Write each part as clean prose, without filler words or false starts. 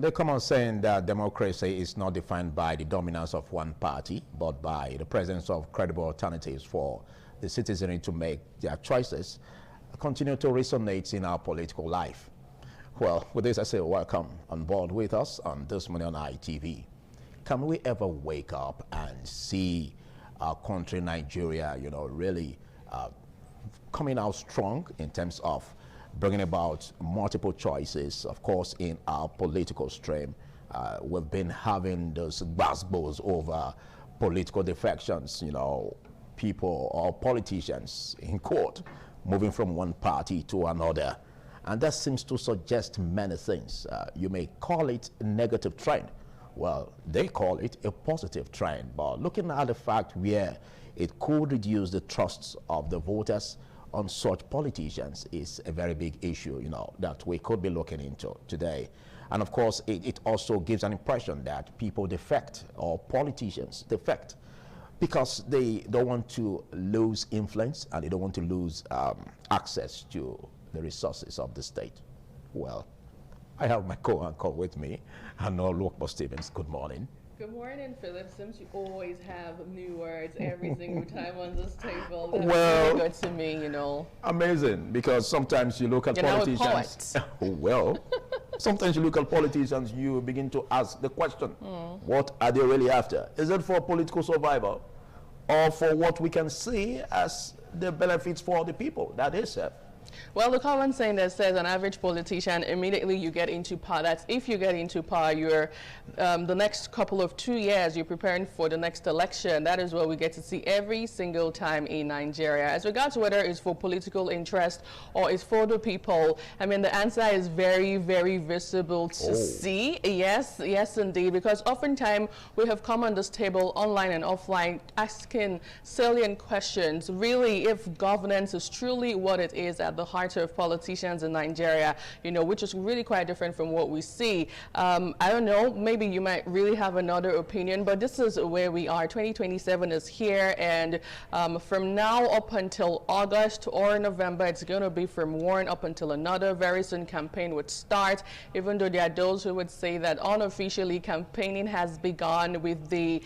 They come on saying that democracy is not defined by the dominance of one party, but by the presence of credible alternatives for the citizenry to make their choices, continue to resonate in our political life. Well, with this, I say welcome on board with us on This Morning on ITV. Can we ever wake up and see our country, Nigeria, really coming out strong in terms of bringing about multiple choices, of course, in our political stream? We've been having those basbos over political defections, people or politicians in court moving from one party to another. And that seems to suggest many things. You may call it a negative trend. Well, they call it a positive trend. But looking at the fact where it could reduce the trust of the voters on such politicians is a very big issue, that we could be looking into today. And of course, it also gives an impression that people defect, or politicians defect, because they don't want to lose influence and they don't want to lose access to the resources of the state. Well, I have my co-anchor with me, Arnold Stevens. Good morning. Good morning, Philip. Seems you always have new words every single time on this table. That's Well, really good to me, Amazing, because sometimes you look at politicians. Well, sometimes you look at politicians, you begin to ask the question, what are they really after? Is it for political survival, or for what we can see as the benefits for the people? That is it. Well, the common saying that says an average politician, immediately you get into power, that's if you get into power, you're the next couple of 2 years, you're preparing for the next election. That is what we get to see every single time in Nigeria. As regards to whether it's for political interest or it's for the people, I mean, the answer is very, very visible to see. Yes, yes, indeed, because oftentimes we have come on this table online and offline asking salient questions. Really, if governance is truly what it is at the heart of politicians in Nigeria, which is really quite different from what we see. I don't know, maybe you might really have another opinion, but this is where we are. 2027 is here, and from now up until August or November, it's going to be from one up until another. Very soon campaign would start, even though there are those who would say that unofficially campaigning has begun with the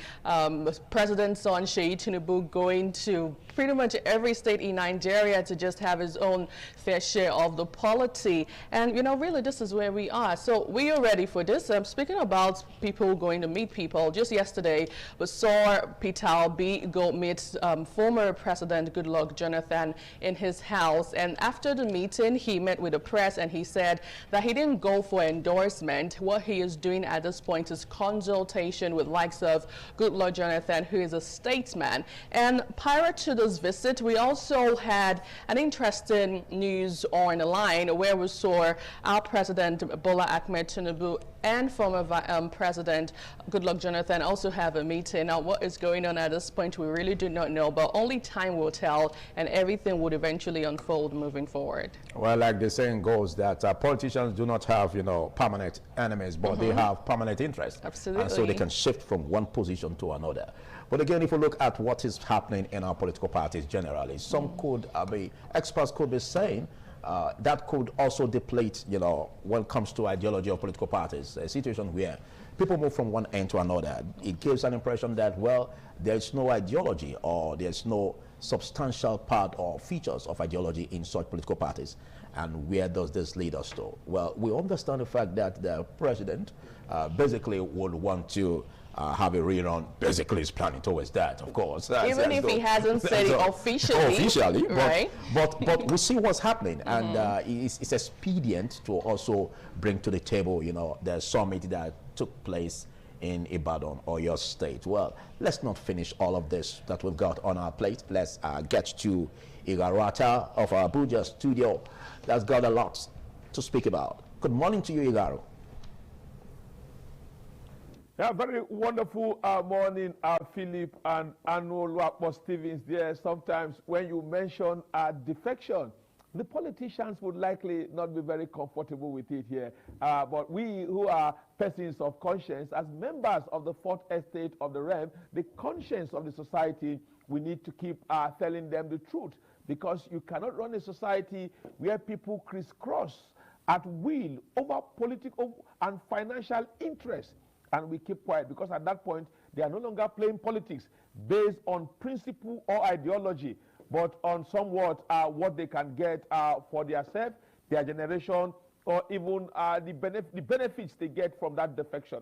President's son, Seyi Tinubu, going to pretty much every state in Nigeria to just have his own fair share of the polity. And really this is where we are. So we are ready for this. Speaking about people going to meet people, just yesterday we saw Peter Obi go meet former President Goodluck Jonathan in his house. And after the meeting, he met with the press and he said that he didn't go for endorsement. What he is doing at this point is consultation with likes of Goodluck Jonathan, who is a statesman. And prior to this visit, we also had an interesting news on the line where we saw our President Bola Ahmed Tinubu and former President Goodluck Jonathan also have a meeting. Now, what is going on at this point, we really do not know, but only time will tell, and everything would eventually unfold moving forward. Well, like the saying goes, that politicians do not have, permanent enemies, but they have permanent interests. Absolutely. And so they can shift from one position to another. But again, if we look at what is happening in our political parties generally, some could be, experts could be saying that could also deplete, when it comes to ideology of political parties, a situation where people move from one end to another. It gives an impression that, well, there's no ideology or there's no substantial part or features of ideology in such political parties. And where does this lead us to? Well, we understand the fact that the president basically would want to have a rerun. Basically is planning towards that, of course. Even if he hasn't said it officially. Right? But we see what's happening, and it's expedient to also bring to the table, the summit that took place in Ibadan, or your state. Well, let's not finish all of this that we've got on our plate. Let's get to Igarata of our Abuja studio. That's got a lot to speak about. Good morning to you, Igaro. Yeah, very wonderful morning, Philip and Arnold Stevens there. Sometimes when you mention defection, the politicians would likely not be very comfortable with it here. But we who are persons of conscience, as members of the fourth estate of the realm, the conscience of the society, we need to keep telling them the truth. Because you cannot run a society where people crisscross at will over political and financial interests. And we keep quiet because at that point, they are no longer playing politics based on principle or ideology, but on somewhat what they can get for themselves, their generation, or even the benefits they get from that defection.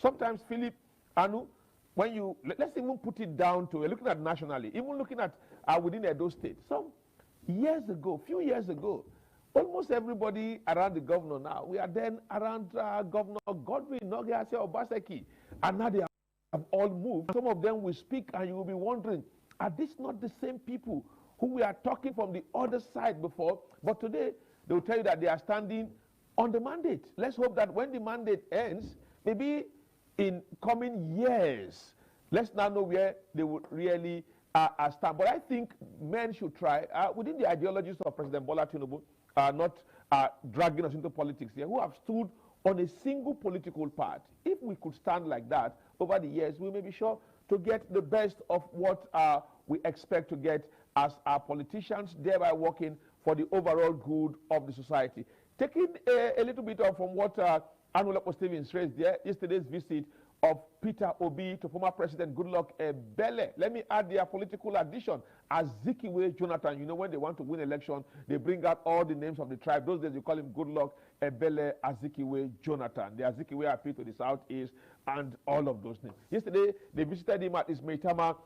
Sometimes, Philip, Anu, when you, let's even put it down to, looking at nationally, even looking at within Edo State, some years ago, few years ago, almost everybody around the governor now, we are then around Governor Godwin, Nogiase, Obaseki, and now they have all moved. Some of them will speak and you will be wondering, are these not the same people who we are talking from the other side before? But today, they will tell you that they are standing on the mandate. Let's hope that when the mandate ends, maybe in coming years, let's now know where they would really stand. But I think men should try, within the ideologies of President Bola Tinubu, not dragging us into politics here, who have stood on a single political path. If we could stand like that over the years, we may be sure to get the best of what we expect to get as our politicians, thereby working for the overall good of the society. Taking a little bit off from what Anulapo Stevens raised there, yesterday's visit of Peter Obi to former President Goodluck Ebele. Let me add their political addition. Azikiwe Jonathan, you know, when they want to win election, they bring out all the names of the tribe. Those days you call him Goodluck Ebele Azikiwe Jonathan. The Azikiwe appeal to the southeast and all of those names. Yesterday, they visited him at his Maitama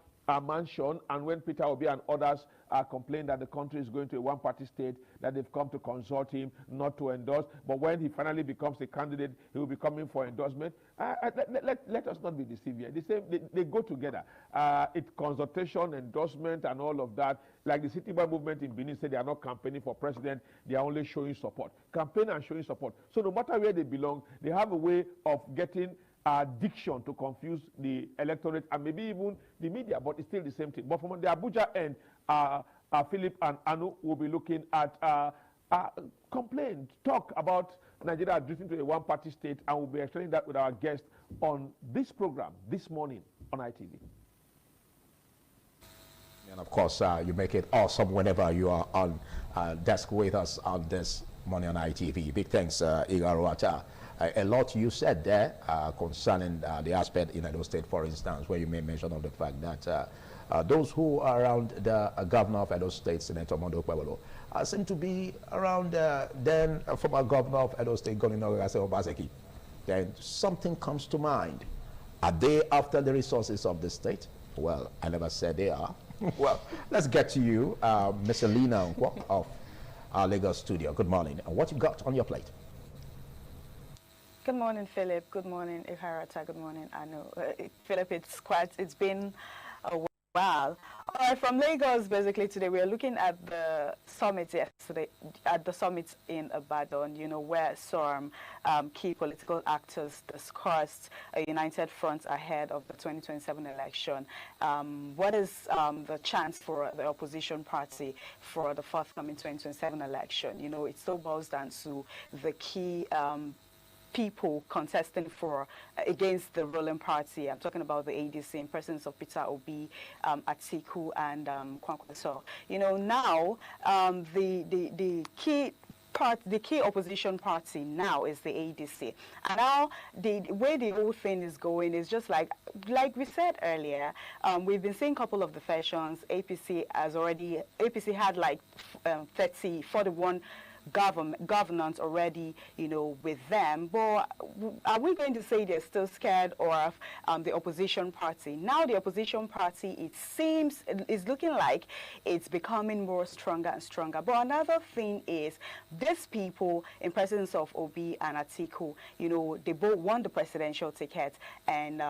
mansion, and when Peter Obi and others complained that the country is going to a one-party state, that they've come to consult him not to endorse, but when he finally becomes a candidate, he will be coming for endorsement. Let us not be deceived here. They go together. It's consultation, endorsement, and all of that. Like the City Boy movement in Benin said, they are not campaigning for president, they are only showing support. Campaign and showing support. So no matter where they belong, they have a way of getting diction to confuse the electorate and maybe even the media, but it's still the same thing. But from the Abuja end, Philip and Anu will be looking at complaint, talk about Nigeria drifting to a one-party state, and we'll be explaining that with our guest on this program this morning on ITV. And of course, you make it awesome whenever you are on desk with us on this morning on ITV. Big thanks, Iga Ruata. A lot you said there concerning the aspect in Edo State, for instance, where you made mention of the fact that those who are around the governor of Edo State, Senator Mondo Okpebholo, seem to be around then former governor of Edo State, Godwin Obaseki. Then something comes to mind. Are they after the resources of the state? Well, I never said they are. Well, let's get to you, Ms. Lina Nkwo of our Lagos studio. Good morning. And what you got on your plate? Good morning, Philip. Good morning, Iharata. Good morning, Anu. Philip, it's been a while. All right, from Lagos, basically today we are looking at the summit yesterday, at the summit in Ibadan, you know, where some key political actors discussed a united front ahead of the 2027 election. What is the chance for the opposition party for the forthcoming 2027 election? You know, it still boils down to the key people contesting for against the ruling party. I'm talking about the ADC in presence of Peter Obi, Atiku, and Kwankwaso. You know, now the key opposition party now is the ADC, and now the way the whole thing is going is just like we said earlier. We've been seeing a couple of defections. APC had like 41 governance already, you know, with them. But are we going to say they're still scared of the opposition party? Now the opposition party, it seems, is looking like it's becoming more stronger and stronger. But another thing is, these people in presence of Obi and Atiku, you know, they both won the presidential ticket, and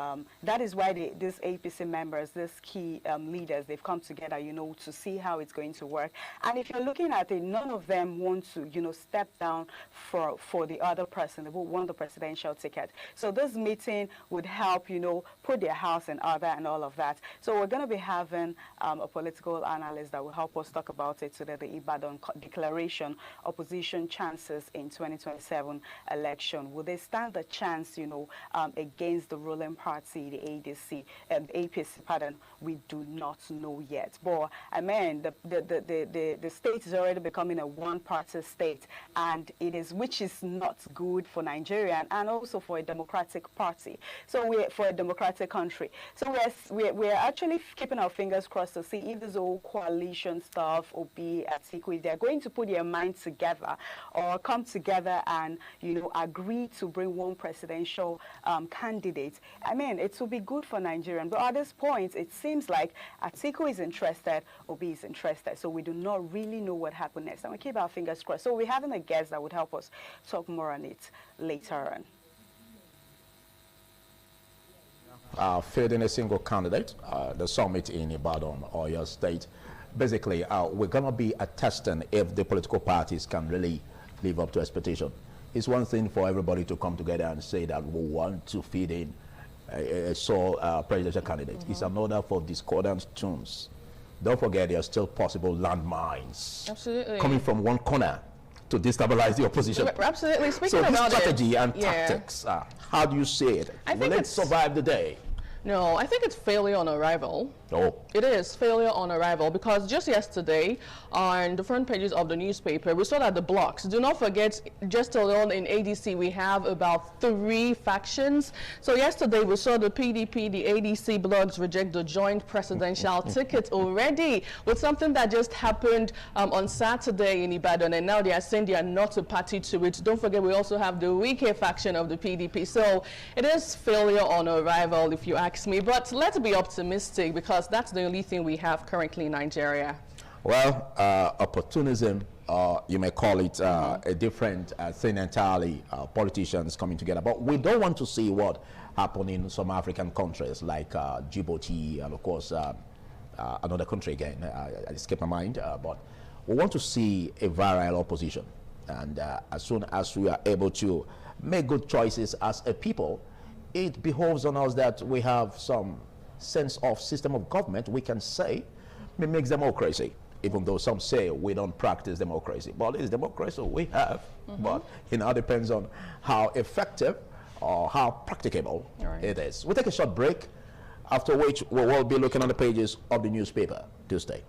that is why these APC members, these key leaders, they've come together, you know, to see how it's going to work. And if you're looking at it, none of them want to, you know, step down for the other person who won the presidential ticket. So this meeting would help, you know, put their house in order and all of that. So we're going to be having a political analyst that will help us talk about it today, the Ibadan Declaration, opposition chances in 2027 election. Will they stand a chance, you know, against the ruling party, the ADC, APC, pardon? We do not know yet. But I mean, the state is already becoming a one-party state, and which is not good for Nigeria and also for a democratic party. So we're for a democratic country. So we're actually keeping our fingers crossed to see if this whole coalition stuff, Obi, Atiku, they're going to put their minds together or come together and, you know, agree to bring one presidential candidate. I mean, it will be good for Nigeria. But at this point, it seems like Atiku is interested, Obi is interested. So we do not really know what happened next. And we keep our fingers crossed. So we're having a guest that would help us talk more on it later on. Fielding a single candidate, the summit in Ibadan, or your state. Basically, we're going to be attesting if the political parties can really live up to expectation. It's one thing for everybody to come together and say that we want to feed in a sole presidential candidate. It's another for discordant tunes. Don't forget, there are still possible landmines coming from one corner to destabilize the opposition. Absolutely. Speaking so about this strategy and tactics, how do you see it? Will it survive the day? No, I think it's failure on arrival. Oh. It is failure on arrival, because just yesterday on the front pages of the newspaper, we saw that the blocks, do not forget, just alone in ADC, we have about 3 factions. So yesterday we saw the PDP, the ADC blocs reject the joint presidential ticket already, with something that just happened on Saturday in Ibadan, and now they are saying they are not a party to it. Don't forget, we also have the Wike faction of the PDP. So it is failure on arrival, if you ask me. But let's be optimistic, because that's the only thing we have currently in Nigeria. Well, opportunism, you may call it a different thing entirely, politicians coming together. But we don't want to see what happened in some African countries like Djibouti and, of course, another country again. I escaped my mind. But we want to see a virile opposition. And as soon as we are able to make good choices as a people, it behoves on us that we have some sense of system of government we can say mimics democracy, even though some say we don't practice democracy. But it's democracy we have, but it now depends on how effective or how practicable it is. We'll take a short break, after which we will be looking on the pages of the newspaper. Do stay.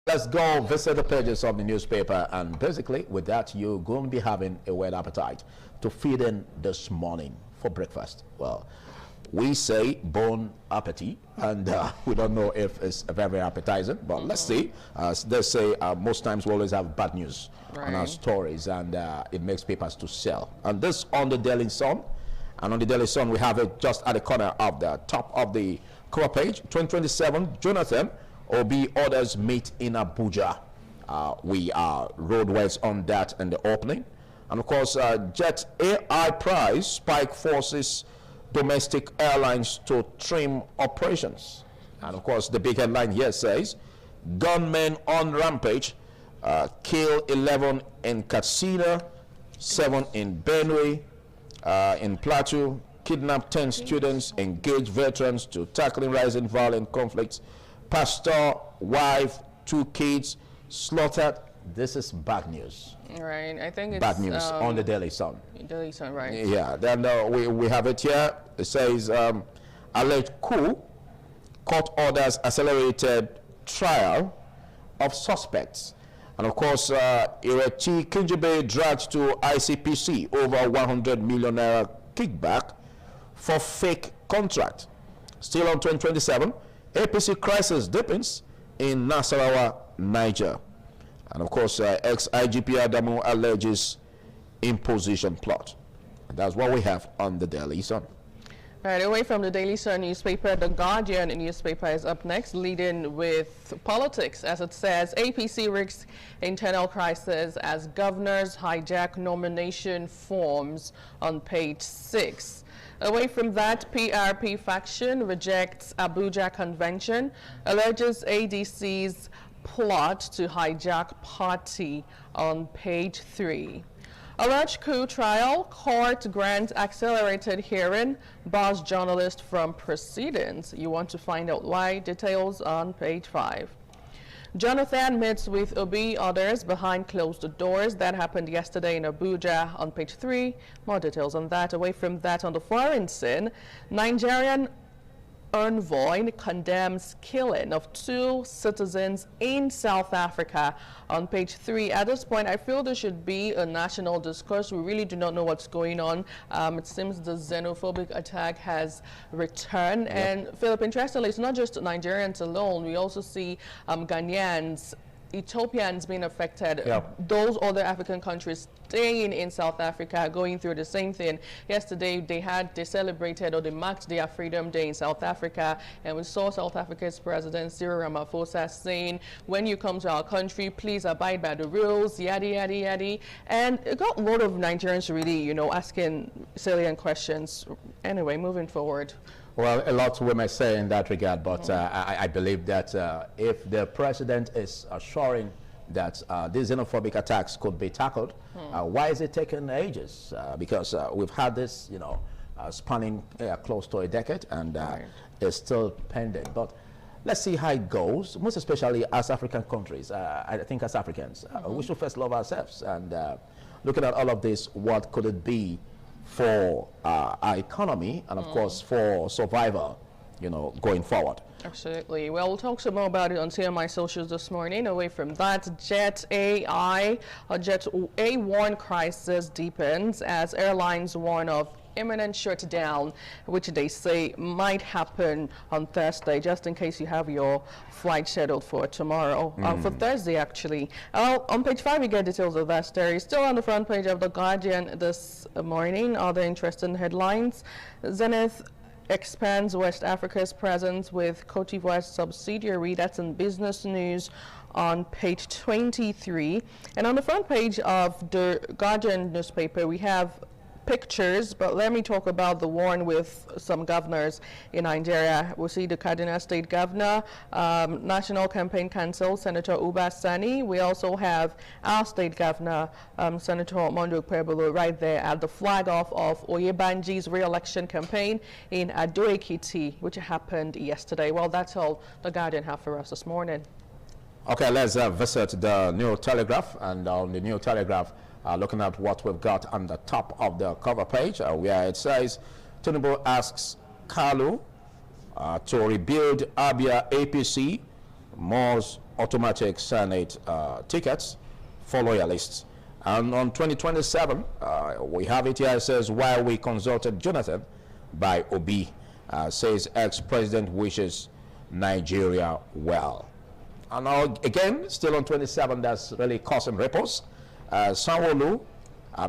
Let's go visit the pages of the newspaper, and basically with that you're going to be having a wet appetite to feed in this morning for breakfast. Well, we say bon appetit, and we don't know if it's very, very appetizing, but let's see. They say most times we always have bad news on our stories, and it makes papers to sell. And this on the Daily Sun, and on the Daily Sun we have it just at the corner of the top of the cover page. 2027 Jonathan Obi orders meet in Abuja. We are roadways on that in the opening. And of course, Jet AI price spike forces domestic airlines to trim operations. And of course, the big headline here says, gunmen on rampage, kill 11 in Katsina, 7 in Benue, in Plateau, kidnap 10 students, engage veterans to tackling rising violent conflicts, pastor, wife, 2 kids slaughtered. This is bad news. Right, I think it's bad news on the Daily Sun. Daily Sun, right? Yeah. Then we have it here. It says alleged coup, court orders accelerated trial of suspects, and of course, Ireti Kinjebe dragged to ICPC over 100 million naira kickback for fake contract. Still on 2027, APC crisis deepens in Nasarawa, Niger. And of course, ex-IGP Adamu alleges imposition plot. And that's what we have on the Daily Sun. Right, away from the Daily Sun newspaper, the Guardian newspaper is up next, leading with politics, as it says, APC risks internal crisis as governors hijack nomination forms on page 6. Away from that, PRP faction rejects Abuja convention, alleges ADC's plot to hijack party on page 3. Alleged coup trial, court grants accelerated hearing, bars journalist from proceedings. You want to find out why? Details on page 5. Jonathan meets with Obi, others behind closed doors. That happened yesterday in Abuja on page 3. More details on that. Away from that, on the foreign scene, Nigerian envoy condemns killing of 2 citizens in South Africa on page 3. At this point, I feel there should be a national discourse. We really do not know what's going on. It seems the xenophobic attack has returned. Yep. And Philip, interestingly, it's not just Nigerians alone. We also see Ghanaians, Ethiopians being affected. Yep. Those other African countries staying in South Africa going through the same thing. Yesterday they celebrated, or they marked their Freedom Day in South Africa, and we saw South Africa's President Cyril Ramaphosa saying, when you come to our country, please abide by the rules, yada yada yada. And it got a lot of Nigerians really, you know, asking salient questions. Anyway, moving forward. Well, a lot we may say in that regard, but I believe that if the president is assuring that these xenophobic attacks could be tackled, why is it taking ages? Because we've had this, you know, spanning close to a decade, and it's still pending. But let's see how it goes, most especially as African countries. I think as Africans, we should first love ourselves. And looking at all of this, what could it be for our economy and, of course, for survival, you know, going forward? Absolutely. Well, we'll talk some more about it on TMI Socials this morning. Away from that, Jet A1 crisis deepens as airlines warn of imminent shutdown, which they say might happen on Thursday, just in case you have your flight scheduled for tomorrow, for Thursday actually. On page 5 we get details of that story. Still on the front page of The Guardian this morning, other interesting headlines. Zenith expands West Africa's presence with Cote d'Ivoire's subsidiary. That's in Business News on page 23. And on the front page of the Guardian newspaper, we have pictures, but let me talk about the one with some governors in Nigeria. We'll see the Kaduna State Governor, National Campaign Council, Senator Uba Sani. We also have our State Governor, Senator Mondo Pebolo, right there at the flag off of Oyebanji's re-election campaign in Ado-Ekiti, which happened yesterday. Well, that's all the Guardian have for us this morning. Okay, let's visit the New Telegraph, and on the New Telegraph, looking at what we've got on the top of the cover page, where it says, Tinubu asks Kalu to rebuild Abia APC, Moore's automatic Senate tickets for loyalists. And on 2027, we have it here. It says, while we consulted Jonathan by Obi, says ex-president wishes Nigeria well. And now, again, still on 27, that's really causing ripples. Sanwo-Olu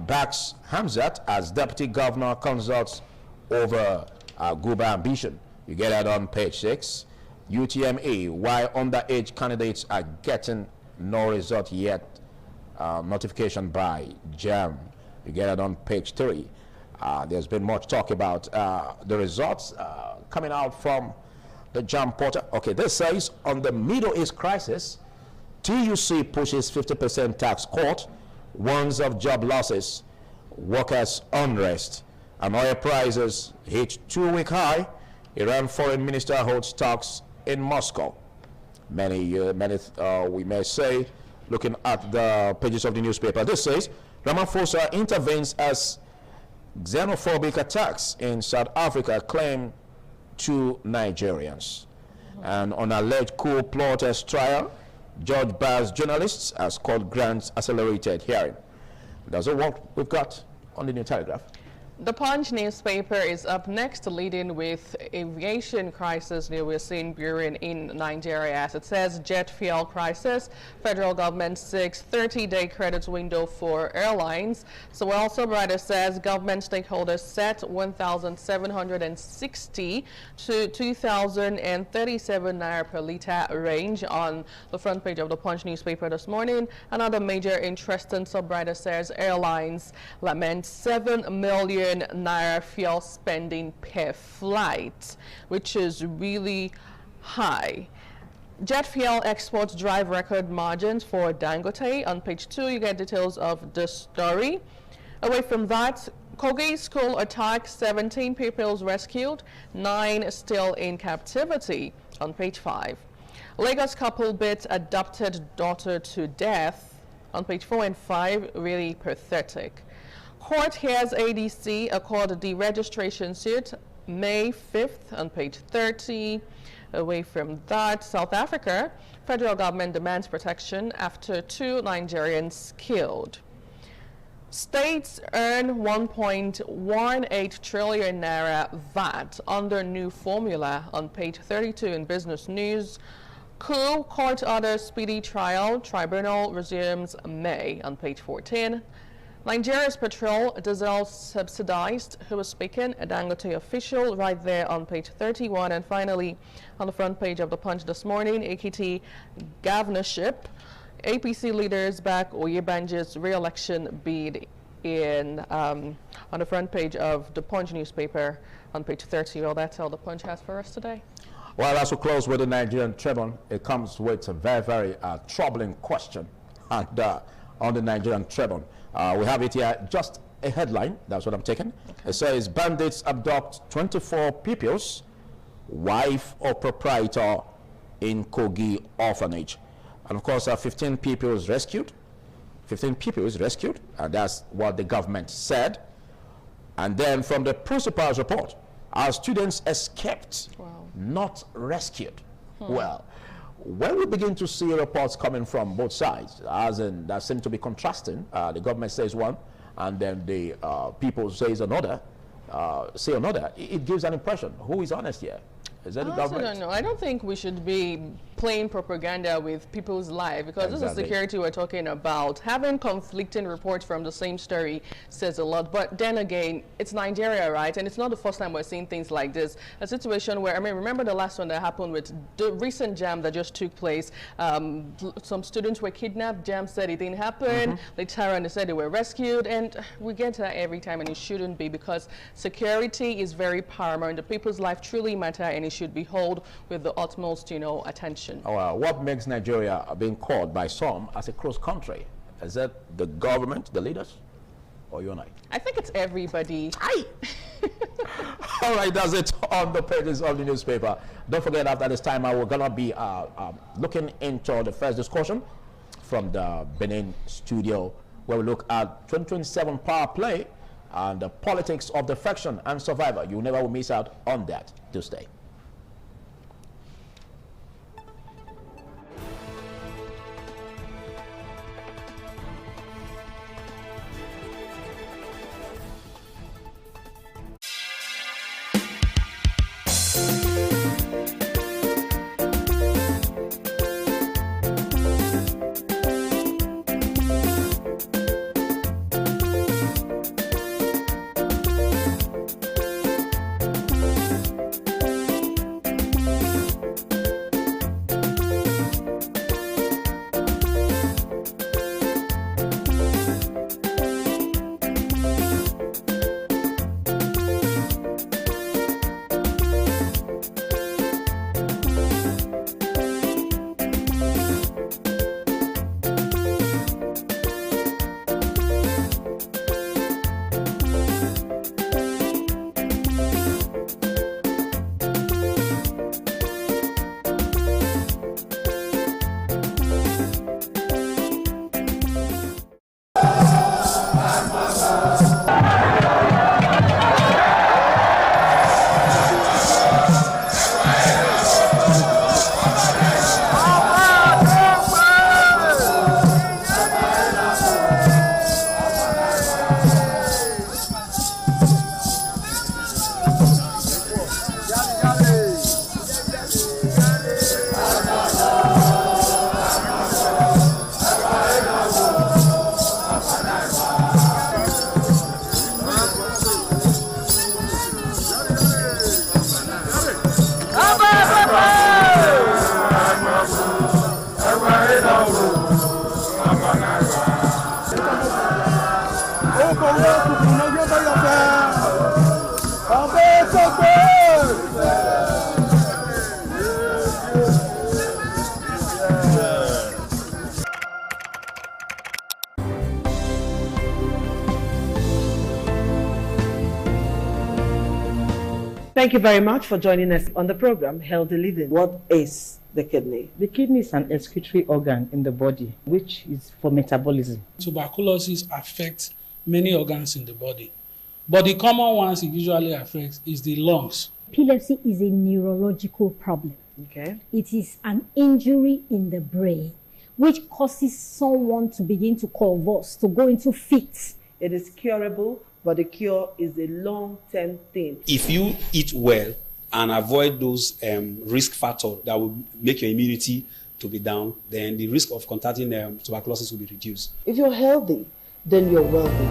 backs Hamzat as deputy governor, consults over Guba ambition. You get that on page 6. UTME, why underage candidates are getting no result yet. Notification by JAM. You get it on page 3. There's been much talk about the results coming out from the JAM portal. Okay, this says, on the Middle East crisis, TUC pushes 50% tax cut, warns of job losses, workers' unrest, and oil prices hit 2-week high. Iran foreign minister holds talks in Moscow. Many, we may say, looking at the pages of the newspaper. This says, Ramaphosa intervenes as xenophobic attacks in South Africa claim 2 Nigerians. And on alleged coup plotters trial, Judge bars journalists as court grants accelerated hearing. That's all what we've got on the New Telegraph. The Punch newspaper is up next, leading with aviation crisis we're seeing brewing in Nigeria. As it says, jet fuel crisis. Federal government seeks 30-day credit window for airlines. So also, Brother says, government stakeholders set 1,760 to 2,037 naira per litre range on the front page of the Punch newspaper this morning. Another major interesting subwriter says airlines lament 7 million naira fuel spending per flight, which is really high. Jet fuel exports drive record margins for Dangote. On page 2, you get details of the story. Away from that, Kogi school attack, 17 pupils rescued, 9 still in captivity. On page 5. Lagos couple beats adopted daughter to death. On page 4 and 5, really pathetic. Court hears ADC accord deregistration suit May 5th on page 30. Away from that, South Africa, federal government demands protection after 2 Nigerians killed. States earn 1.18 trillion naira VAT under new formula on page 32 in Business News. Coup court orders speedy trial, tribunal resumes May on page 14. Nigeria's petrol diesel subsidized. Who was speaking? A Dangote official, right there on page 31. And finally, on the front page of the Punch this morning, Ekiti governorship. APC leaders back Oyebanji's re-election bid in on the front page of the Punch newspaper on page 30. Well, that's all the Punch has for us today. Well, as we close with the Nigerian Tribune, it comes with a very, very troubling question and, on the Nigerian Tribune. We have it here, just a headline, that's what I'm taking. Okay. It says, bandits abduct 24 pupils, wife or proprietor in Kogi orphanage. And of course, 15 pupils rescued. 15 pupils rescued, and that's what the government said. And then from the principal's report, our students escaped, not rescued. Well, when we begin to see reports coming from both sides, as in that seem to be contrasting, the government says one, and then the people says another, it gives an impression. Who is honest here? Is that the government? I don't know. I don't think we should be playing propaganda with people's lives, because this is security we're talking about. Having conflicting reports from the same story says a lot. But then again, it's Nigeria, right? And it's not the first time we're seeing things like this. A situation where, I mean, remember the last one that happened with the recent jam that just took place. Some students were kidnapped. Jam said it didn't happen. Later on, they said they were rescued. And we get to that every time, and it shouldn't be, because security is very paramount. The people's life truly matter, and it should be held with the utmost, attention. What makes Nigeria being called by some as a cross country? Is that the government, the leaders, or you and I? I think it's everybody. All right, that's it on the pages of the newspaper. Don't forget, after this time, we're going to be looking into the first discussion from the Benin studio, where we look at 2027 power play and the politics of defection and survival. You never will miss out on that. Do stay. Thank you very much for joining us on the program, Healthy Living. What is the kidney? The kidney is an excretory organ in the body, which is for metabolism. Tuberculosis affects many organs in the body, but the common ones it usually affects is the lungs. Epilepsy is a neurological problem. Okay. It is an injury in the brain, which causes someone to begin to convulse, to go into fits. It is curable, but the cure is a long-term thing. If you eat well and avoid those risk factors that will make your immunity to be down, then the risk of contracting tuberculosis will be reduced. If you're healthy, then you're wealthy.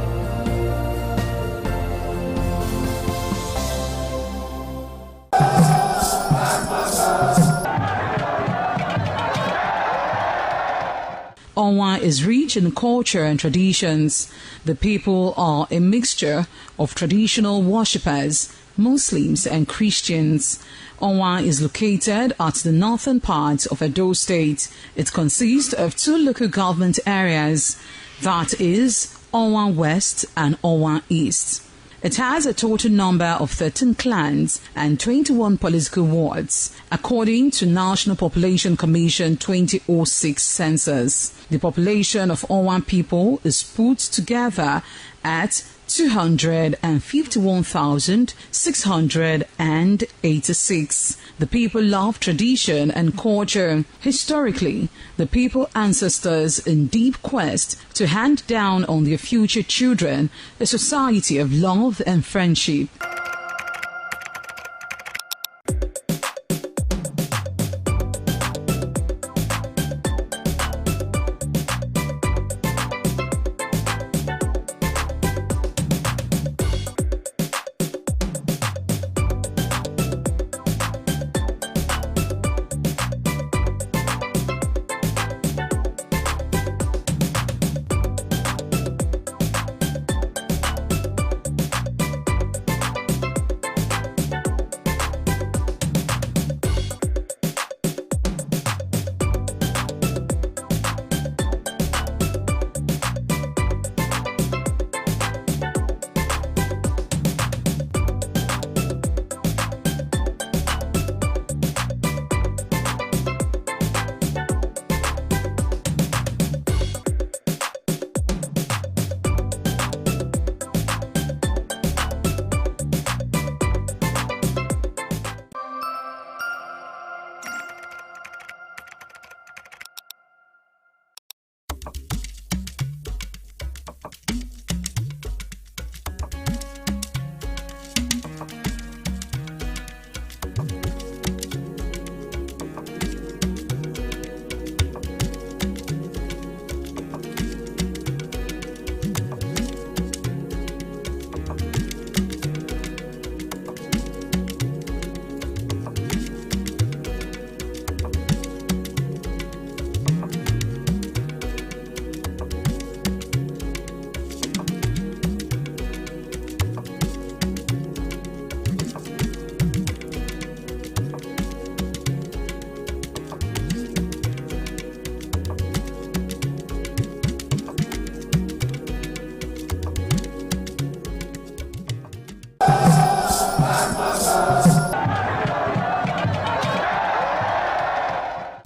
Onwa is rich in culture and traditions. The people are a mixture of traditional worshippers, Muslims and Christians. Onwa is located at the northern part of Edo State. It consists of two local government areas, that is Onwa West and Onwa East. It has a total number of 13 clans and 21 political wards, according to National Population Commission 2006 census. The population of Onwa people is put together at 251,686. The people love tradition and culture. Historically, the people ancestors in deep quest to hand down on their future children a society of love and friendship.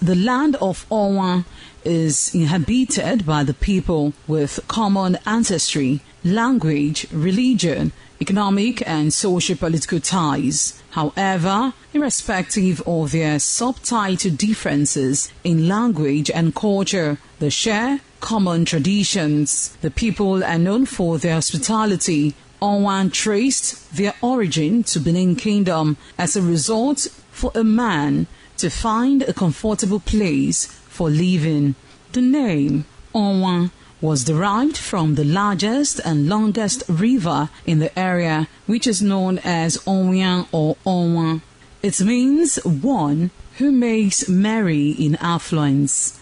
The land of Onwa is inhabited by the people with common ancestry, language, religion, economic and socio-political ties. However, irrespective of their subtitle differences in language and culture, they share common traditions. The people are known for their hospitality. Onwa traced their origin to Benin Kingdom. As a result, for a man to find a comfortable place for living. The name Onwa was derived from the largest and longest river in the area, which is known as Onwian or Onwa. It means one who makes merry in affluence.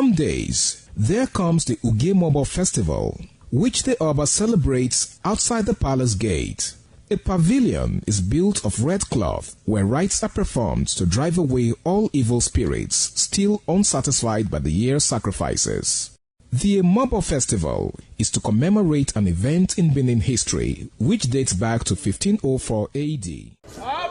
some days, there comes the Ugemobo Festival, which the Oba celebrates outside the palace gate. A pavilion is built of red cloth where rites are performed to drive away all evil spirits still unsatisfied by the year's sacrifices. The Emobo Festival is to commemorate an event in Benin history which dates back to 1504 AD.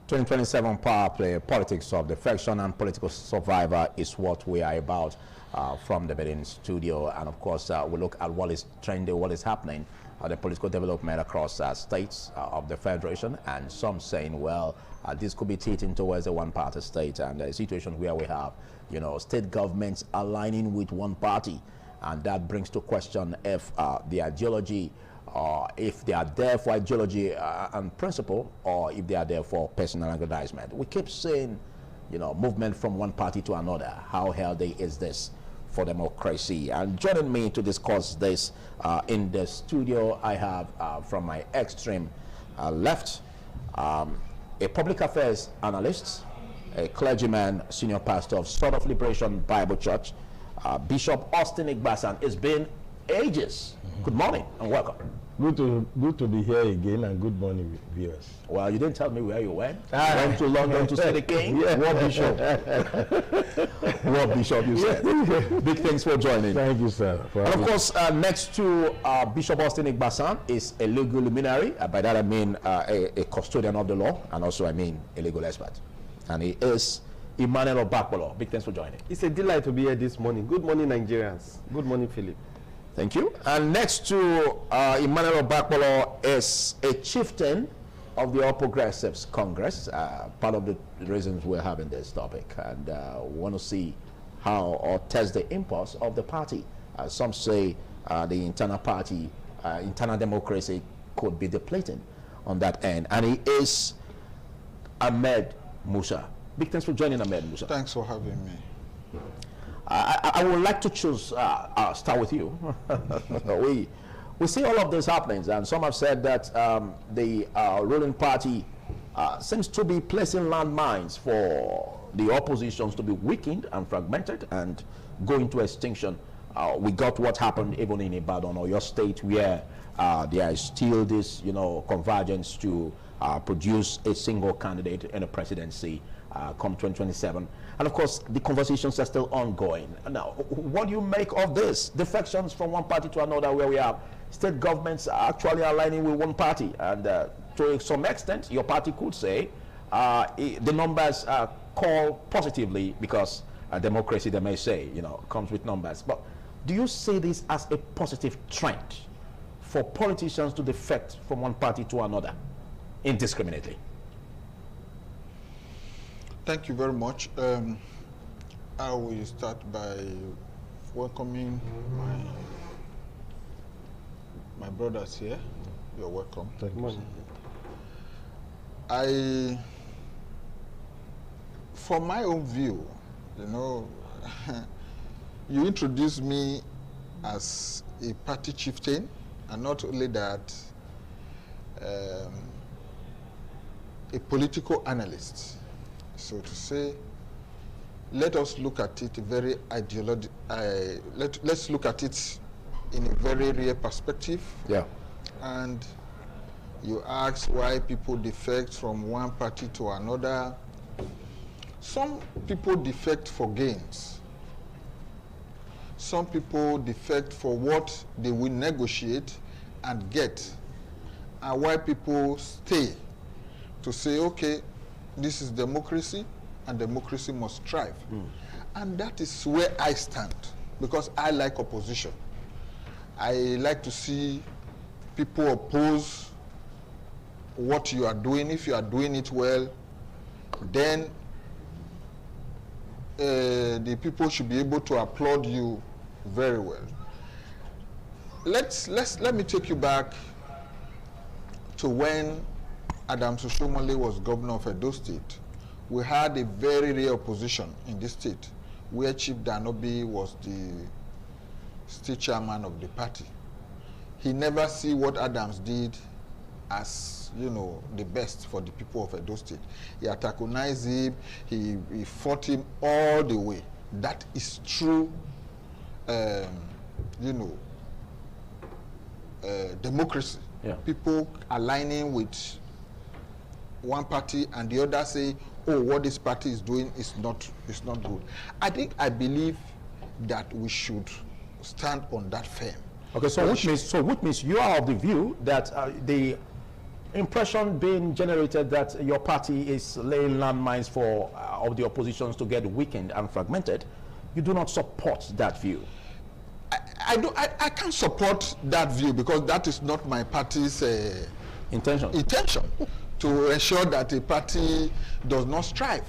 "2027 Power Play, Politics of Defection and Political Survivor" is what we are about from the Benin studio. And of course, we look at what is trending, what is happening, the political development across states of the Federation, and some saying, well, this could be tilting towards a one-party state, and a situation where we have, you know, state governments aligning with one party, and that brings to question if the ideology, if they are there for ideology and principle, or if they are there for personal aggrandizement. We keep saying, you know, movement from one party to another. How healthy is this for democracy? And joining me to discuss this in the studio, I have from my extreme left, a public affairs analyst, a clergyman, senior pastor of Sword of Liberation Bible Church, Bishop Austin Igbasan. It's been ages. Good morning and welcome. Good to be here again, and good morning, viewers. Well, you didn't tell me where you went. Went to London to see the king. Yeah. What bishop? What bishop, you said. Big thanks for joining. Thank you, sir. And of course, next to Bishop Austin Igbasan is a legal luminary. By that I mean a custodian of the law, and also I mean a legal expert. And he is Emmanuel Obakpolo. Big thanks for joining. It's a delight to be here this morning. Good morning, Nigerians. Good morning, Philip. Thank you. And next to Emmanuel Obakpolo is a chieftain of the All Progressives Congress. Part of the reasons we're having this topic, and we want to see how or test the impulse of the party. Some say the internal party, internal democracy could be depleting on that end. And he is Ahmed Musa. Big thanks for joining, Ahmed Musa. Thanks for having me. I would like to choose, start with you. we see all of these happenings, and some have said that the ruling party seems to be placing landmines for the oppositions to be weakened and fragmented and go into extinction. We got what happened even in Ibadan or your state, where there is still this, you know, convergence to produce a single candidate in a presidency come 2027. And of course, the conversations are still ongoing. Now, what do you make of this? Defections from one party to another, where we have state governments actually aligning with one party. And to some extent, your party could say the numbers call positively, because democracy, they may say, you know, comes with numbers. But do you see this as a positive trend for politicians to defect from one party to another indiscriminately? Thank you very much. I will start by welcoming my brothers here. You're welcome. Thank you. From my own view, you know, you introduced me as a party chieftain, and not only that, a political analyst. So to say, let us look at it very let's look at it in a very real perspective. Yeah. And you ask why people defect from one party to another. Some people defect for gains. Some people defect for what they will negotiate and get. And why people stay to say, okay, this is democracy, and democracy must thrive. And that is where I stand, because I like opposition. I like to see people oppose what you are doing. If you are doing it well, then the people should be able to applaud you very well. Let me take you back to when Adams Oshiomhole was governor of Edo State. We had a very real opposition in this state, where Chief Danobi was the state chairman of the party. He never see what Adams did as, you know, the best for the people of Edo State. He antagonized him, he fought him all the way. That is true, you know, democracy. People aligning with one party and the other say, oh, what this party is doing is not good. I believe that we should stand on that firm. Okay, so which means you are of the view that the impression being generated that your party is laying landmines for of the oppositions to get weakened and fragmented, you do not support that view. I can't support that view because that is not my party's intention to ensure that a party does not strive.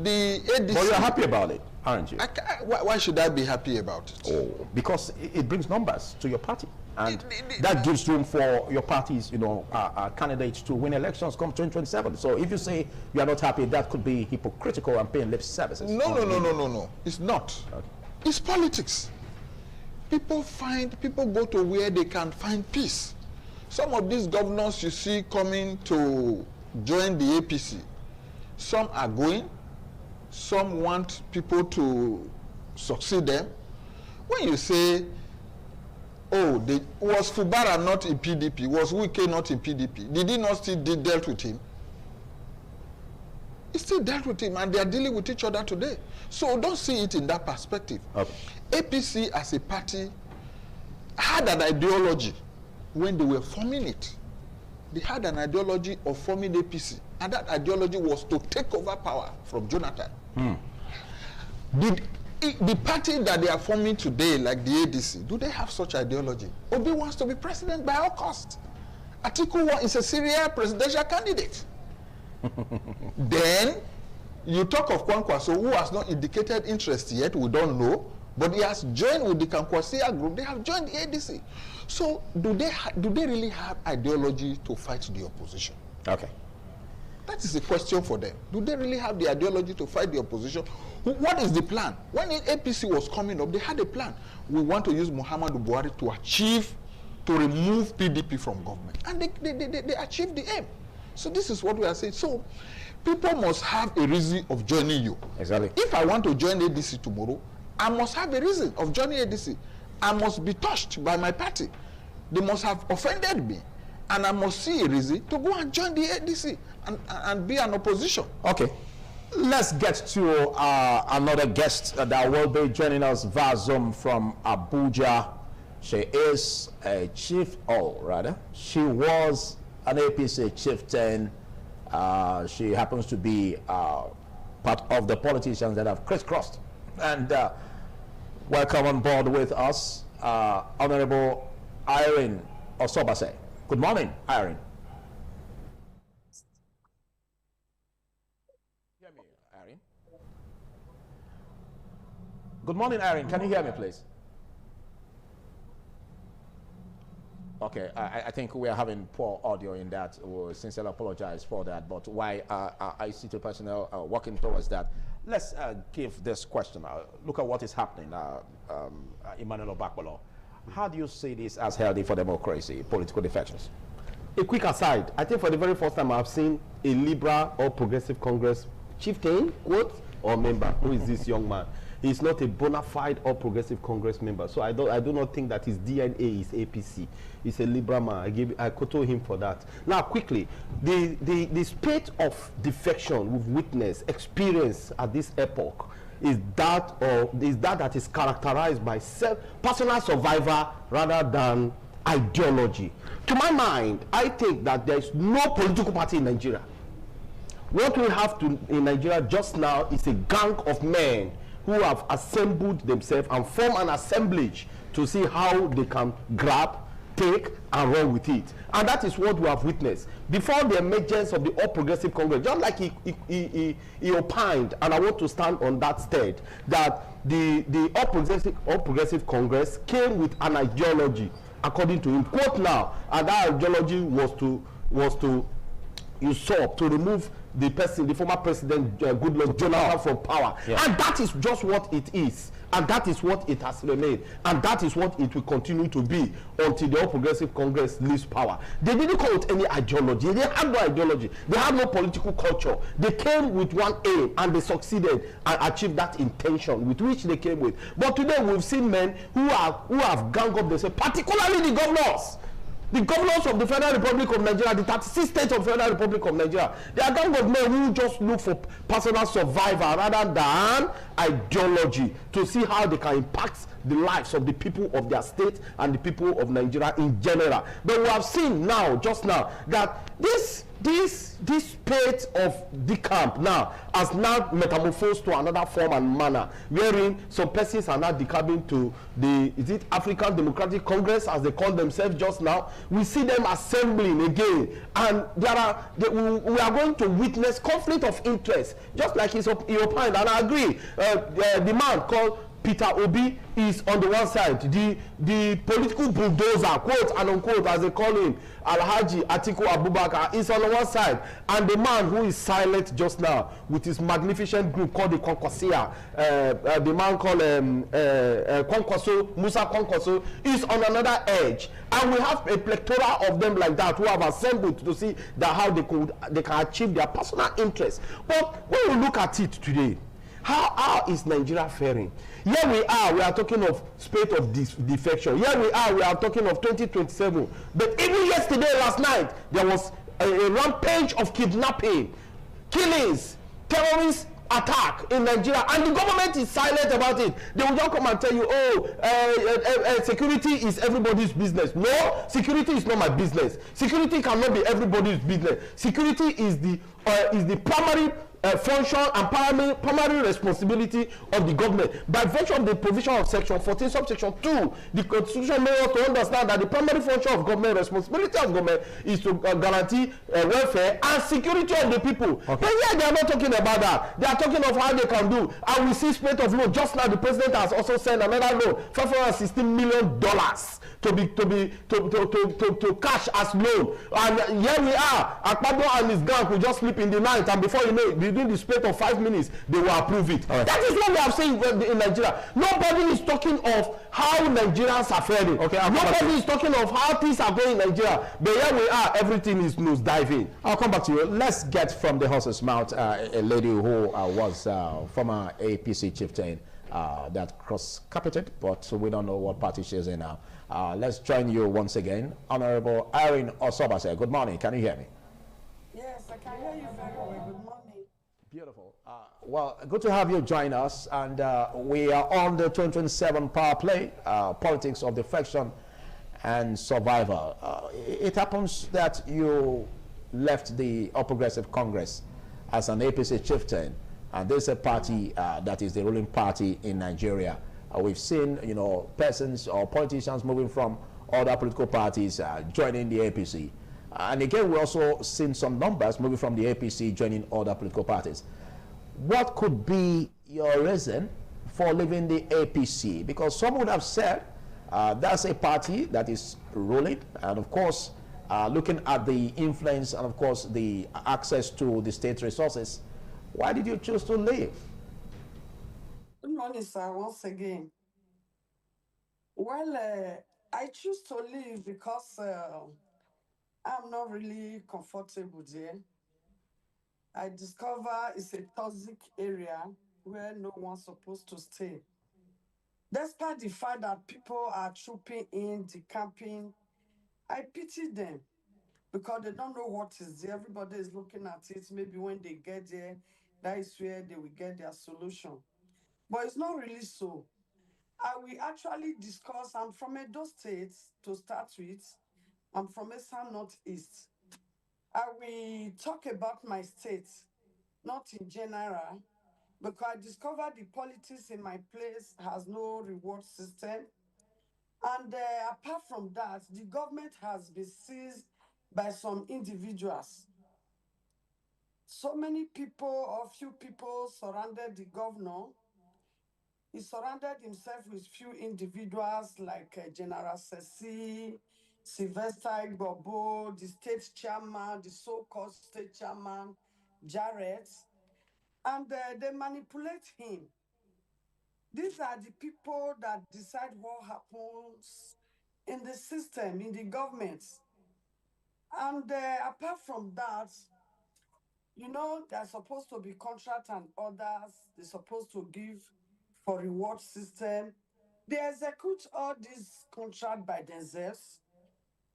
The ADC, but you're happy about it, aren't you? Why should I be happy about it? Oh, because it brings numbers to your party, and that gives room for your party's, candidates to win elections come 2027. So if you say you are not happy, that could be hypocritical and paying lip services. No. It's not. Okay. It's politics. People go to where they can find peace. Some of these governors you see coming to join the APC, some are going, some want people to succeed them. When you say, oh, was Fubara not in PDP? Was Wike not in PDP? Did he not still dealt with him? He still dealt with him, and they are dealing with each other today. So don't see it in that perspective. Okay. APC as a party had an ideology when they were forming it. They had an ideology of forming APC, and that ideology was to take over power from Jonathan. The party that they are forming today, like the ADC, do they have such ideology? Obi wants to be president by all costs. Atiku is a serial presidential candidate. Then you talk of Kwankwaso, who has not indicated interest yet, we don't know, but he has joined with the Kwankwasia group. They have joined the ADC. So do they really have ideology to fight the opposition? Okay. That is a question for them. Do they really have the ideology to fight the opposition? What is the plan? When the APC was coming up, they had a plan. We want to use Muhammadu Buhari to remove PDP from government. And they achieved the aim. So this is what we are saying. So people must have a reason of joining you. Exactly. If I want to join ADC tomorrow, I must have a reason of joining ADC. I must be touched by my party. They must have offended me. And I must see a reason to go and join the ADC and be an opposition. Okay. Let's get to another guest that will be joining us via Zoom from Abuja. She is a chief, she was an APC chieftain. She happens to be part of the politicians that have crisscrossed. And welcome on board with us, Honorable Irene Osobase. Good morning, Irene. Hear me, Irene? Good morning, Irene. Can you hear me, please? Okay, I think we are having poor audio in that. We'll sincerely apologize for that. But why ICT personnel working towards that? Let's give this question. Look at what is happening, Emmanuel Obakolo. How do you see this as healthy for democracy, political defections? A quick aside, I think for the very first time I've seen a Liberal or Progressive Congress chieftain, quote, or member. Who is this young man? He's not a bona fide or Progressive Congress member. So I do not think that his DNA is APC. He's a Liberal man. I quote him for that. Now, quickly, the spate of defection we've witnessed, experienced at this epoch, is that is characterized by personal survivor rather than ideology. To my mind, I think that there is no political party in Nigeria. What we have in Nigeria just now is a gang of men who have assembled themselves and form an assemblage to see how they can grab, take, and run with it. And that is what we have witnessed. Before the emergence of the All Progressive Congress, just like he opined, and I want to stand on that stead, that the All Progressive Congress came with an ideology, according to him, quote now, and that ideology was to usurp, to remove the former president Goodluck Jonathan from power. Yeah. And that is just what it is. And that is what it has remained. And that is what it will continue to be until the All Progressive Congress leaves power. They didn't come with any ideology. They had no ideology. They had no political culture. They came with one aim and they succeeded and achieved that intention with which they came with. But today we've seen men who have ganged up themselves, particularly the governors. The governors of the Federal Republic of Nigeria, the 36 states of the Federal Republic of Nigeria, they are gang of men who just look for personal survival rather than ideology to see how they can impact the lives of the people of their state and the people of Nigeria in general. But we have seen now, just now, that this spate of the camp now has now metamorphosed to another form and manner, wherein some persons are now decamping to the African Democratic Congress, as they call themselves just now. We see them assembling again, and we are going to witness conflict of interest, just like he opined, and I agree. The man called Peter Obi is on the one side, the political bulldozer, quote and unquote, as they call him, Alhaji Atiku Abubakar, is on the one side, and the man who is silent just now with his magnificent group called the Konkosia, the man called Kwankwaso, Musa Kwankwaso, is on another edge, and we have a plethora of them like that who have assembled to see that how they can achieve their personal interests. But when we look at it today, how is Nigeria faring? Here we are talking of spate of defection. Here we are talking of 2027. But even yesterday, last night, there was a rampage of kidnapping, killings, terrorist attack in Nigeria, and the government is silent about it. They will just come and tell you, oh, security is everybody's business. No, security is not my business. Security cannot be everybody's business. Security is the primary function and primary responsibility of the government. By virtue of the provision of Section 14, subsection 2, the Constitution made us to understand that the primary function of government, responsibility of government, is to guarantee welfare and security of the people. Okay. But yeah, they are not talking about that. They are talking of how they can do. And we see spate of loan. Just now, the president has also sent another loan, $516 million to cash as loan. And here we are. Akpado and his gang will just sleep in the night, and before you know it, within the space of 5 minutes, they will approve it. Right. That is what we have seen in Nigeria. Nobody is talking of how Nigerians are faring. Okay, nobody is talking of how things are going in Nigeria. But here we are, everything is nose diving. I'll come back to you. Let's get from the horse's mouth a lady who was former APC chieftain that cross-carpeted, but we don't know what party she's in now. Let's join you once again. Honorable Irene Osobase. Good morning. Can you hear me? Yes, I can hear you very well. Good morning. Beautiful. Well, good to have you join us. And we are on the 2027 Power Play, Politics of Defection and Survival. It happens that you left the All Progressive Congress as an APC chieftain, and there's a party that is the ruling party in Nigeria. We've seen, persons or politicians moving from other political parties joining the APC. And again, we also seen some numbers moving from the APC joining other political parties. What could be your reason for leaving the APC? Because some would have said that's a party that is ruling, and of course, looking at the influence and of course the access to the state resources. Why did you choose to leave? Good morning, sir, once again. Well, I choose to leave because I'm not really comfortable there. I discover it's a toxic area where no one's supposed to stay. Despite the fact that people are trooping in, decamping, I pity them because they don't know what is there. Everybody is looking at it. Maybe when they get there, that is where they will get their solution. But it's not really so. I will actually discuss, I'm from Edo State to start with. I'm from Eastern Northeast. I will talk about my state, not in general, because I discovered the politics in my place has no reward system. And apart from that, the government has been seized by some individuals. So many people, or few people, surrounded the governor. He surrounded himself with few individuals like General Sesi, Sylvester Igbobo, the state chairman, the so-called state chairman, Jarrett, and they manipulate him. These are the people that decide what happens in the system, in the government. And apart from that, they're supposed to be contract and orders. They're supposed to give for reward system. They execute all these contracts by themselves.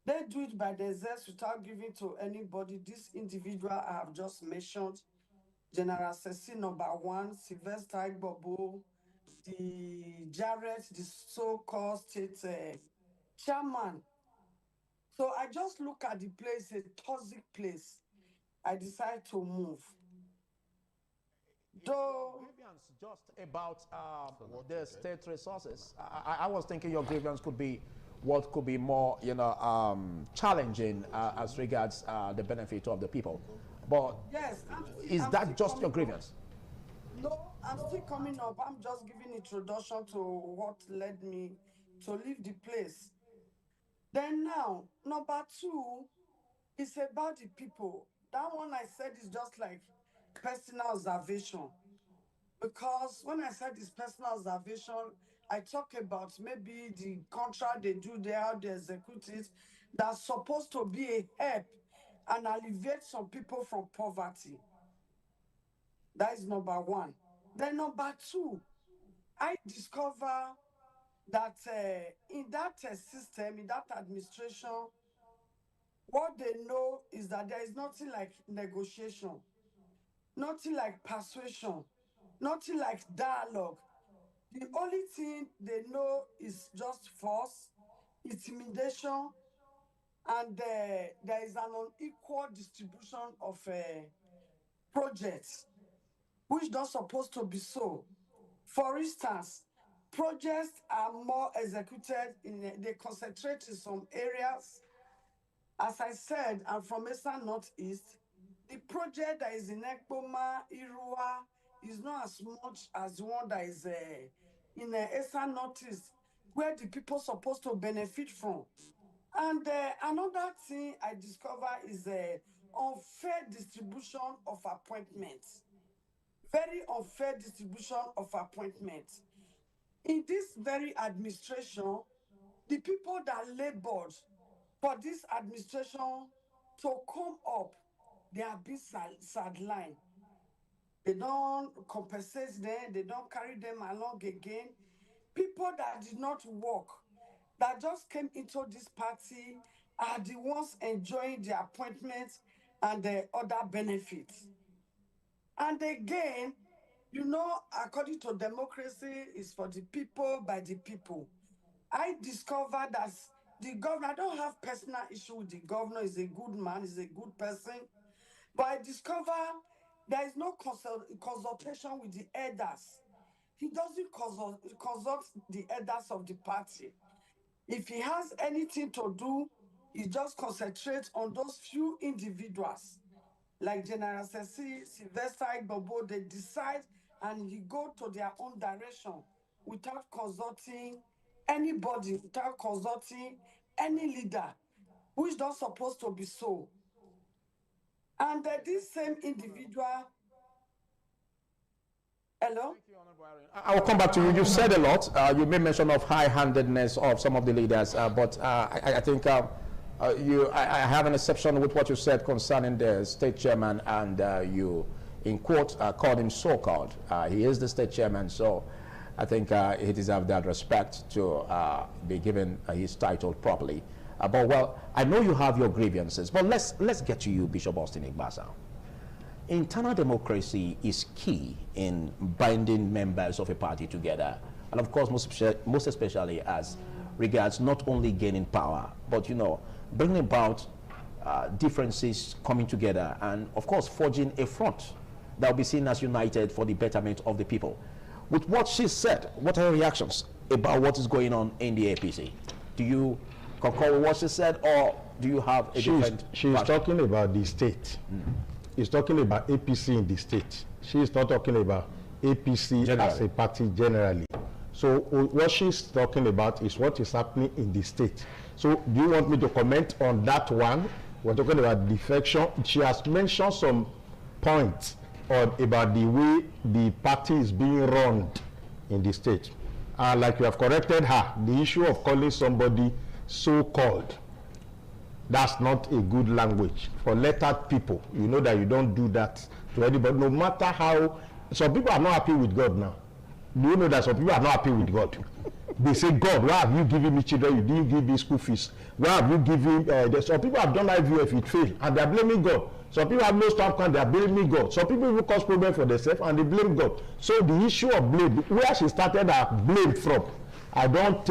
They do it by themselves without giving to anybody. This individual I have just mentioned, General Sesi #1, Sylvester Igbobo, the Jarrett, the so-called state chairman. So I just look at the place, a toxic place. I decide to move. Though just about the state resources, I was thinking your grievance could be what could be more, challenging as regards the benefit of the people. But yes, is that just your grievance? No, I'm still coming up. I'm just giving introduction to what led me to leave the place. Then now, number 2 is about the people. That one I said is just like personal observation. Because when I said this personal observation, I talk about maybe the contract they do there, how they execute it, that's supposed to be a help and alleviate some people from poverty. That is number 1. Then number 2, I discover that in that system, in that administration, what they know is that there is nothing like negotiation, nothing like persuasion, nothing like dialogue. The only thing they know is just force, intimidation, and there is an unequal distribution of projects, which not supposed to be so. For instance, projects are more executed they concentrate in some areas. As I said, I'm from Eastern Northeast. The project that is in Ekpoma, Irua, is not as much as the one that is in Eastern Northeast, where the people supposed to benefit from. And another thing I discover is unfair distribution of appointments. Very unfair distribution of appointments. In this very administration, the people that labored for this administration to come up, they have been sidelined. They don't compensate them, they don't carry them along again. People that did not work, that just came into this party, are the ones enjoying the appointments and the other benefits. And again, according to democracy, is for the people, by the people. I discovered that the governor, I don't have personal issue with the governor, he's a good man, he's a good person. But I discover there is no consultation with the elders. He doesn't consult the elders of the party. If he has anything to do, he just concentrates on those few individuals. Like General Sesi, Sylvester Igbobo, they decide and he go to their own direction without consulting anybody, without consulting any leader, which is not supposed to be so. And this same individual, hello? I will come back to you. You said a lot. You made mention of high-handedness of some of the leaders, but I think I have an exception with what you said concerning the state chairman, and you, in quote, called him so-called. He is the state chairman, so I think he deserves that respect to be given his title properly. But well, I know you have your grievances, but let's get to you, Bishop Austin Igbasa. Internal democracy is key in binding members of a party together, and of course, most especially as regards not only gaining power, but bringing about differences coming together, and of course, forging a front that will be seen as united for the betterment of the people. With what she said, what are your reactions about what is going on in the APC? Do you concur with what she said, or do you have a different? She's talking about the state. He's talking about APC in the state. She is not talking about APC as a party generally. So what she's talking about is what is happening in the state. So do you want me to comment on that one? We're talking about defection. She has mentioned some points about the way the party is being run in the state. Like you have corrected her, the issue of calling somebody so-called, that's not a good language for lettered people. You know that you don't do that to anybody, no matter how. Some people are not happy with God now. Do you know that some people are not happy with God? They say, God, why have you given me children? You didn't give me school fees. Why have you given... some people have done IVF, it failed, and they're blaming God. Some people have no sperm count, they're blaming God. Some people will cause problems for themselves, and they blame God. So the issue of blame, where she started her blame from, I don't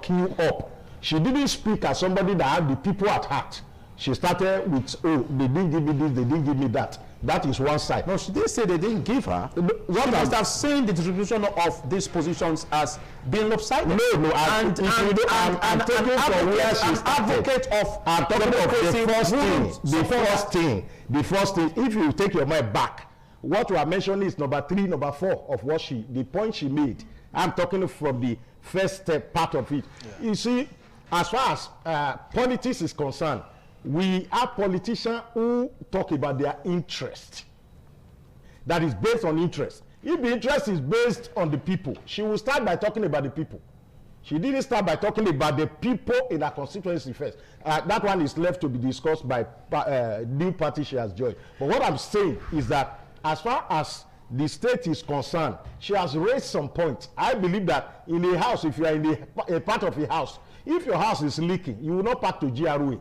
queue up. She didn't speak as somebody that had the people at heart. She started with, oh, they didn't give me this, they didn't give me that. That is one side. No, she didn't say they didn't give her. What she must have seen the distribution of these positions as being lopsided. No, I'm taking from where she started. I'm talking of the first thing. If you take your mind back, what we are mentioning is number 3, number 4 of what the point she made. I'm talking from the first part of it. Yeah. You see, as far as politics is concerned, we have politicians who talk about their interest. That is based on interest. If the interest is based on the people, she will start by talking about the people. She didn't start by talking about the people in her constituency first. That one is left to be discussed by new party she has joined. But what I'm saying is that as far as the state is concerned, she has raised some points. I believe that in a house, if you are in a part of a house, if your house is leaking, you will not park to GRA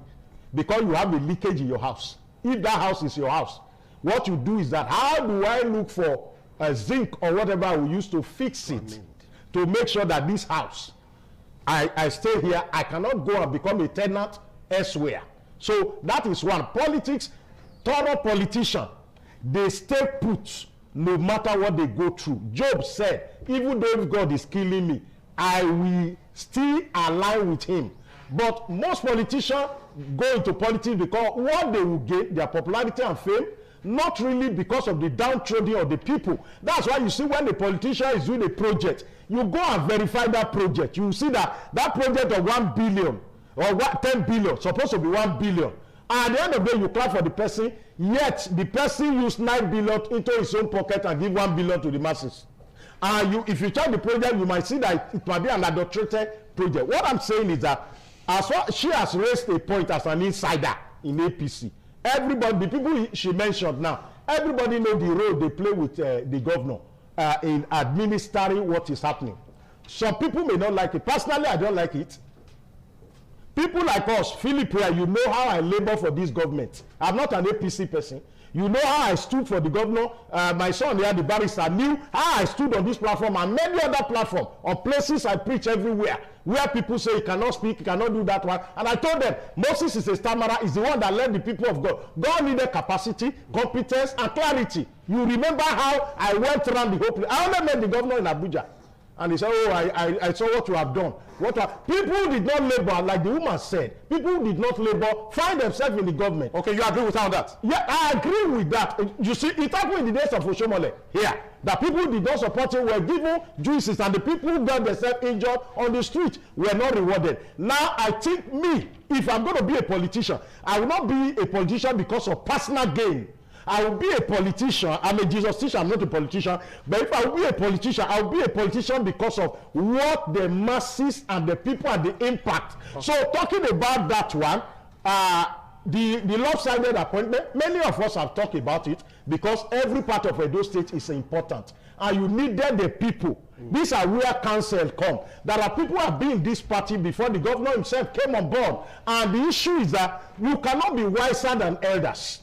because you have a leakage in your house. If that house is your house, what you do is that, how do I look for a zinc or whatever we use to fix it, to make sure that this house, I stay here, I cannot go and become a tenant elsewhere. So that is one. Politics, thorough politician, they stay put no matter what they go through. Job said, even though God is killing me, I will still align with him. But most politicians go into politics because what they will get, their popularity and fame, not really because of the downtrodden of the people. That's why you see when the politician is doing a project, you go and verify that project. You see that that project of 1 billion or 10 billion supposed to be 1 billion. And at the end of the day, you clap for the person, yet the person used 9 billion into his own pocket and give 1 billion to the masses. And if you check the project, you might see that it might be an adulterated project. What I'm saying is that as far she has raised a point as an insider in APC, everybody, the people she mentioned now, everybody know the role they play with the governor in administering what is happening. Some people may not like it. Personally, I don't like it. People like us, Philip here, you know how I labor for this government. I'm not an APC person. You know how I stood for the governor. My son here, the barrister, knew how I stood on this platform and many other platforms, on places I preach everywhere, where people say you cannot speak, you cannot do that one. And I told them, Moses is a stammerer, is the one that led the people of God. God needed capacity, competence, and clarity. You remember how I went around the whole place. I only met the governor in Abuja. And he said, oh, I saw what you have done. People did not labor, like the woman said. People did not labor, find themselves in the government. Okay, you agree with all that? Yeah, I agree with that. You see, it happened in the days of Oshomole here. That people did not support him, were given juices, and the people who got themselves injured on the street were not rewarded. Now, I think if I'm going to be a politician, I will not be a politician because of personal gain. I will be a politician. I'm a Jesus teacher, I'm not a politician. But if I will be a politician, I will be a politician because of what the masses and the people and the impact. Okay. So talking about that one, the lopsided appointment, many of us have talked about it because every part of Edo State is important. And you needed the people. These are where council come. There are people who have been in this party before the governor himself came on board. And the issue is that you cannot be wiser than elders.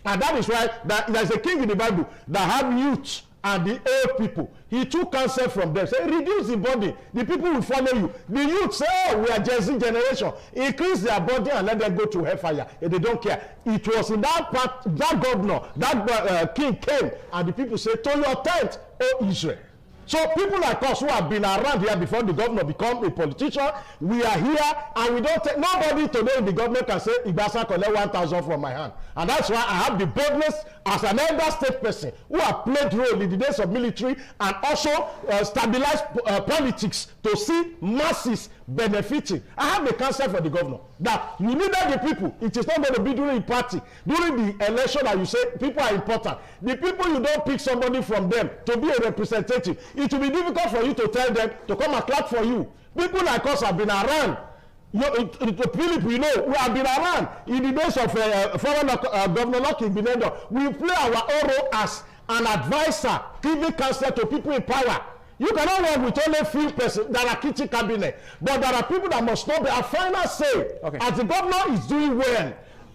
And that is why there's a king in the Bible that have youth and the old people. He took counsel from them. Say, reduce the body. The people will follow you. The youth say, oh, we are Gen Z generation. Increase their body and let them go to hellfire. And they don't care. It was in that part, that governor, that king came, and the people say, to your tent, O Israel. So people like us who have been around here before the governor become a politician, we are here and we don't take, nobody today in the government can say, Ibasa collect 1,000 from my hand. And that's why I have the boldness as an elder state person who have played role in the days of military and also stabilized politics to see masses benefiting. I have the counsel for the governor that you needed the people. It is not going to be during the party. During the election that you say people are important. The people, you don't pick somebody from them to be a representative. It will be difficult for you to tell them to come and clap for you. People like us have been around. Philip, you know, we have been around in the days of former Governor Lucky Binendo. We play our own role as an advisor, giving counsel to people in power. You cannot work with only few persons that are kitchen cabinet, but there are people that must not be a final say. Okay. As the governor is doing well,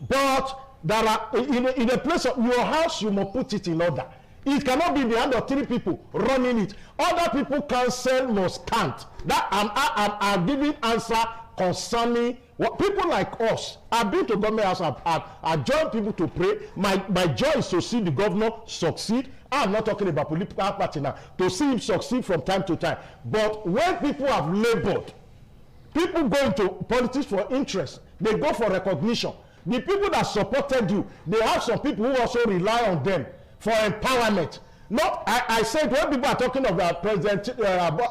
but there are in a place of your house, you must put it in order. It cannot be in the hand of 3 people running it. Other people counsel must count. That I'm giving answer concerning what people like us. I've been to government house. I've joined people to pray. My joy is to see the governor succeed. I'm not talking about political party now. To see him succeed from time to time. But when people have labored, people go into politics for interest. They go for recognition. The people that supported you, they have some people who also rely on them for empowerment. Not, I said when people are talking about President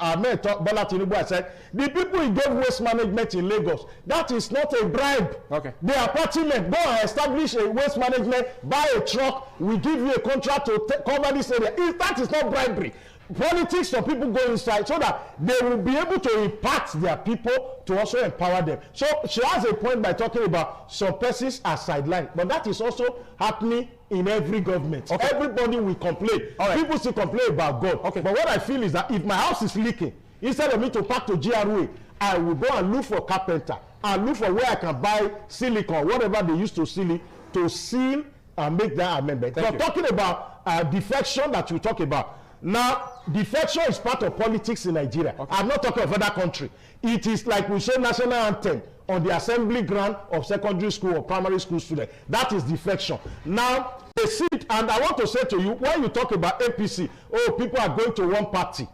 Ahmed Bola Tinubu, I said the people he gave waste management in Lagos, that is not a bribe. Okay. They are party men. Go and establish a waste management, buy a truck, we give you a contract to cover this area. That is not bribery. Politics, some people go inside so that they will be able to impact their people to also empower them. So she has a point by talking about some persons are sidelined, but that is also happening in every government. Okay. Everybody will complain. Right. People still complain about God. Okay. But what I feel is that if my house is leaking, instead of me to pack to GRA, I will go and look for carpenter and look for where I can buy silicone, whatever they used to seal it, to seal and make that amendment. But talking about defection that you talk about, now, defection is part of politics in Nigeria. Okay. I'm not talking of other country. It is like we say national anthem on the assembly ground of secondary school or primary school students. That is defection. Now, they see it, and I want to say to you, when you talk about APC, oh, people are going to one party.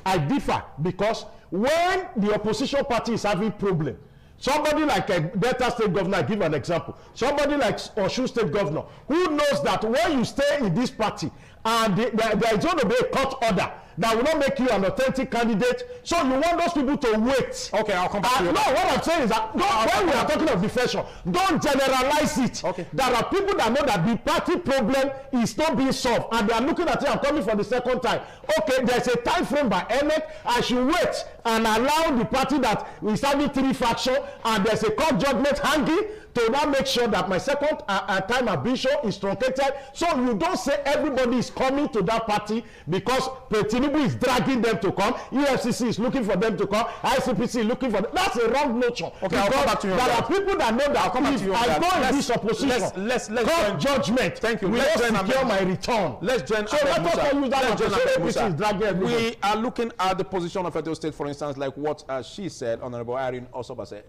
I differ, because when the opposition party is having problem, somebody like a Delta State governor, I give an example, somebody like Osun State governor, who knows that when you stay in this party, and there is going to be a court order that will not make you an authentic candidate, so you want those people to wait. Okay, I'll come back to you. No, what I'm saying is that when we are talking of defection, don't generalize it. Okay. There are people that know that the party problem is not being solved, and they are looking at it and coming for the second time. Okay, there's a time frame by ENEC. I should wait and allow the party that is having 3 factions, and there's a court judgment hanging, to now make sure that my second time ambition is truncated. So you don't say everybody is coming to that party because Tinubu is dragging them to come, EFCC is looking for them to come, ICPC is looking for them. That's a wrong notion. Okay, I'll come back to you. There are people that know that if I go in this opposition, let's court judgment. Thank you. Let's secure my return. Let's join. So let us use that APC is dragging everybody. We are looking at the position of Edo State, for instance, like what she said, Honorable Irene Osoba said.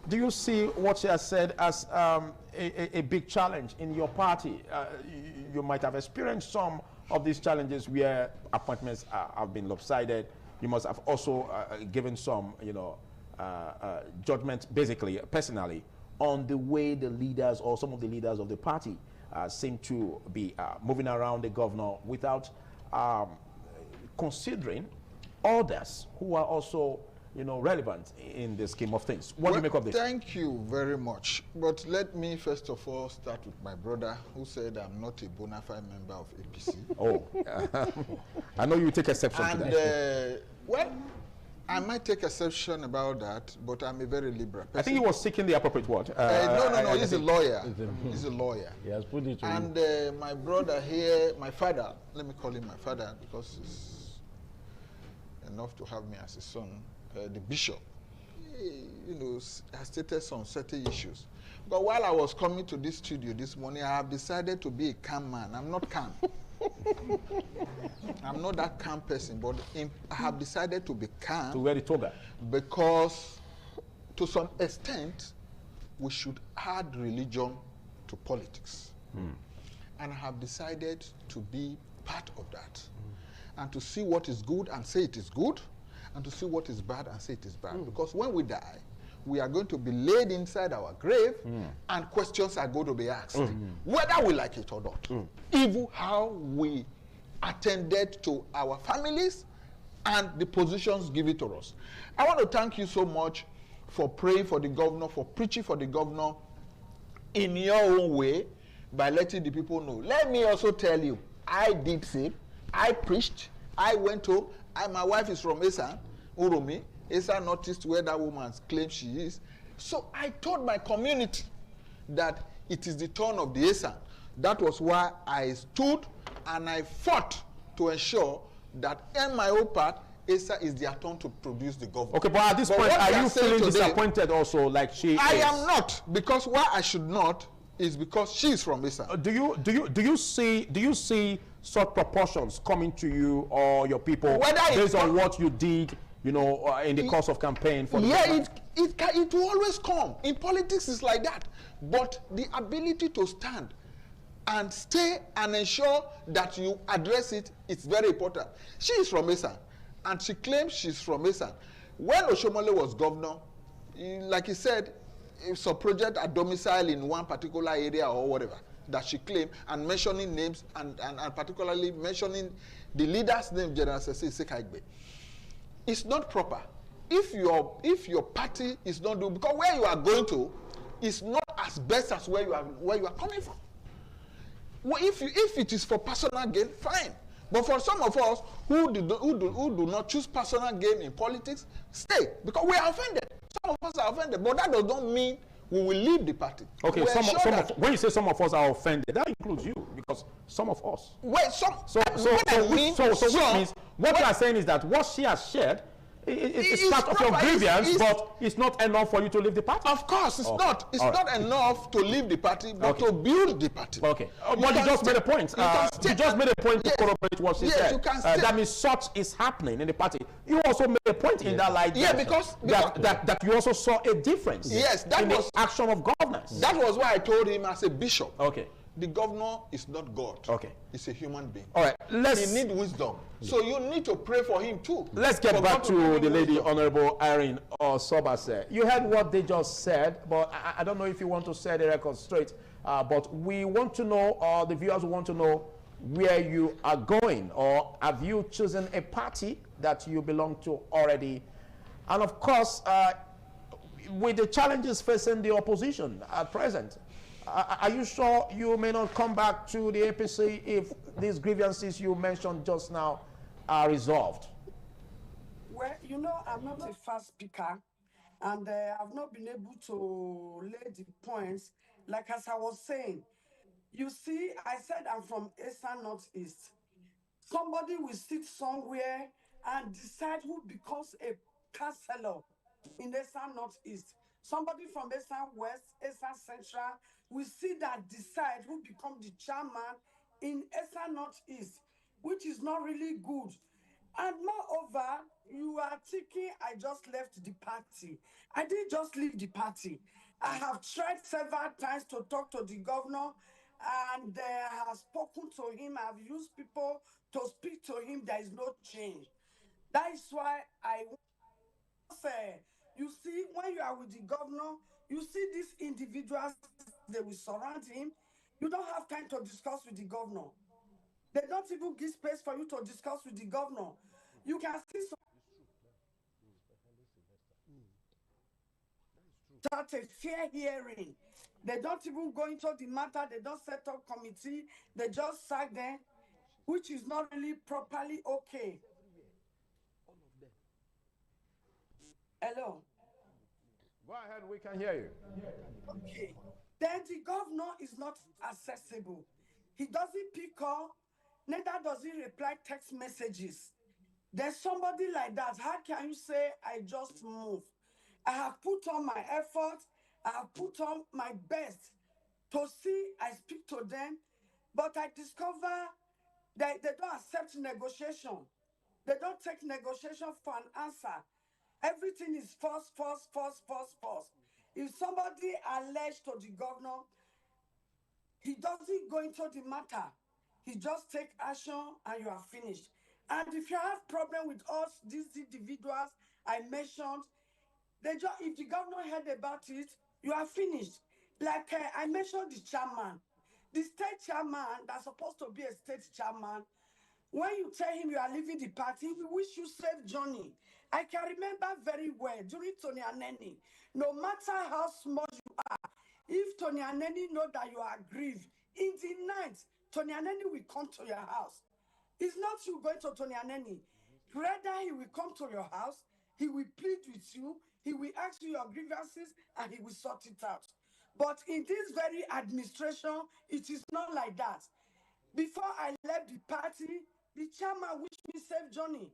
Do you see what she has said as a big challenge in your party? You might have experienced some of these challenges where appointments have been lopsided. You must have also given some, judgment, basically, personally, on the way the leaders or some of the leaders of the party seem to be moving around the governor without considering others who are also relevant in the scheme of things. What do you make of this? Thank you very much. But let me first of all start with my brother who said I'm not a bona fide member of APC. Oh, I know you take exception to that. Well, I might take exception about that, but I'm a very liberal person. I think he was seeking the appropriate word. No, he's a lawyer. He's a lawyer. He has put it to and my brother here, my father, let me call him my father because he's enough to have me as a son. The bishop, has stated some certain issues. But while I was coming to this studio this morning, I have decided to be a calm man. I'm not calm. I'm not that calm person, but I have decided to be calm. To wear the toga. Because to some extent, we should add religion to politics. And I have decided to be part of that. And to see what is good and say it is good, and to see what is bad and say it is bad. Because when we die, we are going to be laid inside our grave, and questions are going to be asked, whether we like it or not. Even how we attended to our families and the positions given to us. I want to thank you so much for praying for the governor, for preaching for the governor in your own way by letting the people know. Let me also tell you, I did say, I preached, I went home, my wife is from Esan, Uromi. Esan noticed where that woman claims she is. So I told my community that it is the turn of the Esan. That was why I stood and I fought to ensure that in my own part, ESA is their turn to produce the government. Okay, but at this point, are you feeling disappointed also, like she is? I am not, because why I should not is because she is from ESA. Do you see such proportions coming to you or your people based on what you did, you know, in the course of campaign for the government? It will always come. In politics, it's like that. But the ability to stand and stay and ensure that you address it is very important. She is from ESA, and she claims she's from ESA. When Oshomole was governor, like he said, it's a project at domicile in one particular area or whatever that she claimed, and mentioning names and particularly mentioning the leader's name, General Sesi Sekaigbe. It's not proper. If your party is not doing, because where you are going to is not as best as where you are coming from. Well, if it is for personal gain, fine. But for some of us who do not choose personal gain in politics, stay, because we are offended. Some of us are offended, but that does not mean we will leave the party. Okay, when you say some of us are offended, that includes you, because some of us. Wait, what you are saying is that what she has shared is part of your grievance, but it's not enough for you to leave the party. Of course, it's not. It's not enough to leave the party, but to build the party. Okay. But you just made a point. You just made a point to corroborate what she said. That means such is happening in the party. You also made a point in that light. Yeah, because that you also saw a difference. Yes, that in was the action of governance. That was why I told him as a bishop. Okay. The governor is not God. Okay. He's a human being. All right. He needs wisdom. So you need to pray for him too. Let's get back to the lady, Honorable Irene Osobase. You heard what they just said, but I don't know if you want to set the record straight. But we want to know, the viewers want to know where you are going, or have you chosen a party that you belong to already? And of course, with the challenges facing the opposition at present, are you sure you may not come back to the APC if these grievances you mentioned just now are resolved? Well, you know, I'm not a fast speaker, and I've not been able to lay the points. Like as I was saying, you see, I said I'm from ESA Northeast. Somebody will sit somewhere and decide who becomes a councillor in ESA Northeast. Somebody from ESA West, ESA Central, we see that decide who become the chairman in ESA Northeast, which is not really good. And moreover, you are thinking I just left the party. I didn't just leave the party. I have tried several times to talk to the governor, and I have spoken to him. I have used people to speak to him. There is no change. That is why I say, you see, when you are with the governor, you see these individuals, they will surround him. You don't have time to discuss with the governor. They don't even give space for you to discuss with the governor. You can see start a fair hearing. They don't even go into the matter. They don't set up committee. They just sack them, which is not really properly okay. Hello? Go ahead, we can hear you. Okay. Then the governor is not accessible. He doesn't pick up, neither does he reply text messages. There's somebody like that. How can you say I just moved? I have put on my effort. I have put on my best to see I speak to them, but I discover that they don't accept negotiation. They don't take negotiation for an answer. Everything is false. If somebody alleged to the governor, he doesn't go into the matter. He just take action and you are finished. And if you have problem with us, these individuals I mentioned, if the governor heard about it, you are finished. Like I mentioned the chairman. The state chairman that's supposed to be a state chairman, when you tell him you are leaving the party, we wish you safe journey. I can remember very well during Tony Aneni, no matter how small you are, if Tony Aneni know that you are grieved, in the night, Tony Aneni will come to your house. It's not you going to Tony Aneni. Rather, he will come to your house, he will plead with you, he will ask you your grievances, and he will sort it out. But in this very administration, it is not like that. Before I left the party, The chairman wished me safe journey.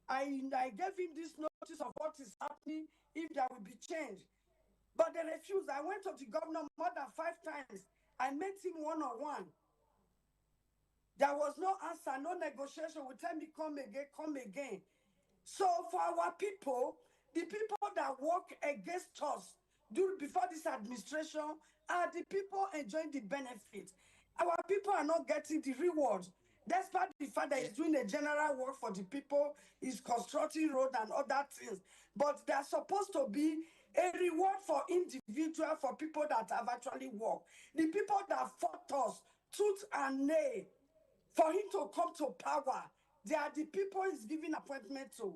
I gave him this notice of what is happening if there will be change. But they refused. I went to the governor more than 5 times. I met him one-on-one. There was no answer, no negotiation. We tell me, come again, come again. So for our people, the people that work against us before this administration are the people enjoying the benefits. Our people are not getting the rewards. Despite the fact that he's doing a general work for the people, he's constructing road and other things. But there's supposed to be a reward for individual, for people that have actually worked. The people that fought us, tooth and nail, for him to come to power, they are the people he's giving appointment to.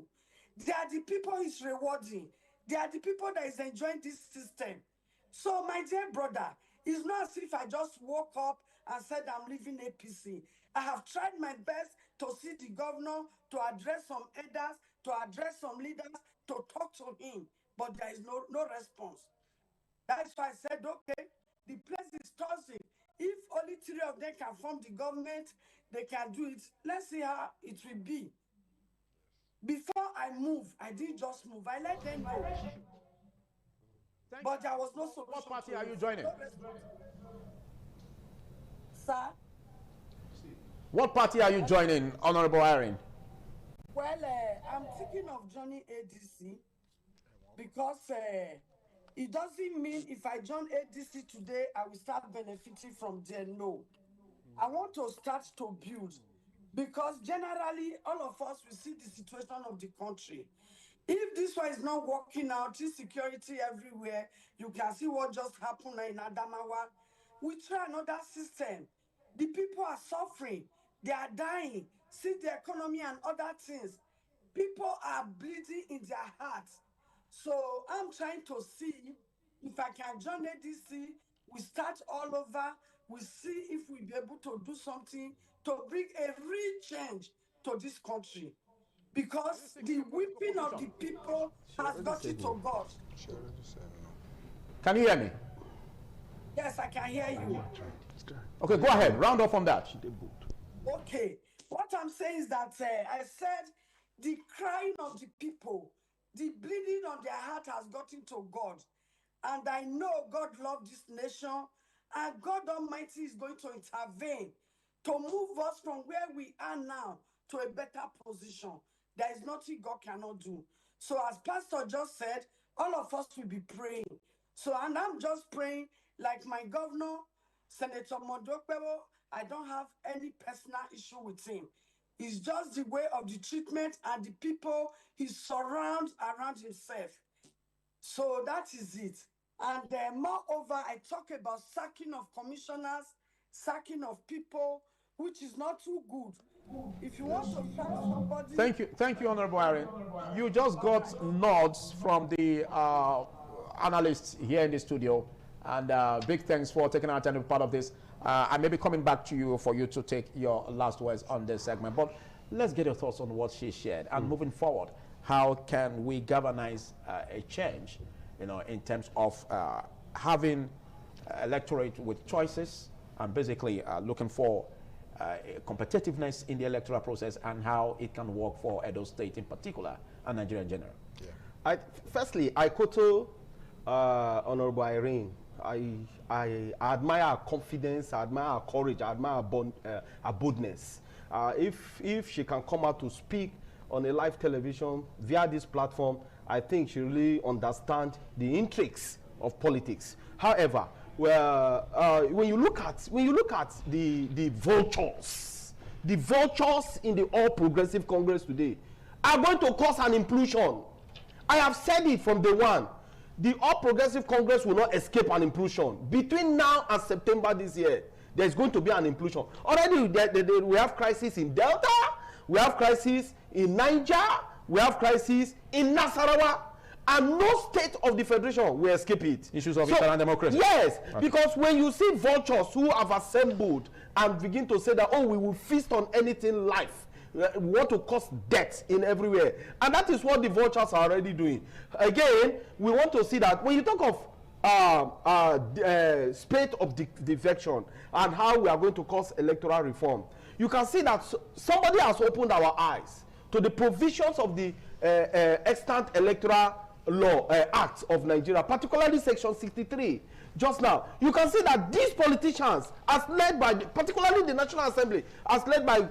They are the people he's rewarding. They are the people that is enjoying this system. So, my dear brother, it's not as if I just woke up and said I'm leaving APC. I have tried my best to see the governor, to address some elders, to address some leaders, to talk to him, but there is no response. That's why I said, okay, the place is toxic. If only 3 of them can form the government, they can do it. Let's see how it will be. Before I move, I didn't just move. I let them know. But there was no solution. What party are you joining? Sir? What party are you joining, Honorable Irene? Well, I'm thinking of joining ADC because it doesn't mean if I join ADC today, I will start benefiting from there. No. I want to start to build because generally all of us will see the situation of the country. If this one is not working out, insecurity everywhere, you can see what just happened in Adamawa. We try another system. The people are suffering. They are dying. See the economy and other things. People are bleeding in their hearts. So I'm trying to see if I can join ADC. We start all over. We see if we'll be able to do something to bring a real change to this country. Because the whipping of the people has got it to God. Can you hear me? Yes, I can hear you. Okay, go ahead. Round off on that. Okay. What I'm saying is that I said the crying of the people, the bleeding on their heart has gotten to God. And I know God loves this nation, and God Almighty is going to intervene to move us from where we are now to a better position. There is nothing God cannot do. So as Pastor just said, all of us will be praying. So, and I'm just praying like my governor, Senator Mondokpewo. I don't have any personal issue with him. It's just the way of the treatment and the people he surrounds around himself. So that is it. And moreover, I talk about sacking of commissioners, sacking of people, which is not too good. If you want to sack somebody... Thank you, Honorable Irene. You just got nods from the analysts here in the studio, and big thanks for taking our time to be part of this. I may be coming back to you for you to take your last words on this segment, but let's get your thoughts on what she shared. And moving forward, how can we galvanize a change, you know, in terms of having electorate with choices and basically looking for competitiveness in the electoral process and how it can work for Edo State in particular and Nigeria in general? Yeah. Firstly, I quote Honorable Irene. I admire her confidence, I admire her courage, I admire her boldness. If she can come out to speak on a live television via this platform, I think she really understands the intrigues of politics. However, when you look at the vultures in the All Progressive Congress today are going to cause an implosion. I have said it from day one. The All Progressive Congress will not escape an implosion. Between now and September this year, there's going to be an implosion. Already, we have crisis in Delta, we have crisis in Niger, we have crisis in Nasarawa, and no state of the federation will escape it. Issues of internal democracy. Yes, okay. Because when you see vultures who have assembled and begin to say that, oh, we will feast on anything life, we want to cause death in everywhere. And that is what the vultures are already doing. Again, we want to see that when you talk of spate of defection and how we are going to cause electoral reform, you can see that somebody has opened our eyes to the provisions of the Extant Electoral Law Act of Nigeria, particularly Section 63. Just now, you can see that these politicians, as led by, particularly the National Assembly, as led by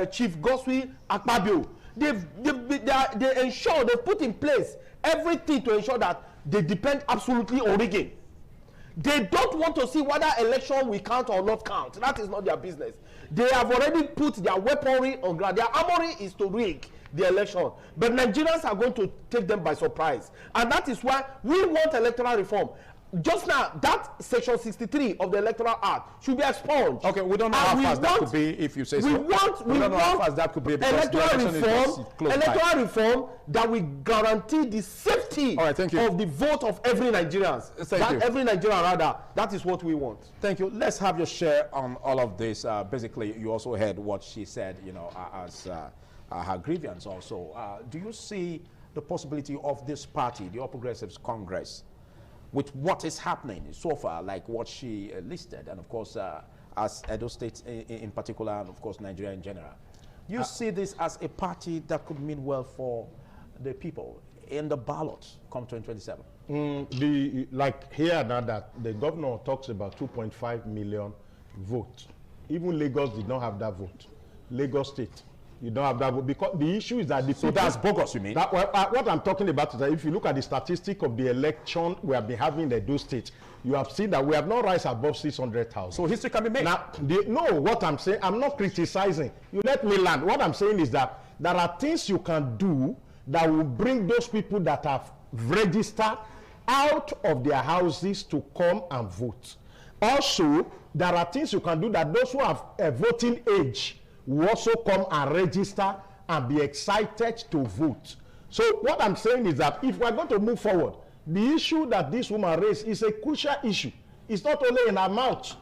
Chief Godswill Akpabio, they ensure, they've put in place everything to ensure that they depend absolutely on rigging. They don't want to see whether election will count or not count. That is not their business. They have already put their weaponry on ground. Their armory is to rig the election. But Nigerians are going to take them by surprise. And that is why we want electoral reform. Just now, that Section 63 of the Electoral Act should be expunged. Okay, we don't know how fast that could be if you say so. We want how fast that could be electoral reform that will guarantee the safety of the vote of every Nigerian. Every Nigerian, rather. That is what we want. Thank you. Let's have your share on all of this. Basically, you also heard what she said, you know, as her grievance also. Do you see the possibility of this party, the All Progressives Congress, with what is happening so far, like what she listed, and of course, as Edo State in particular, and of course, Nigeria in general, you see this as a party that could mean well for the people in the ballot come 2027? Like here now that the governor talks about 2.5 million votes. Even Lagos did not have that vote. Lagos State, you don't have that vote, because the issue is that the so that's bogus, you mean? That, what I'm talking about is that if you look at the statistic of the election we have been having in the Edo State, you have seen that we have not rise above 600,000. So history can be made. Now, no, what I'm saying, I'm not criticizing. You let me land. What I'm saying is that there are things you can do that will bring those people that have registered out of their houses to come and vote. Also, there are things you can do that those who have a voting age will also come and register and be excited to vote. So what I'm saying is that if we're going to move forward, the issue that this woman raised is a crucial issue. It's not only in her mouth.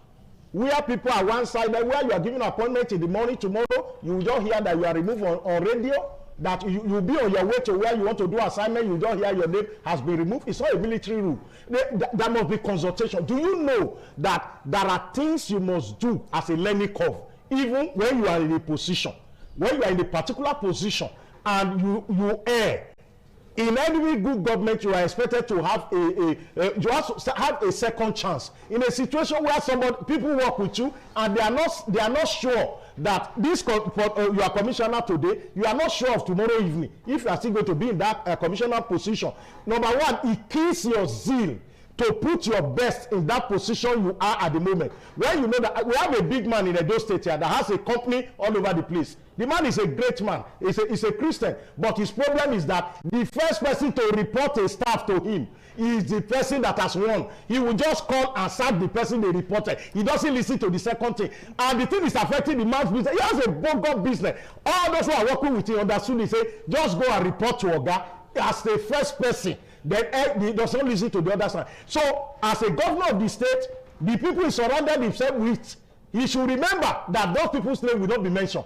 Where people are one side, where you are giving an appointment in the morning, tomorrow, you don't hear that you are removed on radio, that you'll be on your way to where you want to do assignment, you don't hear your name has been removed. It's not a military rule. There must be consultation. Do you know that there are things you must do as a learning curve, even when you are in a position, when you are in a particular position and you err? In any good government, you are expected to have a second chance. In a situation where people work with you and they are not sure that this you are commissioner today, you are not sure of tomorrow evening if you are still going to be in that commissioner position. Number one, it kills your zeal to put your best in that position you are at the moment. When you know that we have a big man in Edo State here that has a company all over the place. The man is a great man. He's a Christian. But his problem is that the first person to report a staff to him is the person that has won. He will just call and sack the person they reported. He doesn't listen to the second thing. And the thing is affecting the man's business. He has a bogus business. All those who are working with him understood, they say, just go and report to Oga as the first person. Then he doesn't listen to the other side. So, as a governor of the state, the people he surrounded himself with, he should remember that those people's name will not be mentioned.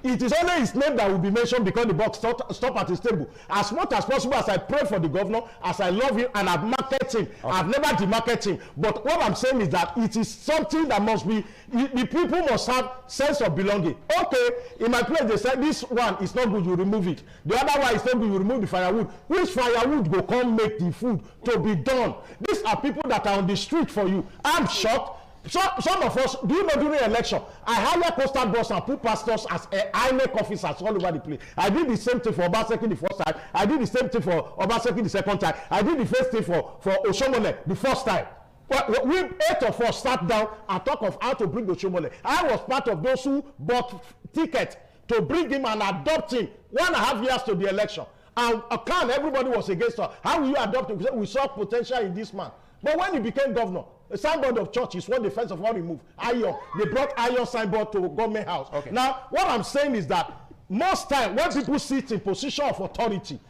It is only his name that will be mentioned because the box stop at his table. As much as possible, as I pray for the governor, as I love him and I've marketed him, I've never demarketed him. But what I'm saying is that it is something that must be, the people must have sense of belonging. Okay, in my place they said this one is not good, you remove it. The other one is not good, you remove the firewood. Which firewood will come make the food to be done? These are people that are on the street for you. I'm shocked. Some of us, do you know, during election, I hired postal boss and put pastors as INEC officers all over the place. I did the same thing for Obaseki the first time. I did the same thing for Obaseki the second time. I did the first thing for Oshomole the first time. We 8 of us sat down and talked of how to bring Oshomole. I was part of those who bought tickets to bring him and adopt him 1.5 years to the election. And everybody was against us. How will you adopt him? We saw potential in this man. But when he became governor, a signboard of church is what the first of all removed. Iron. They brought iron signboard to government house. Okay. Now, what I'm saying is that most time when people sit in position of authority,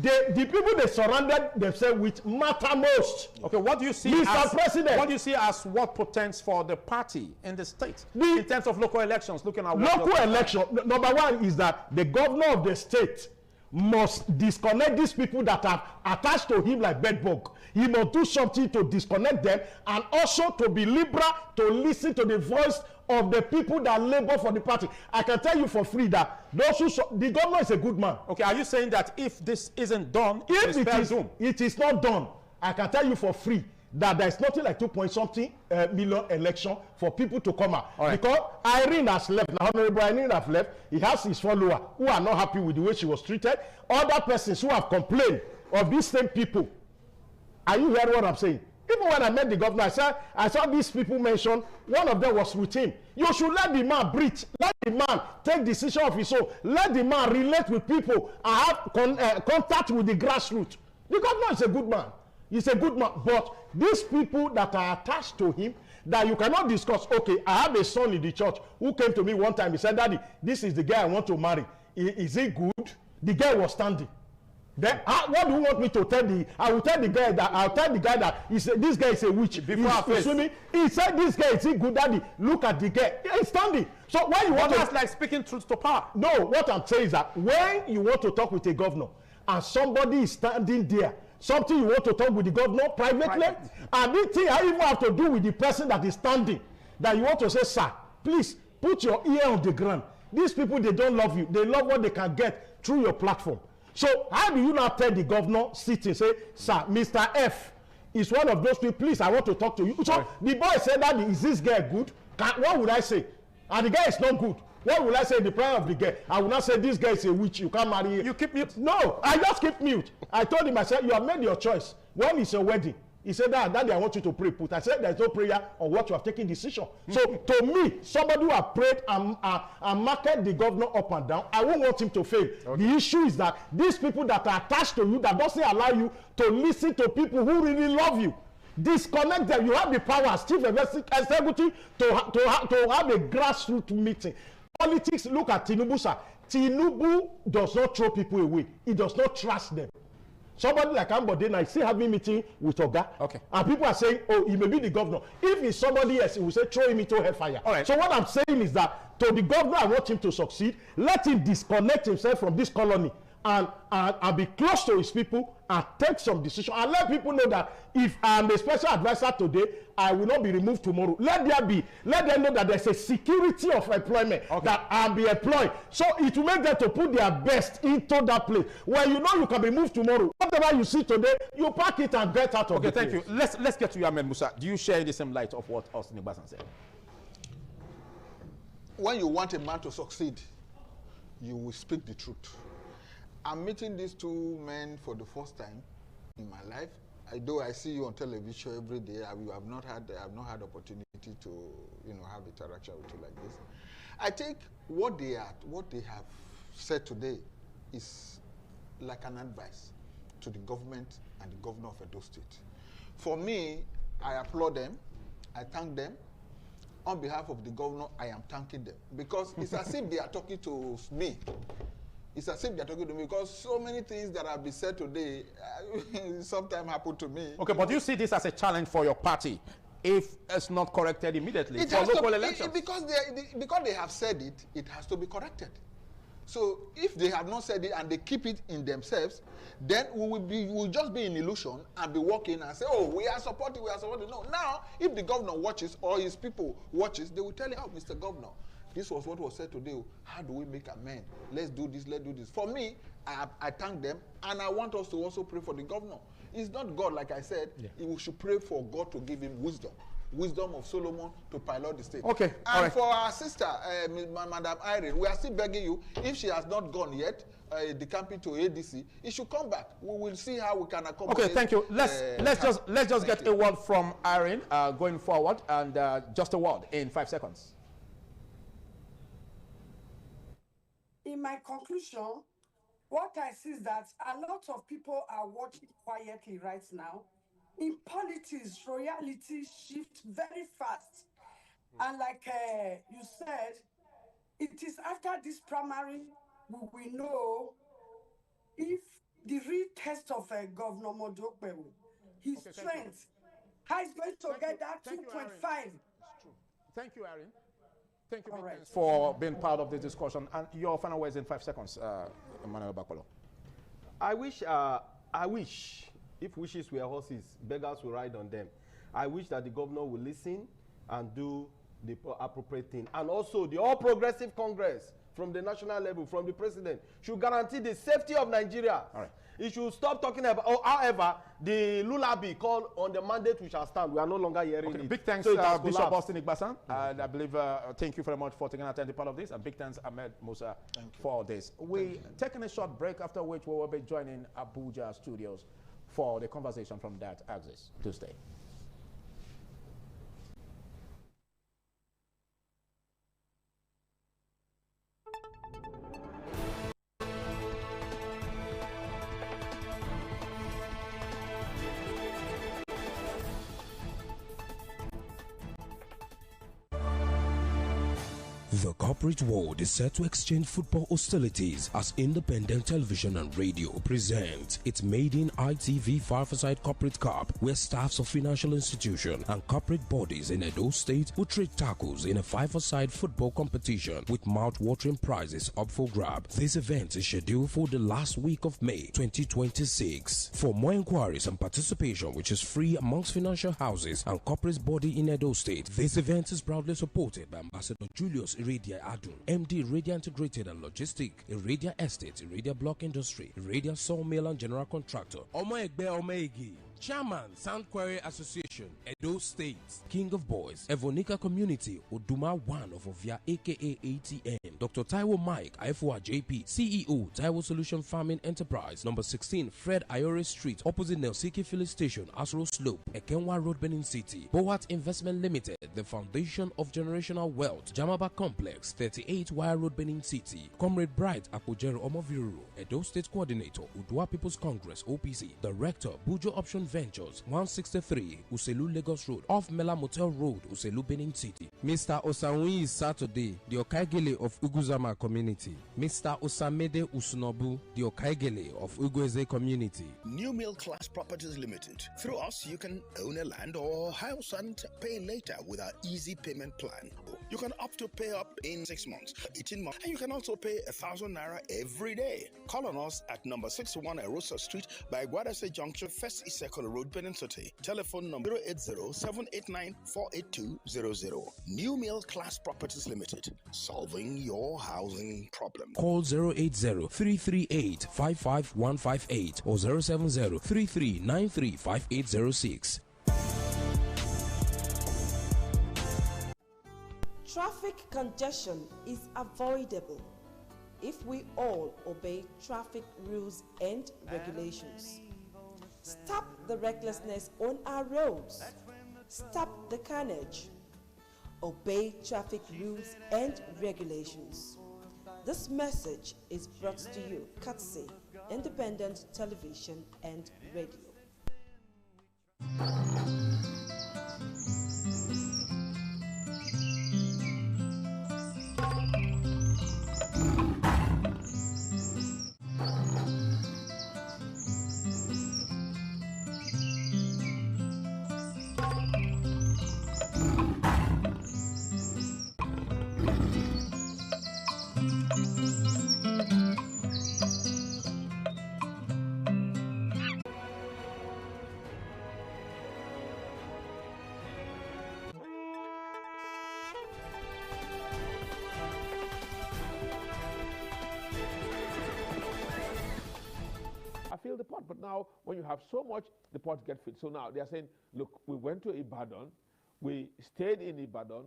the people they surrounded themselves with matter most. Okay, what do you see Mr. President? What do you see as what portends for the party in the state in terms of local elections? Looking at local election, number one is that the governor of the state must disconnect these people that are attached to him like bedbug. He must do something to disconnect them and also to be liberal, to listen to the voice of the people that labor for the party. I can tell you for free that those who the governor is a good man. Okay, are you saying that if this isn't done, if it is not done, I can tell you for free that there is nothing like 2-point-something million election for people to come out. Right. Because Irene has left. Now, Honorable Irene has left. He has his followers who are not happy with the way she was treated. Other persons who have complained of these same people. Are you hearing what I'm saying? Even when I met the governor, I saw these people mentioned. One of them was with him. You should let the man breathe. Let the man take decision of his own. Let the man relate with people and have contact with the grassroots. The governor is a good man. He's a good man. But these people that are attached to him, that you cannot discuss. Okay, I have a son in the church who came to me one time. He said, Daddy, this is the guy I want to marry. Is he good? The guy was standing. Then what do you want me to tell the? I will tell the guy that this guy is a witch. Before swimming, he said this guy is he good, Daddy. Look at the guy. He's standing. So why you want that's like speaking truth to power? No, what I'm saying is that when you want to talk with a governor and somebody is standing there, something you want to talk with the governor privately, and this thing I even have to do with the person that is standing, that you want to say, sir, please put your ear on the ground. These people, they don't love you. They love what they can get through your platform. So how do you now tell the governor, sit and say, sir, Mr. F is one of those people, please, I want to talk to you. So the boy said, that is this guy good? What would I say? And the guy is not good. What will I say in the prayer of the guy? I will not say this guy is a witch, you can't marry him. You keep mute? No, I just keep mute. I told him, I said, you have made your choice. When is your wedding? He said, Daddy, I want you to pray. I said, there's no prayer on what you have taken decision. So to me, somebody who have prayed and market the governor up and down, I won't want him to fail. Okay. The issue is that these people that are attached to you, that doesn't allow you to listen to people who really love you, disconnect them. You have the power as chief executive to have a grassroots meeting. Politics, look at Tinubu, sir. Tinubu does not throw people away. He does not trust them. Somebody like Ambode, I still having meeting with Oga. Okay. And people are saying, oh, he may be the governor. If it's somebody else, he will say, throw him into hellfire. All right. So what I'm saying is that to the governor, I want him to succeed. Let him disconnect himself from this colony and be close to his people and take some decision. And let people know that if I'm a special advisor today, I will not be removed tomorrow. Let them know that there's a security of employment, that I'll be employed. So it will make them to put their best into that place. When you know you can be moved tomorrow, whatever you see today, you pack it and get out of the place. Okay, thank you. Let's get to you, Ahmed Musa. Do you share the same light of what Austin Igbasan said? When you want a man to succeed, you will speak the truth. I'm meeting these two men for the first time in my life. Though I see you on television every day, I have not had opportunity to, have interaction with you like this. I think what they have said today is like an advice to the government and the governor of Edo State. For me, I applaud them. I thank them. On behalf of the governor, I am thanking them because it's as if they are talking to me. It's as if they're talking to me because so many things that have been said today sometimes happen to me. Okay, but do you see this as a challenge for your party if it's not corrected immediately for local elections? Because they have said it, it has to be corrected. So if they have not said it and they keep it in themselves, then we'll just be in illusion and be walking and say, oh, we are supporting. No, now, if the governor watches or his people watches, they will tell him, oh, Mr. Governor, this was what was said today. How do we make amends? Let's do this, let's do this. For me, I thank them, and I want us to also pray for the governor. It's not God, like I said. Yeah. We should pray for God to give him wisdom. Wisdom of Solomon to pilot the state. Okay. And for our sister, Madam Irene, we are still begging you, if she has not gone yet, the campaign to ADC, it should come back. We will see how we can accommodate. Okay, thank you. Let's just get a word from Irene going forward, and just a word in 5 seconds. In my conclusion, what I see is that a lot of people are watching quietly right now. In politics, royalty shifts very fast. And like you said, it is after this primary we will know if the real test of Governor Modokwe, his strength, how he's going to get that 2.5. Thank you, Irene. Thank you for being part of this discussion. And your final words in 5 seconds, Emmanuel Bakolo. I wish, if wishes were horses, beggars will ride on them. I wish that the governor will listen and do the appropriate thing. And also, the All Progressive Congress from the national level, from the president, should guarantee the safety of Nigeria. All right. He should stop talking about, however, the lullaby called on the mandate we shall stand. We are no longer hearing it. Big thanks, so Bishop Austin Igbasan. And I believe, thank you very much for taking attending part of this. And big thanks, Ahmed Musa, for this. We taking a short break, after which we will be joining Abuja studios for the conversation from that axis. To stay. The corporate world is set to exchange football hostilities as Independent Television and Radio presents its maiden ITV Five-a-Side Corporate Cup, where staffs of financial institutions and corporate bodies in Edo State will trade tackles in a five-a-side football competition with mouth-watering prizes up for grab. This event is scheduled for the last week of May 2026. For more inquiries and participation, which is free amongst financial houses and corporate body in Edo State, this event is proudly supported by Ambassador Julius Iradia Adun, MD Iradia Integrated and Logistic, Iradia Estate, Iradia Block Industry, Iradia Sawmill and General Contractor, Omo Egbe Omegi, Chairman, Sound Quarry Association, Edo State, King of Boys, Evonica Community, Oduma 1 of Ovia aka ATM, Dr. Taiwo Mike, IFOA JP, CEO, Taiwo Solution Farming Enterprise, number 16, Fred Ayore Street, opposite Nelsiki Filling Station, Asro Slope, Ekenwa Road, Benin City, Boat Investment Limited, the Foundation of Generational Wealth, Jamaba Complex, 38 Wire Road, Benin City, Comrade Bright Apojero Omoviruru, Edo State Coordinator, Udua People's Congress, OPC, Director, Bujo Option Ventures, 163 Uselu Lagos Road, off Mela Motel Road, Uselu, Benin City. Mr. Osanwi is Saturday, the Okaigele of Uguzama Community. Mr. Osamede Usunobu, the Okaigele of Ugweze Community. New Mill Class Properties Limited. Through us, you can own a land or house and pay later with our easy payment plan. You can opt to pay up in 6 months, 18 months, and you can also pay 1,000 naira every day. Call on us at number 61 Erosa Street by Guadase Junction, First Isekolo Road, Benin City. Telephone number 080-789-48200. New Mill Class Properties Limited, solving your housing problem. Call 080-338-55158 or 070-3393-5806. Traffic congestion is avoidable if we all obey traffic rules and regulations. Stop the recklessness on our roads. Stop the carnage. Obey traffic rules and regulations. This message is brought to you courtesy Independent Television and Radio. Fill the pot. But now, when you have so much, the pot gets filled. So now they are saying, look, we went to Ibadan, we stayed in Ibadan,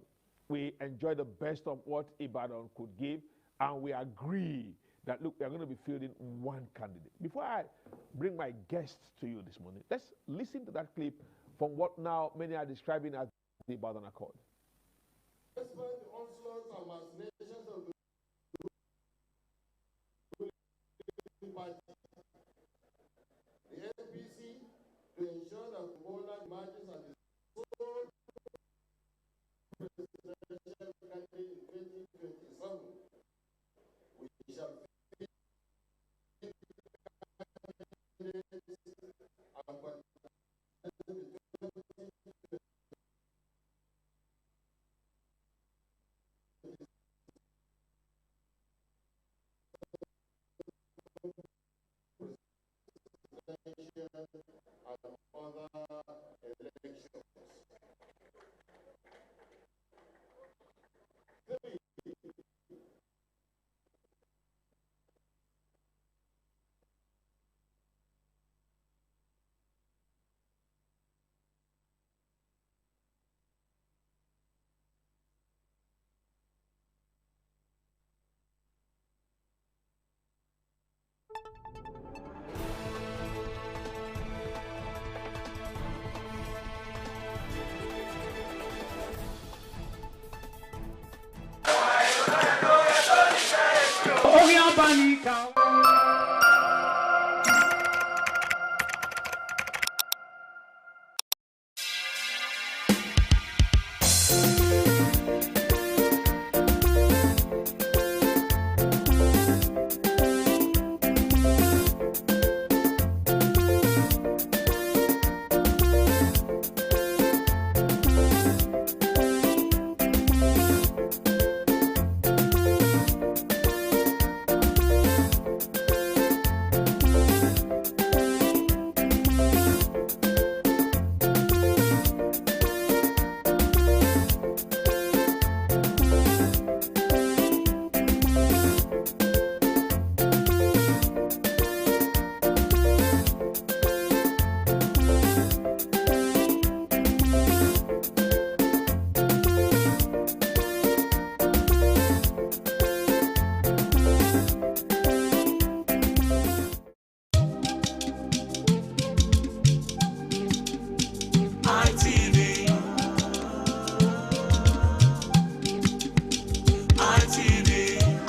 we enjoyed the best of what Ibadan could give, and we agree that, look, we are going to be fielding one candidate. Before I bring my guests to you this morning, let's listen to that clip from what now many are describing as the Ibadan Accord. Despite the onslaughts and machinations of the ruling party, the SPC, to ensure that Bola emerges as the sole presidential candidate in 2027, we shall feed candidates and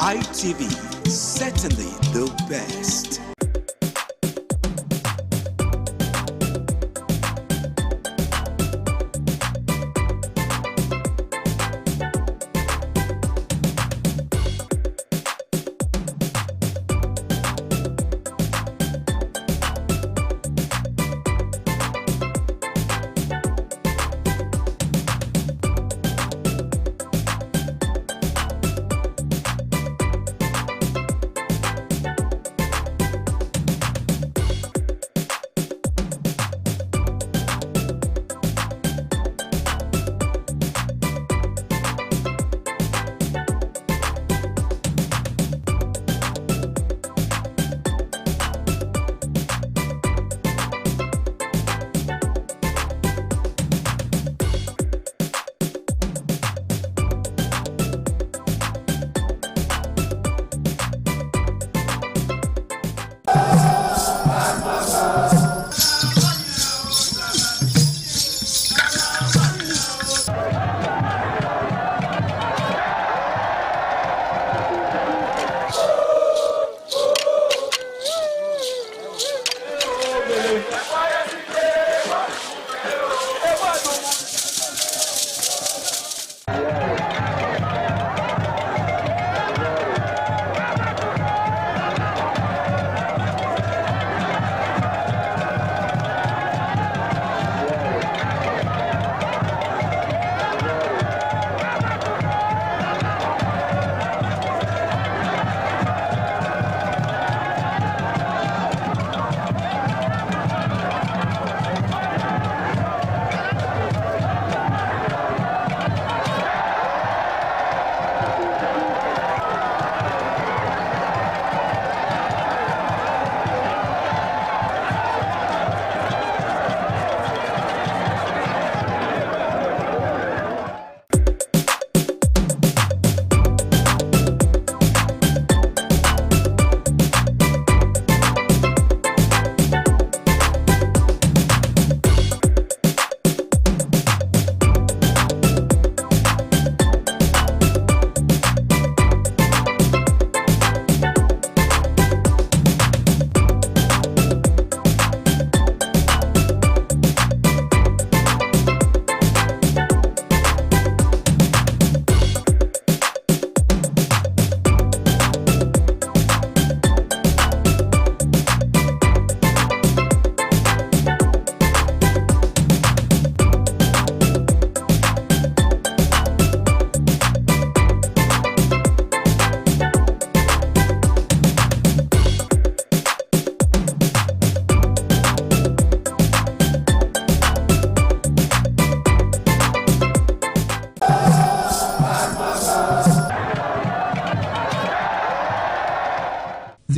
ITV, certainly the best.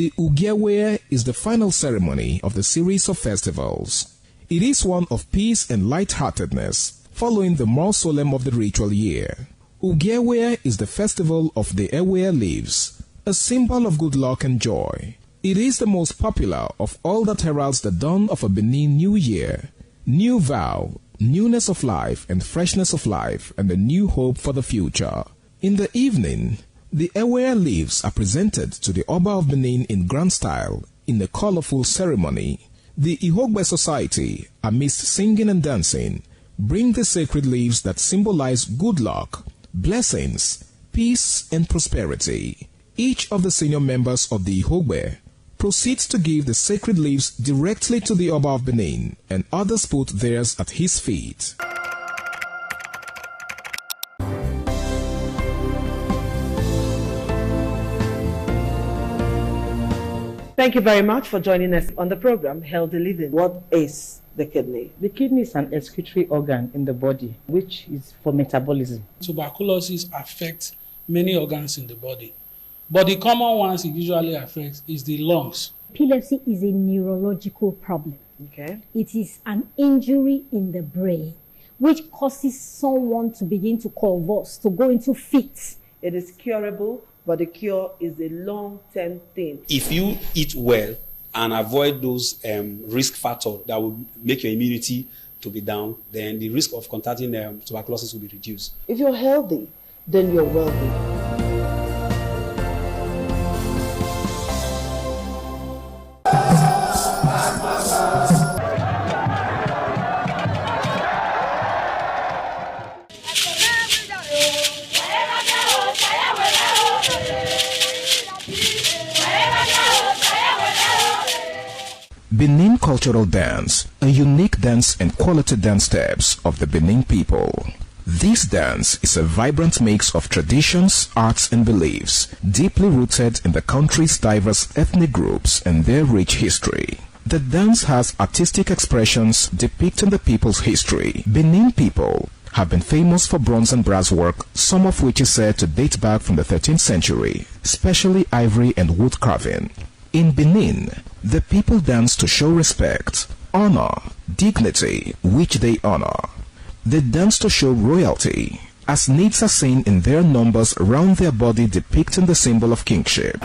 The Ugewe is the final ceremony of the series of festivals. It is one of peace and lightheartedness, following the more solemn of the ritual year. Ugewe is the festival of the Ewe leaves, a symbol of good luck and joy. It is the most popular of all that heralds the dawn of a Benin New Year, new vow, newness of life and freshness of life, and a new hope for the future. In the evening, The Ewe leaves are presented to the Oba of Benin in grand style in a colorful ceremony. The Ihogbe Society, amidst singing and dancing, bring the sacred leaves that symbolize good luck, blessings, peace, and prosperity. Each of the senior members of the Ihogbe proceeds to give the sacred leaves directly to the Oba of Benin, and others put theirs at his feet. Thank you very much for joining us on the program Healthy Living. What is the kidney? The kidney is an excretory organ in the body, which is for metabolism. Tuberculosis affects many organs in the body, but the common ones it usually affects is the lungs. Epilepsy is a neurological problem. Okay. It is an injury in the brain which causes someone to begin to convulse, to go into fits. It is curable, but the cure is a long-term thing. If you eat well and avoid those risk factors that will make your immunity to be down, then the risk of contracting tuberculosis will be reduced. If you're healthy, then you're wealthy. Benin Cultural Dance, a unique dance and quality dance steps of the Benin people. This dance is a vibrant mix of traditions, arts and beliefs, deeply rooted in the country's diverse ethnic groups and their rich history. The dance has artistic expressions depicting the people's history. Benin people have been famous for bronze and brass work, some of which is said to date back from the 13th century, especially ivory and wood carving. In Benin, the people dance to show respect, honor, dignity, which they honor. They dance to show royalty, as natives are seen in their numbers around their body depicting the symbol of kingship.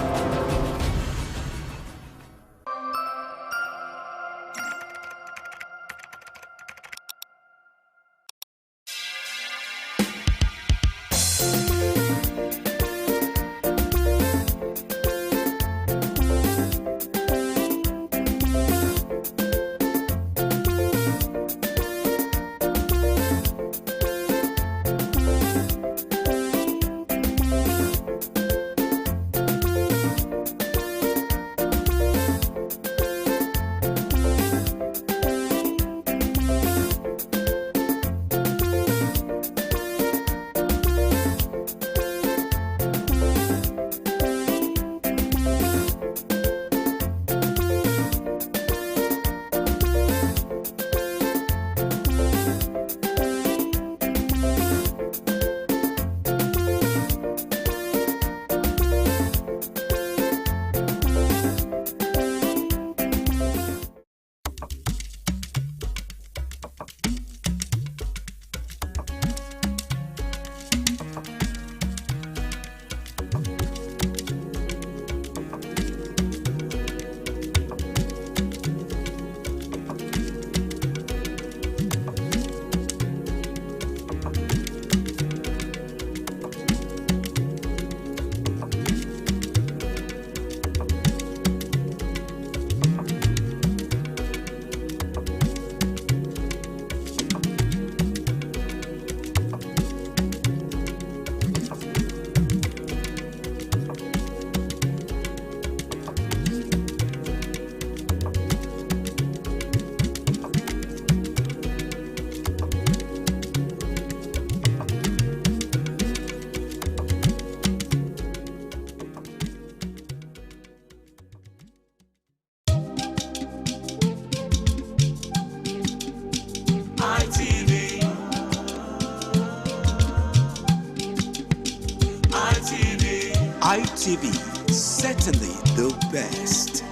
ITV, certainly the best.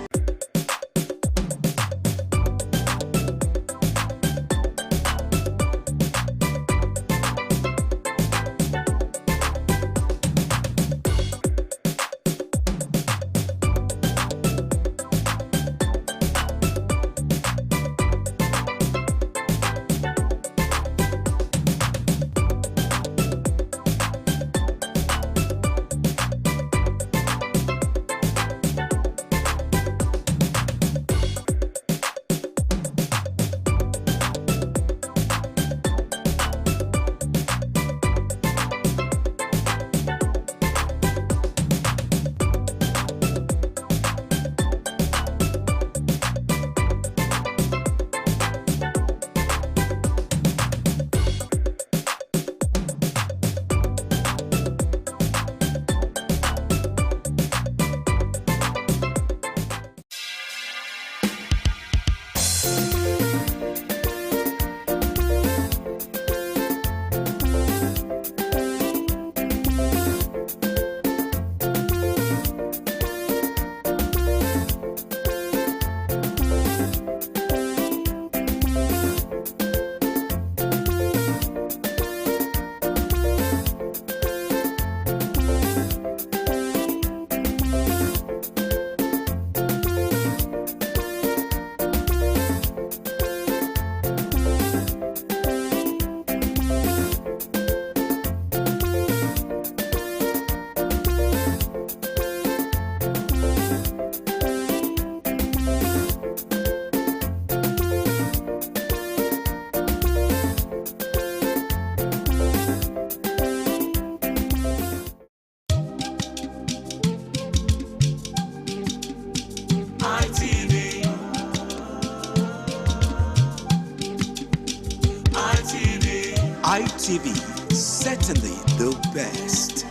ITV, certainly the best.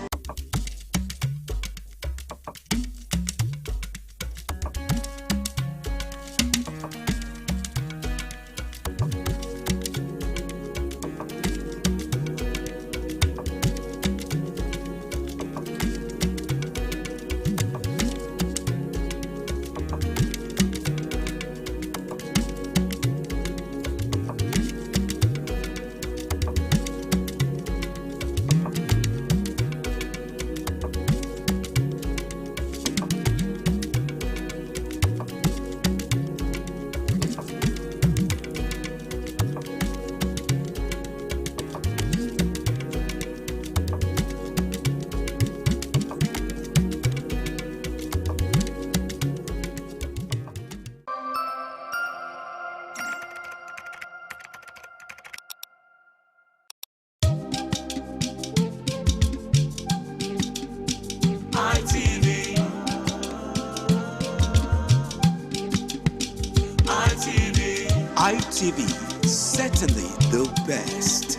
ITV, certainly the best.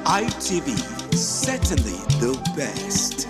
ITV, certainly the best.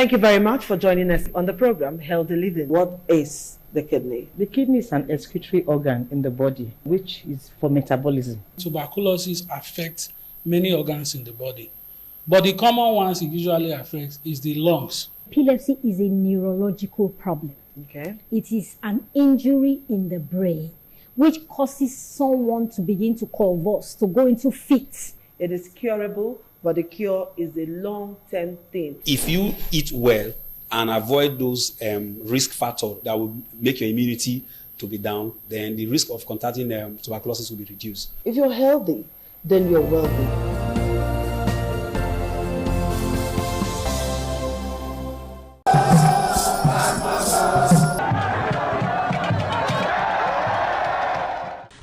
Thank you very much for joining us on the program, Healthy Living. What is the kidney? The kidney is an excretory organ in the body, which is for metabolism. Tuberculosis affects many organs in the body, but the common ones it usually affects is the lungs. Epilepsy is a neurological problem. Okay. It is an injury in the brain which causes someone to begin to convulse, to go into fits. It is curable, but the cure is a long-term thing. If you eat well and avoid those risk factors that will make your immunity to be down, then the risk of contracting tuberculosis will be reduced. If you're healthy, then you're wealthy.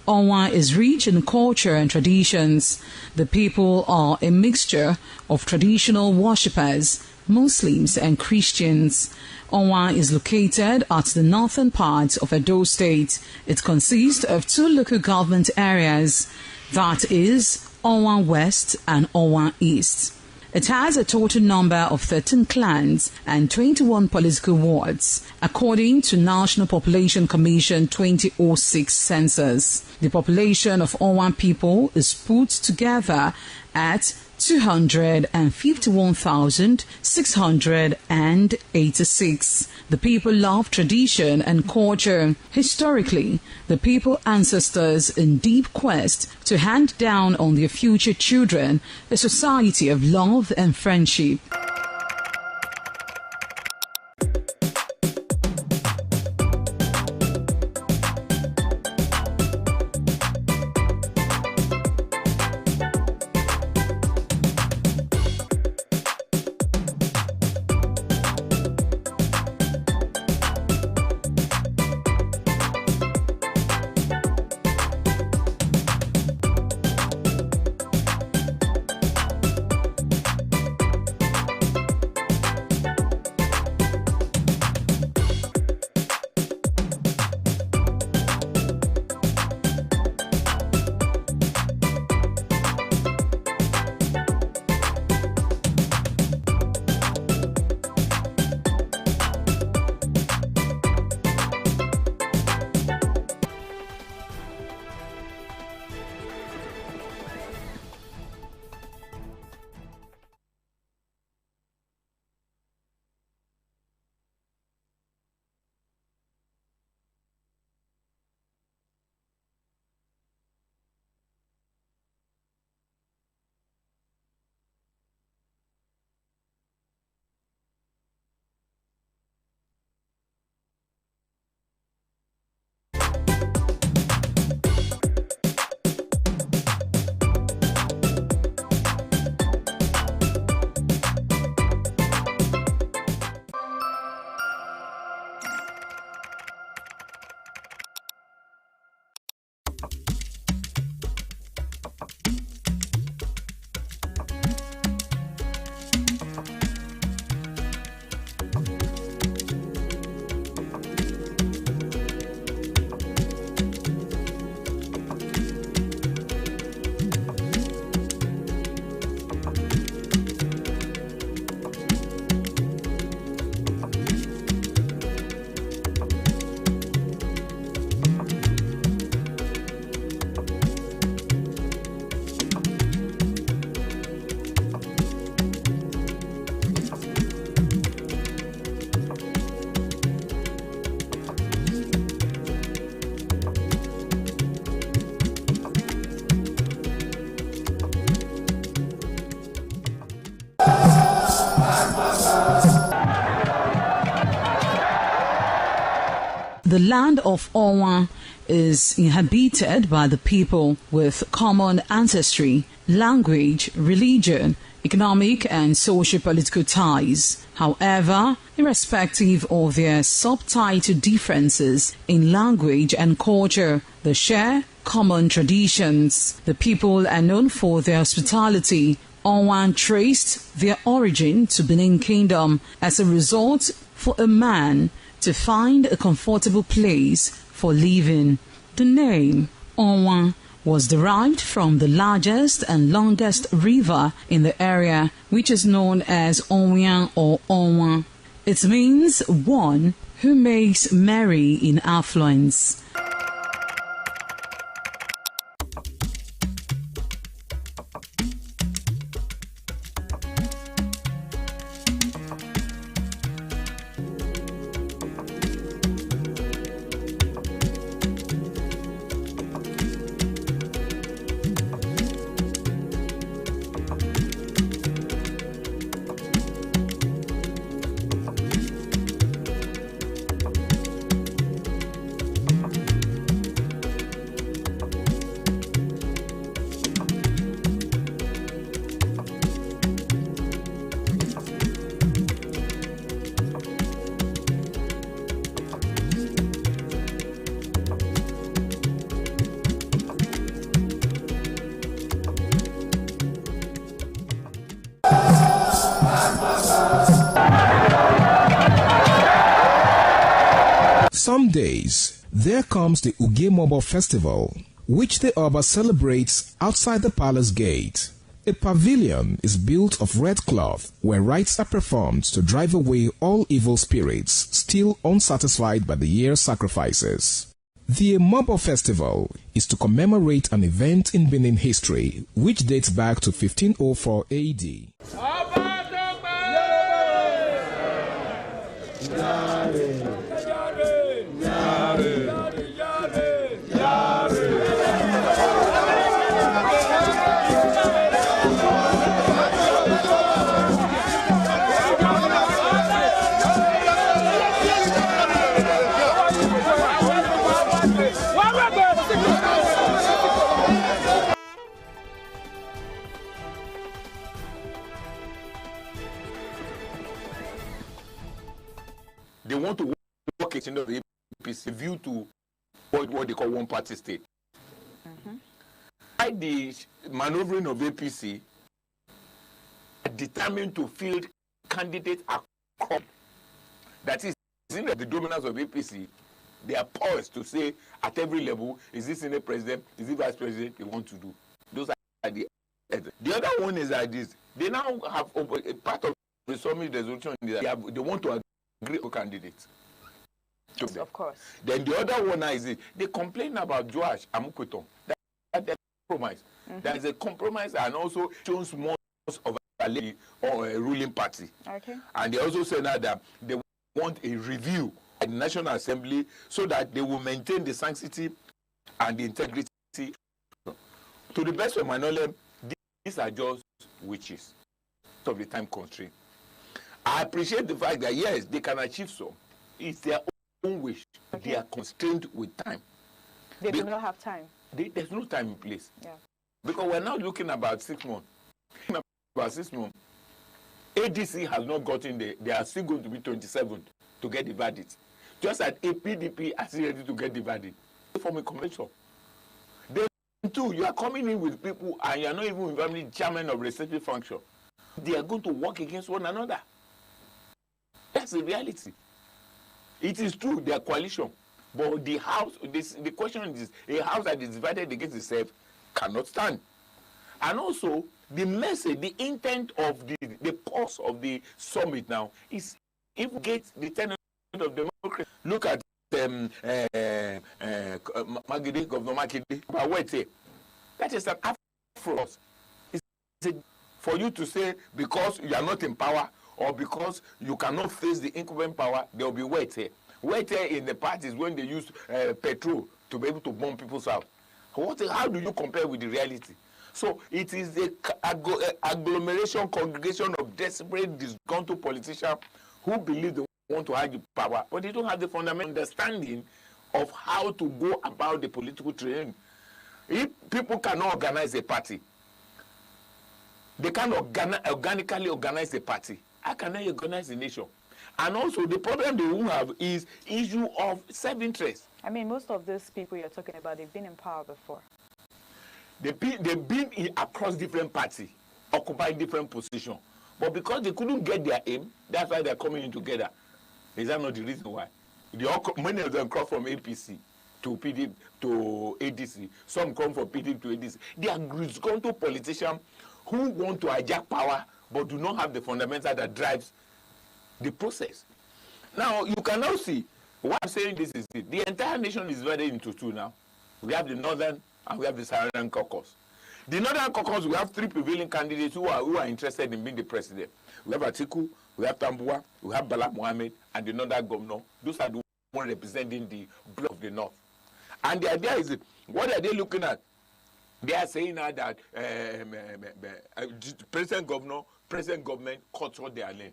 Onwa is rich in culture and traditions. The people are a mixture of traditional worshippers, Muslims and Christians. Onwa is located at the northern part of Edo State. It consists of 2 local government areas, that is Onwa West and Onwa East. It has a total number of 13 clans and 21 political wards, according to National Population Commission 2006 census. The population of Onwa people is put together at 251,686. The people love tradition and culture. Historically, the people ancestors in deep quest to hand down on their future children a society of love and friendship. The land of Onwa is inhabited by the people with common ancestry, language, religion, economic and socio-political ties. However, irrespective of their subtitle differences in language and culture, they share common traditions. The people are known for their hospitality. Onwa traced their origin to Benin Kingdom. As a result, for a man to find a comfortable place for living, the name Onwa was derived from the largest and longest river in the area, which is known as Onwan or Onwan. It means one who makes merry in affluence. Some days, there comes the Ugemobo Festival, which the Oba celebrates outside the palace gate. A pavilion is built of red cloth where rites are performed to drive away all evil spirits still unsatisfied by the year's sacrifices. The Emobo Festival is to commemorate an event in Benin history which dates back to 1504 AD. They want to work it in the APC view to what they call one-party state. By the maneuvering of APC, are determined to field candidates across. That is, in the dominance of APC, they are poised to say at every level, is this Senate president, is it vice president they want to do. Those are the other one is like this. They now have a part of the summit resolution. They want to agree on candidates. Yes, of course. Then the other one is this. They complain about Joash Amukuton. That's a compromise. There is a compromise and also shows most of a ruling party. Okay. And they also say now that they want a review at the National Assembly so that they will maintain the sanctity and the integrity. To the best of my knowledge, these are just witches of the time constraint. I appreciate the fact that yes, they can achieve some. It's their own wish. Okay. They are constrained with time. They do not have time. There's no time in place. Yeah. Because we're now looking about 6 months. About 6 months. ADC has not gotten there. They are still going to be 27 to get the verdict. Just as PDP are still ready to get the verdict. From a convention. Then two, you are coming in with people and you are not even involving chairman of legislative function. They are going to work against one another. That's the reality. It is true, they are coalition. But the house, the question is, a house that is divided against itself cannot stand. And also, the message, the intent of the purpose of the summit now is if we get the tenor of democracy. Look at Magide, Governor Makinde. That is an afro. It's for you to say because you are not in power or because you cannot face the incumbent power, there will be wait here. Wait here in the parties when they use petrol to be able to bomb people's house. How do you compare with the reality? So it is a agglomeration, congregation of desperate, disgruntled politicians who believe they want to have the power, but they don't have the fundamental understanding of how to go about the political terrain. If people cannot organize a party, they can't organically organize a party. How can they organize a nation? And also the problem they will have is issue of self-interest. I mean, most of these people you're talking about, they've been in power before. They've been across different parties, occupying different positions. But because they couldn't get their aim, that's why they're coming in together. Is that not the reason why? Many of them come from APC. to PDP to ADC. Some come from PDP to ADC. They are disgruntled politicians who want to hijack power but do not have the fundamental that drives the process. Now, you can now see, why I'm saying this is it. The entire nation is divided into two now. We have the northern and we have the southern caucus. The northern caucus, we have three prevailing candidates who are interested in being the president. We have Atiku, we have Tambuwa, we have Bala Mohammed, and the northern governor. Those are the ones representing the bloc of the north. And the idea is, what are they looking at? They are saying now that president government cut short their lane.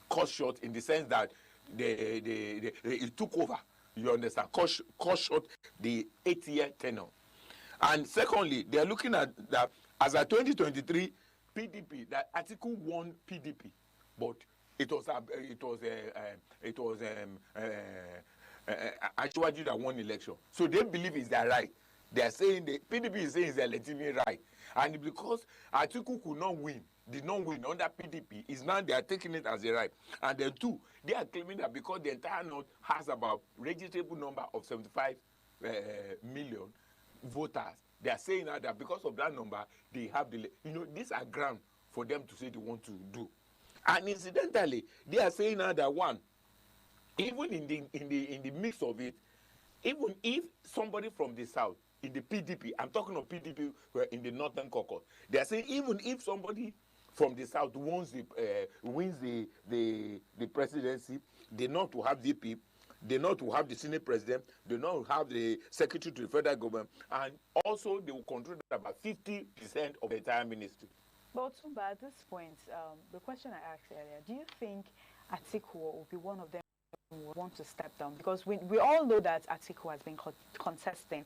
Cut short in the sense that it took over. You understand? Cut short the 8-year tenure. And secondly, they are looking at that as a 2023 PDP, that Atiku won PDP, but it was Ashwaju that won election. So they believe it's their right. They are saying the PDP is saying it's their legitimate right, and because Atiku could not win, did not win under PDP, is now they are taking it as a right. And then two, they are claiming that because the entire north has about registrable number of 75 million voters, they are saying now that because of that number, they have the, these are ground for them to say they want to do. And incidentally, they are saying now that one, even in the mix of it, even if somebody from the south in the PDP, I'm talking of PDP in the northern caucus, they are saying even if somebody from the south wins the presidency, they not to have VP, they not to have the Senate president, they not to have the secretary to the federal government, and also they will control about 50% of the entire ministry. But Tumba, at this point, the question I asked earlier, do you think Atiku will be one of them who will want to step down? Because we all know that Atiku has been contesting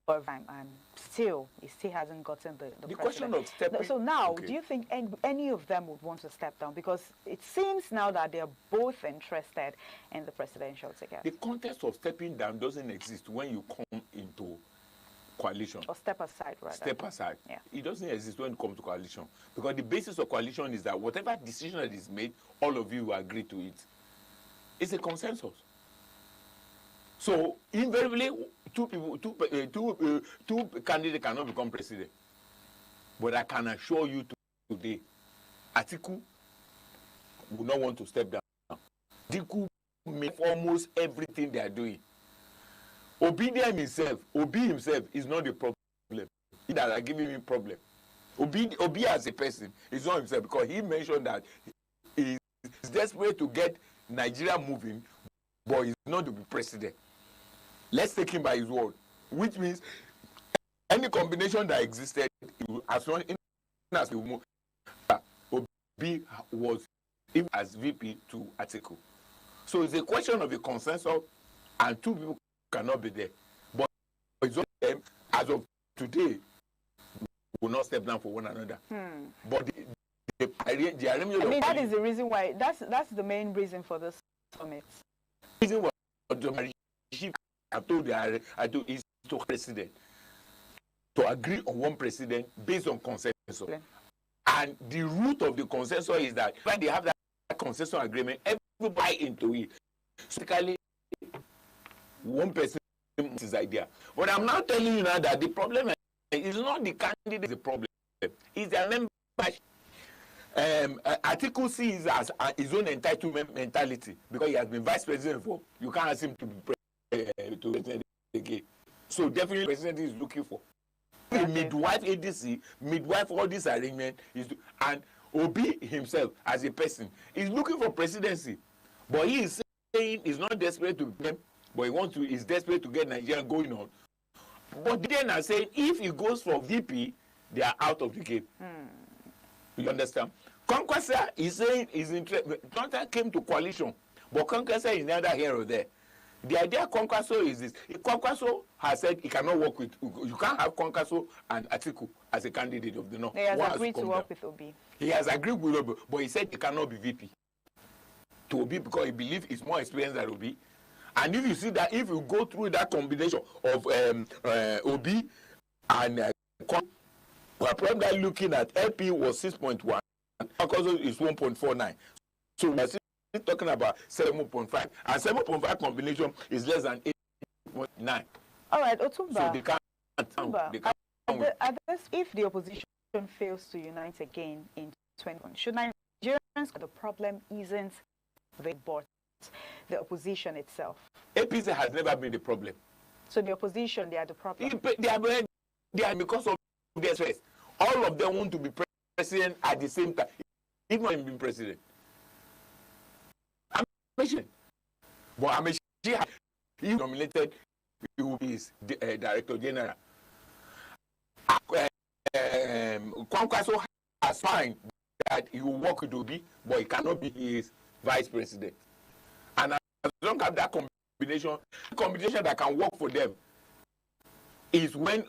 for a time, and still, he still hasn't gotten the question of stepping. So now, do you think any of them would want to step down? Because it seems now that they're both interested in the presidential ticket. The contest of stepping down doesn't exist when you come into coalition. Or step aside, rather. Step aside. Yeah. It doesn't exist when it comes to coalition. Because the basis of coalition is that whatever decision that is made, all of you will agree to it. It's a consensus. So, invariably, two candidates cannot become president. But I can assure you today, Atiku will not want to step down. Atiku makes almost everything they are doing. Obi himself is not the problem. He that are giving me problem. Obi as a person is not himself, because he mentioned that he is desperate to get Nigeria moving, but he's not to be president. Let's take him by his word, which means any combination that existed, as long as we move, Obi was as VP to Atiku. So it's a question of a consensus, and two people cannot be there. But it's them, as of today, will not step down for one another. But that is the reason why. That's the main reason for this summit. The reason why I told is to president to agree on one president based on consensus. Okay. And the root of the consensus is that when they have that consensus agreement, everybody into it. So basically, one person his idea. But I'm now telling you now that the problem is not the candidate, the problem. It's their membership. Atiku sees as his own entitlement mentality, because he has been vice president for. You can't ask him to be president again. So definitely, the president is looking for midwife ADC, midwife all this arrangement and Obi himself as a person is looking for presidency, but he is saying he's not desperate to be, but he's desperate to get Nigeria going on. But then are saying if he goes for VP, they are out of the game. You understand? Conquesta is saying he's interested. Conquesta came to coalition, but Conquesta is neither here or there. The idea of Conquesta is this: Conquesta has said he cannot work with. You can't have Conquesta and Atiku as a candidate of the North. He has agreed to work with Obi. He has agreed with Obi, but he said he cannot be VP to Obi because he believes he's more experienced than Obi. And if you see that, if you go through that combination of Obi and we're probably looking at LP was 6.1, Conquesta is 1.49. So we're still talking about 7.5, and 7.5 combination is less than 6.9. All right, Otumba. So they can't. If the opposition fails to unite again in 2021, should Nigerians, the problem isn't they but the opposition itself? APC has never been the problem. So the opposition, they are the problem. They are because of their stress. All of them want to be president at the same time. Even when being president. But he nominated who is the Director General. Kwankwaso has signed that he will work with Obi, but he cannot be his vice president. And as long as that combination that can work for them is when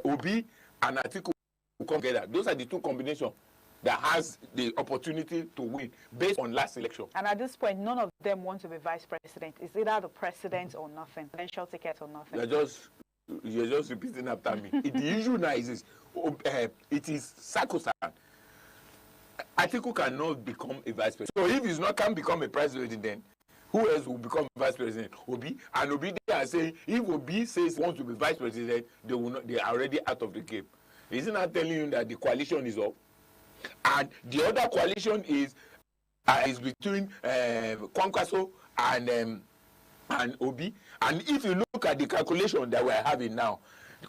Obi and Atiku will come together. Those are the two combinations that has the opportunity to win based on last election. And at this point, none of them want to be vice president. It's either the president or nothing, presidential ticket or nothing. You're just repeating after me. The issue now is it is sacrosanct. Atiku cannot become a vice president. So if he can't become a president, then who else will become vice president? Obi. And Obi, they are saying if Obi says he wants to be vice president, they will not. They are already out of the game. Isn't that telling you that the coalition is up? And the other coalition is between Kwankwaso and Obi. And if you look at the calculation that we're having now,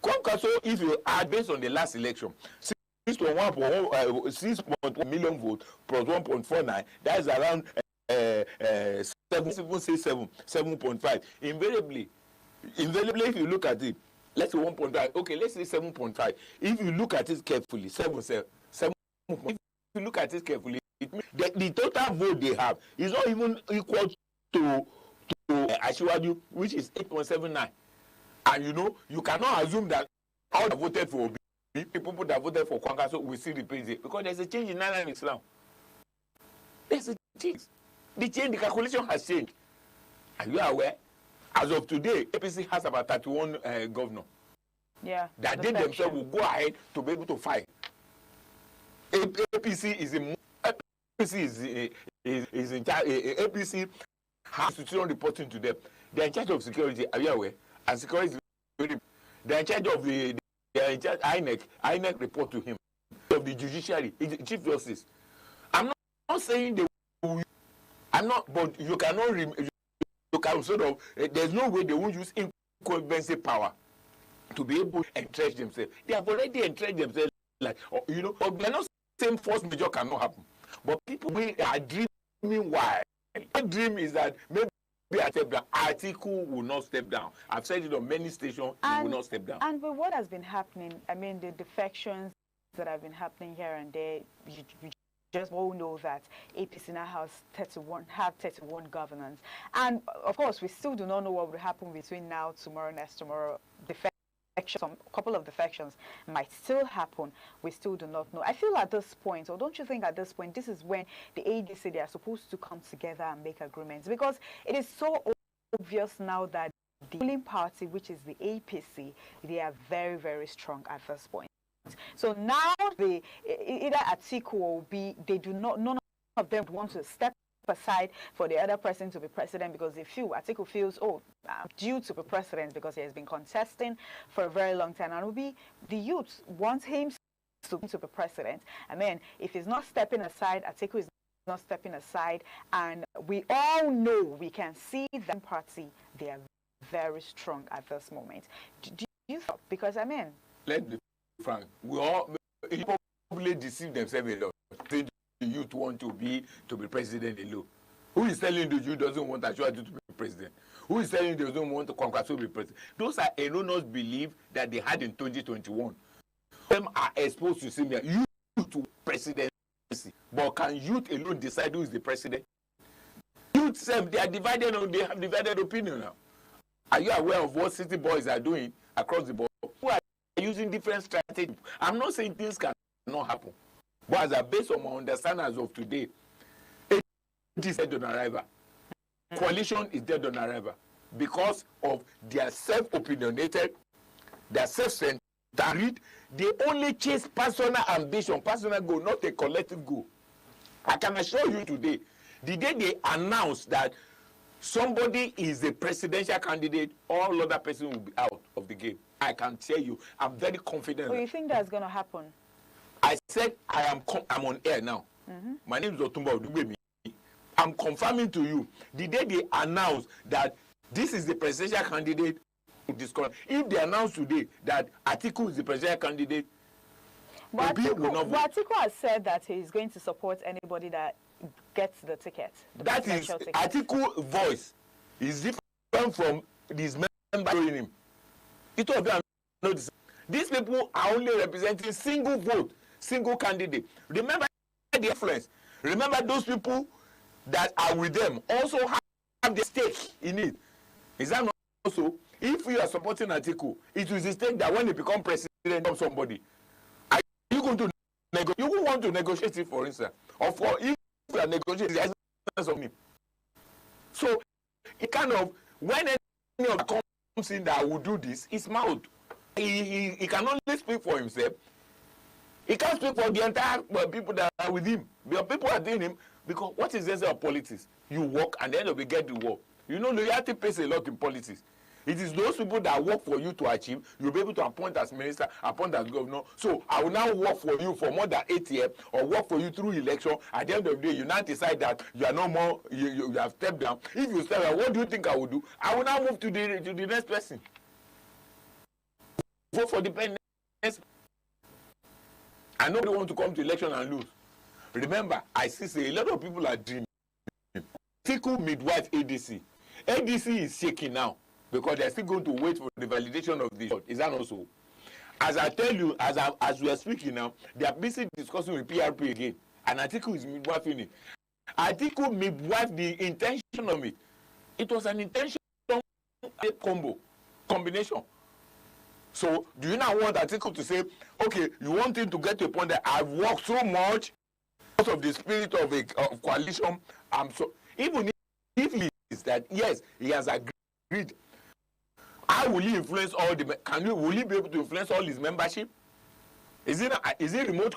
Kwankwaso, if you add based on the last election, 6.1 million votes plus 1.49, that is around 7.5. Invariably, if you look at it, let's say 1.5. Okay, let's say 7.5. If you look at it carefully, 7. If you look at it carefully, it means the total vote they have is not even equal to Asiwaju, which is 8.79. And you cannot assume that all that voted for Obi, people that voted for Kwankwaso will still replace it, because there's a change in dynamics now. There's a change. The calculation has changed. Are you aware? As of today, APC has about 31 governors. Yeah. That they themselves will go ahead to be able to fight. APC is in charge. APC has institutional reporting to them. They are in charge of security. Are you aware? And security, they are in charge of they are in charge INEC. INEC report to him. Of the judiciary, Chief Justice. I'm not saying they will. I'm not. But you cannot. You can sort of. There's no way they won't use incumbency power to be able to entrench themselves. They have already entrenched themselves. But they're not saying force major cannot happen. But people are dreaming why. My dream is that maybe Atiku will not step down. I've said it on many stations, he will not step down. And with what has been happening, I mean, the defections that have been happening here and there, you just all know that APC now has 31 governors. And of course, we still do not know what will happen between now, tomorrow, next tomorrow. A couple of defections might still happen. We still do not know. I feel at this point, or don't you think at this point, this is when the ADC, they are supposed to come together and make agreements, because it is so obvious now that the ruling party, which is the APC, they are very, very strong at this point. So now either Atiku or Obi, none of them want to step aside for the other person to be president, because Atiku feels, I'm due to be president because he has been contesting for a very long time, and Obi, the youth wants him to be president. And then if he's not stepping aside, Atiku is not stepping aside, and we all know, we can see that party, they are very strong at this moment. Do you think? Because let's be frank, people probably deceive themselves a lot. The youth want to be president alone. Who is telling the youth doesn't want Asiwaju to be president? Who is telling they don't want Kwankwaso to be president? Those are erroneous beliefs that they had in 2021. Them are exposed to similar youth to presidency. But can youth alone decide who is the president? Youth, they are divided, they have divided opinion now. Are you aware of what city boys are doing across the board? Who are using different strategies? I'm not saying things cannot happen. But based on my understanding as of today, it is dead on arrival. Coalition is dead on arrival because of their self-opinionated, their self-centered. They only chase personal ambition, personal goal, not a collective goal. I can assure you today, the day they announced that somebody is a presidential candidate, all other person will be out of the game. I can tell you. I'm very confident. So you think that's going to happen? I said I'm on air now. My name is Otumba Odubemi. I'm confirming to you, the day they announce that this is the presidential candidate, if they announce today that Atiku is the presidential candidate, but Atiku has said that he's going to support anybody that gets the ticket. That is Atiku voice is different from these members showing him. It will be noticed. These people are only representing single vote, single candidate. Remember the influence. Remember those people that are with them also have the stake in it. Is that not also? If you are supporting Atiku, it is the stake that when he become president of somebody, are you going to negotiate? You will want to negotiate it, for instance, or for if you are negotiating the essence of him. So it kind of, when any of the comes in that will do this, his mouth. He can only speak for himself. He can't speak for the entire people that are with him. The people are doing him because what is the essence of politics? You work and then you get the work. You know, loyalty pays a lot in politics. It is those people that work for you to achieve. You'll be able to appoint as minister, appoint as governor. So I will now work for you for more than 8 years or work for you through election. At the end of the day, you now decide that you are no more, you have stepped down. If you step down, what do you think I will do? I will now move to the next person. Vote for the next. I know they want to come to election and lose. Remember, I see a lot of people are dreaming. Atiku midwife ADC. ADC is shaking now because they're still going to wait for the validation of the shot. Is that also? As I tell you, as we are speaking now, they are busy discussing with PRP again. And Atiku is midwifing it. Atiku midwife the intention of it. It was an intention combination. So do you now want Atiku to say, okay, you want him to get to a point that I've worked so much because of the spirit of a coalition. Even if he is that, yes, he has agreed. How will he influence all the? Will he be able to influence all his membership? Is it remote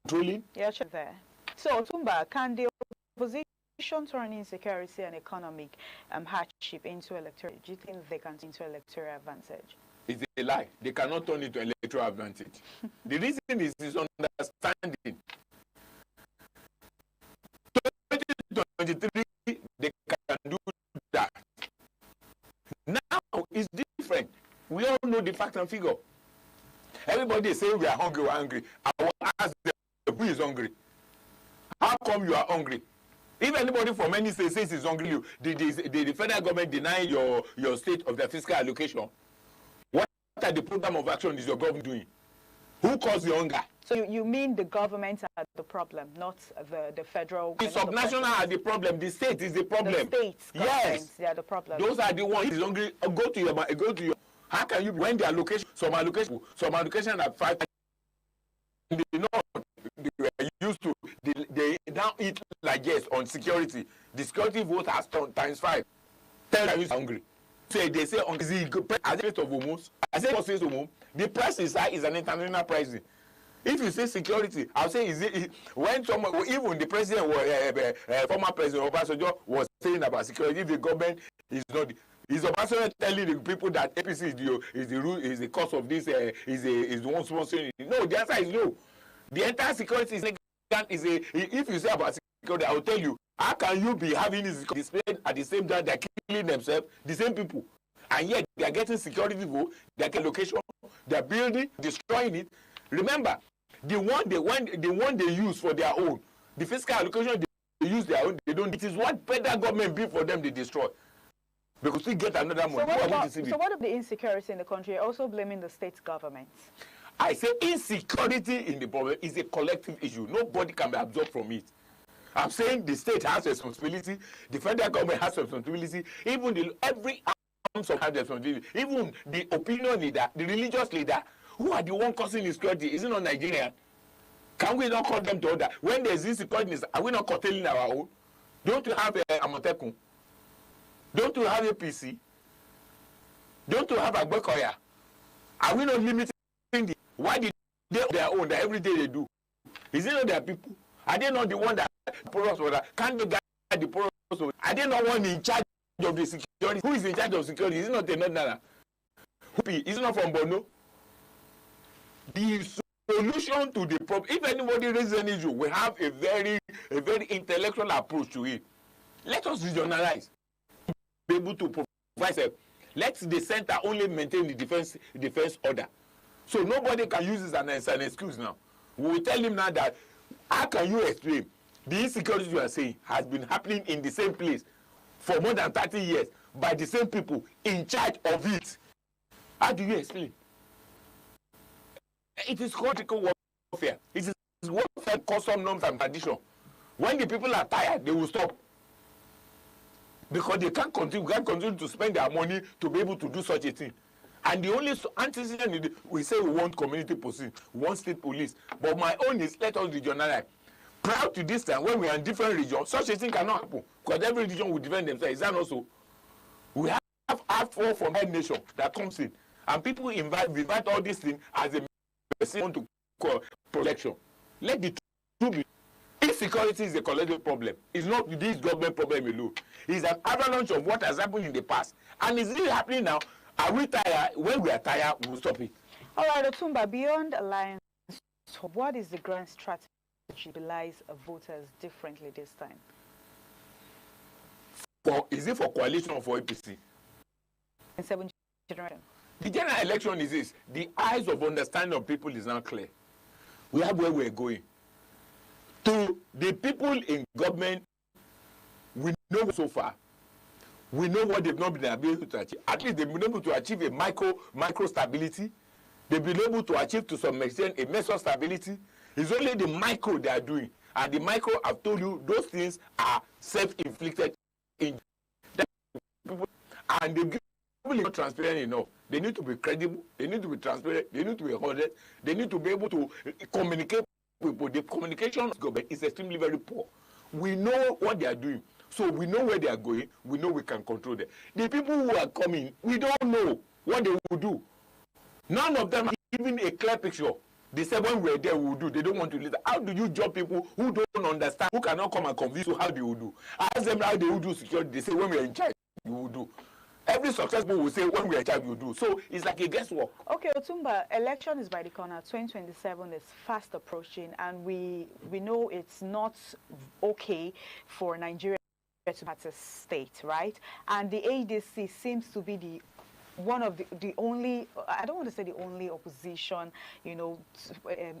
controlling? Yeah, sure. There. So Tumba, can the opposition turn insecurity and economic hardship into electoral? Do you think they can turn into electoral advantage? It's a lie. They cannot turn it to electoral advantage. The reason is understanding. 2023, they can do that. Now it's different. We all know the fact and figure. Everybody is saying we are hungry, we're angry. I will ask them, who is hungry? How come you are hungry? If anybody from any state says he's hungry, the federal government deny your state of the fiscal allocation. What are the program of action is your government doing? Who caused the hunger? So you mean the government are the problem, not the federal? The subnational are the problem. The state is the problem. The states, yes, they are the problem. Those are the ones who is hungry. Go to your. How can you when the allocation? Some allocation at 5. They know they were used to. They now eat like yes on security. The security vote has turned times 5. 10 times hungry. So they say on the rate of almost. I say the price is high is an international pricing. If you say security, I'll say when someone, even the president, former president Obasanjo was saying about security, if the government is not, is Obasanjo telling the people that APC is the cause of this, is the one sponsoring it? No, the answer is no. The entire security if you say about security, I will tell you, how can you be having this displayed at the same time they're killing themselves, the same people, and yet they are getting security vote, they're getting location, they're building, destroying it. Remember, the one they use for their own, the fiscal allocation they use their own, they don't. It is what federal government build for them they destroy. Because we get another one. So what of the insecurity in the country? You're also blaming the state government. I say insecurity in the problem is a collective issue. Nobody can be absorbed from it. I'm saying the state has responsibility, the federal government has responsibility, even every arms of has responsibility, even the opinion leader, the religious leader, who are the one causing insecurity? Is it not Nigerian? Can we not call them to order? When there's insecurity, are we not curtailing our own? Don't you have a Amotekun? Don't you have a PC? Don't you have a Agbekoya? Are we not limiting the? Why did they their own that every day they do? Is it not their people? Are they not the one that porous water? Can't they guide the porous water? Are they not one in charge of the security? Who is in charge of security? Is it not a Northerner? Is it not from Borno? The solution to the problem, if anybody raises an issue, we have a very intellectual approach to it. Let us regionalize. Be able to provide. Let the center only maintain the defense order. So nobody can use this as an excuse now. We will tell him now that, how can you explain the insecurity you are saying has been happening in the same place for more than 30 years by the same people in charge of it? How do you explain? It is critical warfare. It is warfare, custom norms and tradition. When the people are tired, they will stop. Because they can't continue to spend their money to be able to do such a thing. And the only antecedent, we say we want community policing, we want state police. But my own is, let us regionalize. Prior to this time, when we are in different regions, such a thing cannot happen. Because every region will defend themselves. Is that also? We have Act 4 from head nation that comes in. And people invite all these things as a want to call protection. Let the truth be. Insecurity is a collective problem. It's not this government problem alone. It's an avalanche of what has happened in the past. And it's really happening now. Are we tired? When we are tired, we'll stop it. All right, Otumba, beyond alliance, what is the grand strategy to utilize voters differently this time? Is it for coalition or for APC? In 7 generation. The general election is this. The eyes of understanding of people is now clear. We have where we're going. To the people in government, we know so far. We know what they've not been able to achieve. At least they've been able to achieve a micro stability. They've been able to achieve to some extent a meso stability. It's only the micro they are doing. And the micro, I've told you, those things are self-inflicted. And they've people not transparent enough. They need to be credible. They need to be transparent. They need to be honest. They need to be able to communicate with people. The communication of government is extremely very poor. We know what they are doing. So we know where they are going. We know we can control them. The people who are coming, we don't know what they will do. None of them are giving a clear picture. They say when we're there, we will do. They don't want to listen. How do you judge people who don't understand, who cannot come and convince you how they will do? Ask them how they will do security. They say when we're in charge, we will do. Every successful will say when we are in charge, we will do. So it's like a guesswork. Okay, Otumba, election is by the corner. 2027 is fast approaching, and we know it's not okay for Nigeria to have a state, right? And the ADC seems to be one of the only, I don't want to say the only opposition, you know,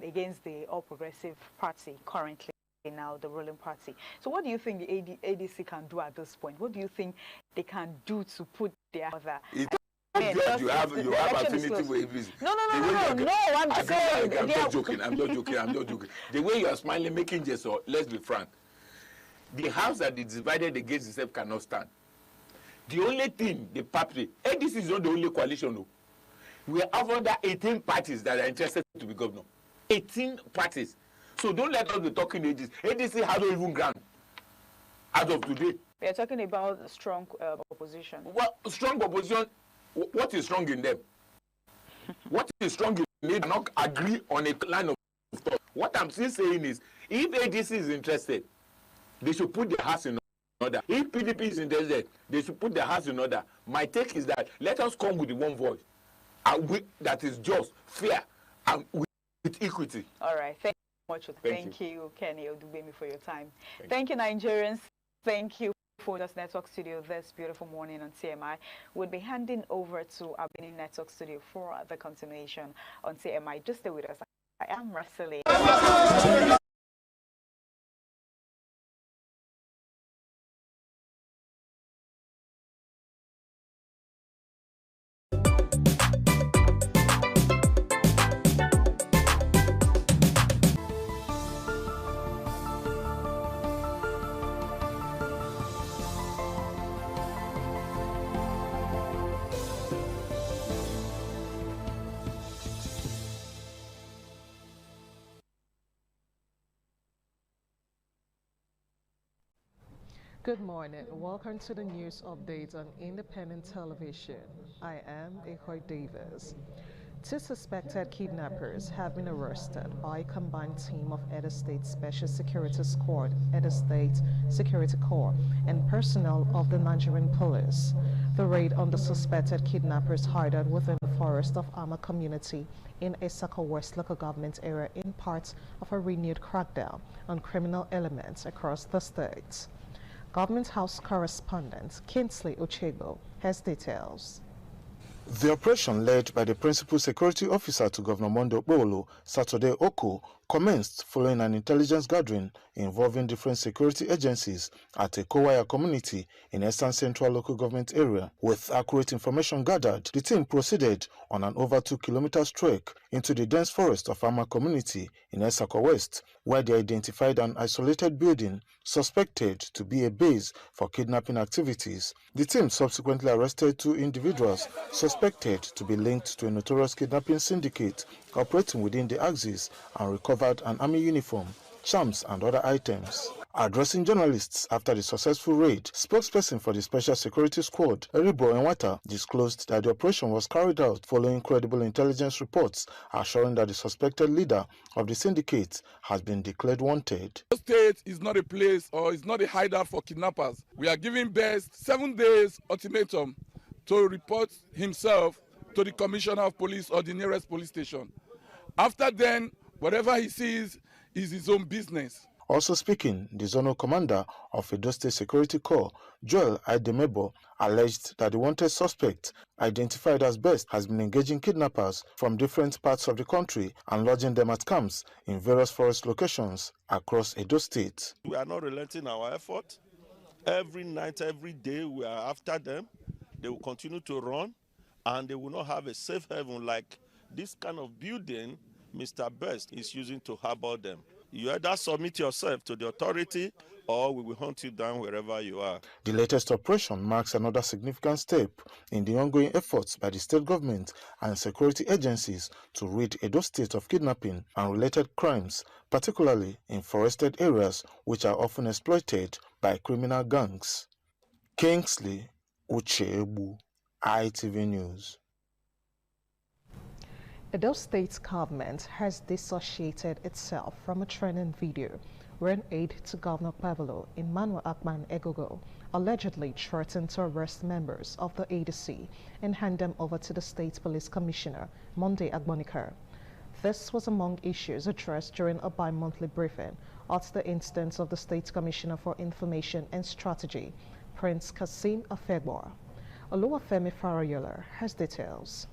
against the All Progressive Party currently, now the ruling party. So what do you think the ADC can do at this point? What do you think they can do to put their other... You have affinity with APC. No, I'm saying... I'm just joking. The way you are smiling, making gesture, let's be frank. The house that is divided against itself cannot stand. The only thing, the party, ADC is not the only coalition. No. We have other 18 parties that are interested to be governor. 18 parties. So don't let us be talking ADC. ADC has no even ground as of today. We are talking about strong opposition. Well, strong opposition, what is strong in them? What is strong in them? They cannot agree on a line of thought. What I'm still saying is, if ADC is interested, they should put their house in order. If PDP is interested, they should put their house in order. My take is that let us come with the one voice that is just, fair, and with equity. All right. Thank you much. Thank you, Kenny Odubemi, for your time. Thank you, Nigerians. Thank you for this Network Studio this beautiful morning on TMI. We'll be handing over to our Benin Network Studio for the continuation on TMI. Just stay with us. I am Rasili. Good morning. Welcome to the news update on Independent Television. I am Ehoy Davis. 2 suspected kidnappers have been arrested by a combined team of Edo State Special Security Squad, Edo State Security Corps, and personnel of the Nigerian police. The raid on the suspected kidnappers hired within the Forest of Ama community in Esako West local government area in part of a renewed crackdown on criminal elements across the state. Government House correspondent Kingsley Ochego has details. The operation, led by the Principal Security Officer to Governor Monday Okpebholo, Saturday Oko, commenced following an intelligence gathering involving different security agencies at a Kowaya community in Eastern Central Local Government area. With accurate information gathered, the team proceeded on an over 2-kilometer trek into the dense forest of Ama community in Esako West, where they identified an isolated building suspected to be a base for kidnapping activities. The team subsequently arrested 2 individuals suspected to be linked to a notorious kidnapping syndicate operating within the axis and recovered an army uniform, charms and other items. Addressing journalists after the successful raid, spokesperson for the Special Security Squad, Eribo Enwata, disclosed that the operation was carried out following credible intelligence reports assuring that the suspected leader of the syndicate has been declared wanted. The state is not a place or is not a hideout for kidnappers. We are giving Best 7 days ultimatum to report himself to the Commissioner of Police or the nearest police station. After then, whatever he sees is his own business. Also speaking, the zonal commander of Edo State Security Corps, Joel Aidemebo, alleged that the wanted suspect, identified as Best, has been engaging kidnappers from different parts of the country and lodging them at camps in various forest locations across Edo State. We are not relenting our effort. Every night, every day, we are after them. They will continue to run, and they will not have a safe haven like this kind of building Mr. Best is using to harbor them. You either submit yourself to the authority or we will hunt you down wherever you are. The latest operation marks another significant step in the ongoing efforts by the state government and security agencies to rid Edo State of kidnapping and related crimes, particularly in forested areas which are often exploited by criminal gangs. Kingsley Uchebu, ITV News. Edo State government has dissociated itself from a trending video where an aide to Governor Okpebholo, Emmanuel Akpan Egogo, allegedly threatened to arrest members of the ADC and hand them over to the State Police Commissioner, Monday Agbonika. This was among issues addressed during a bi-monthly briefing at the instance of the State Commissioner for Information and Strategy, Prince Kasim Afegbua. Oluwafemi Farayola has details.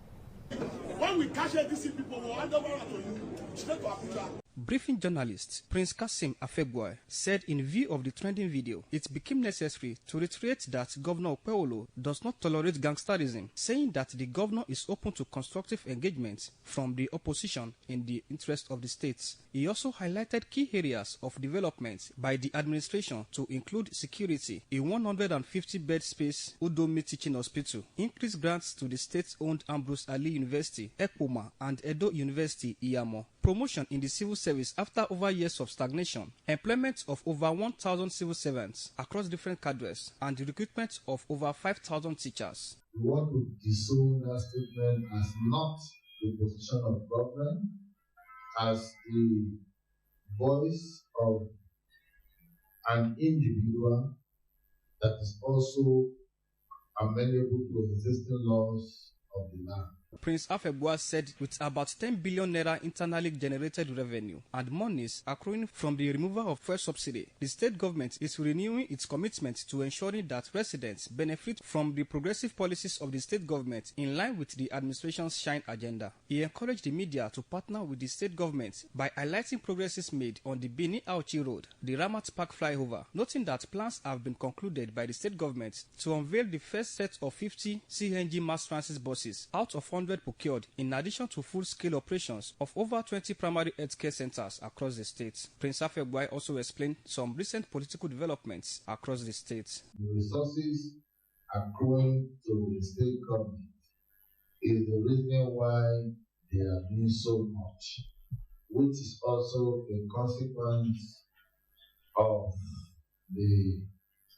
When we catch these people, we'll hand over to you, straight to Abuja. Briefing journalist Prince Kasim Afegbua said in view of the trending video, it became necessary to reiterate that Governor Okpebholo does not tolerate gangsterism, saying that the governor is open to constructive engagement from the opposition in the interest of the states. He also highlighted key areas of development by the administration to include security, a 150-bed space Udomi Teaching Hospital, increased grants to the state-owned Ambrose Ali University, Ekpoma, and Edo University, Iyamo, promotion in the civil service after over years of stagnation, employment of over 1,000 civil servants across different cadres, and the recruitment of over 5,000 teachers. We want to disown that statement as not the position of government, as the voice of an individual that is also amenable to existing laws of the land. Prince Afegbua said with about 10 billion naira internally generated revenue and monies accruing from the removal of fuel subsidy, the state government is renewing its commitment to ensuring that residents benefit from the progressive policies of the state government in line with the administration's Shine agenda. He encouraged the media to partner with the state government by highlighting progresses made on the Bini-Auchi Road, the Ramat Park flyover, noting that plans have been concluded by the state government to unveil the first set of 50 CNG mass transit buses out of 100 procured, in addition to full-scale operations of over 20 primary healthcare centers across the state. Prince Afegbua also explained some recent political developments across the state. The resources accruing to the state government is the reason why they are doing so much, which is also a consequence of the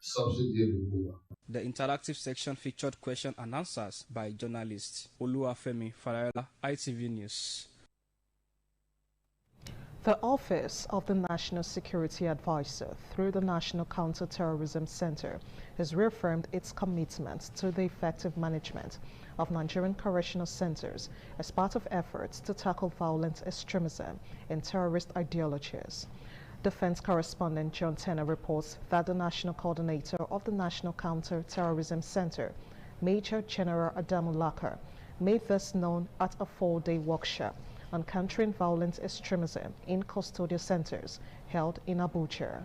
subsidy removal. The interactive section featured question and answers by journalists. Oluwafemi Farayola, ITV News. The Office of the National Security Advisor, through the National Counter-Terrorism Center, has reaffirmed its commitment to the effective management of Nigerian correctional centers as part of efforts to tackle violent extremism and terrorist ideologies. Defense correspondent John Tenner reports that the national coordinator of the National Counter-Terrorism Center, Major General Adamu Laka, made this known at a 4-day workshop on countering violent extremism in custodial centers held in Abuja.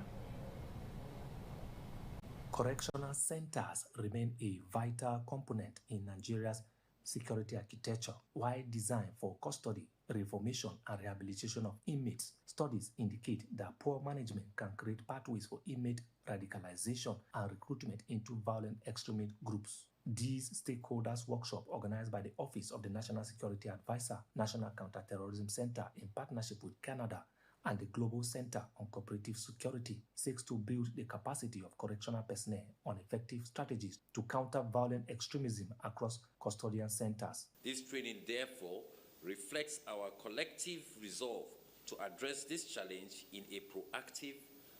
Correctional centers remain a vital component in Nigeria's security architecture. While designed for custody, reformation, and rehabilitation of inmates, studies indicate that poor management can create pathways for inmate radicalization and recruitment into violent extremist groups. These stakeholders workshop, organized by the Office of the National Security Advisor, National Counter-Terrorism Center in partnership with Canada, and the Global Center on Cooperative Security, seeks to build the capacity of correctional personnel on effective strategies to counter violent extremism across custodial centers. This training, therefore, reflects our collective resolve to address this challenge in a proactive,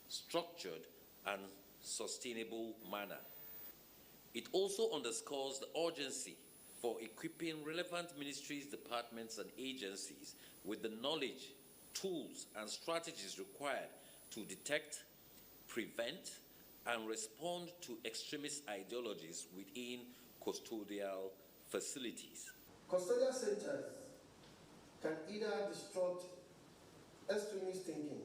structured, and sustainable manner. It also underscores the urgency for equipping relevant ministries, departments, and agencies with the knowledge, tools, and strategies required to detect, prevent, and respond to extremist ideologies within custodial facilities. Custodial centers can either distort extremist thinking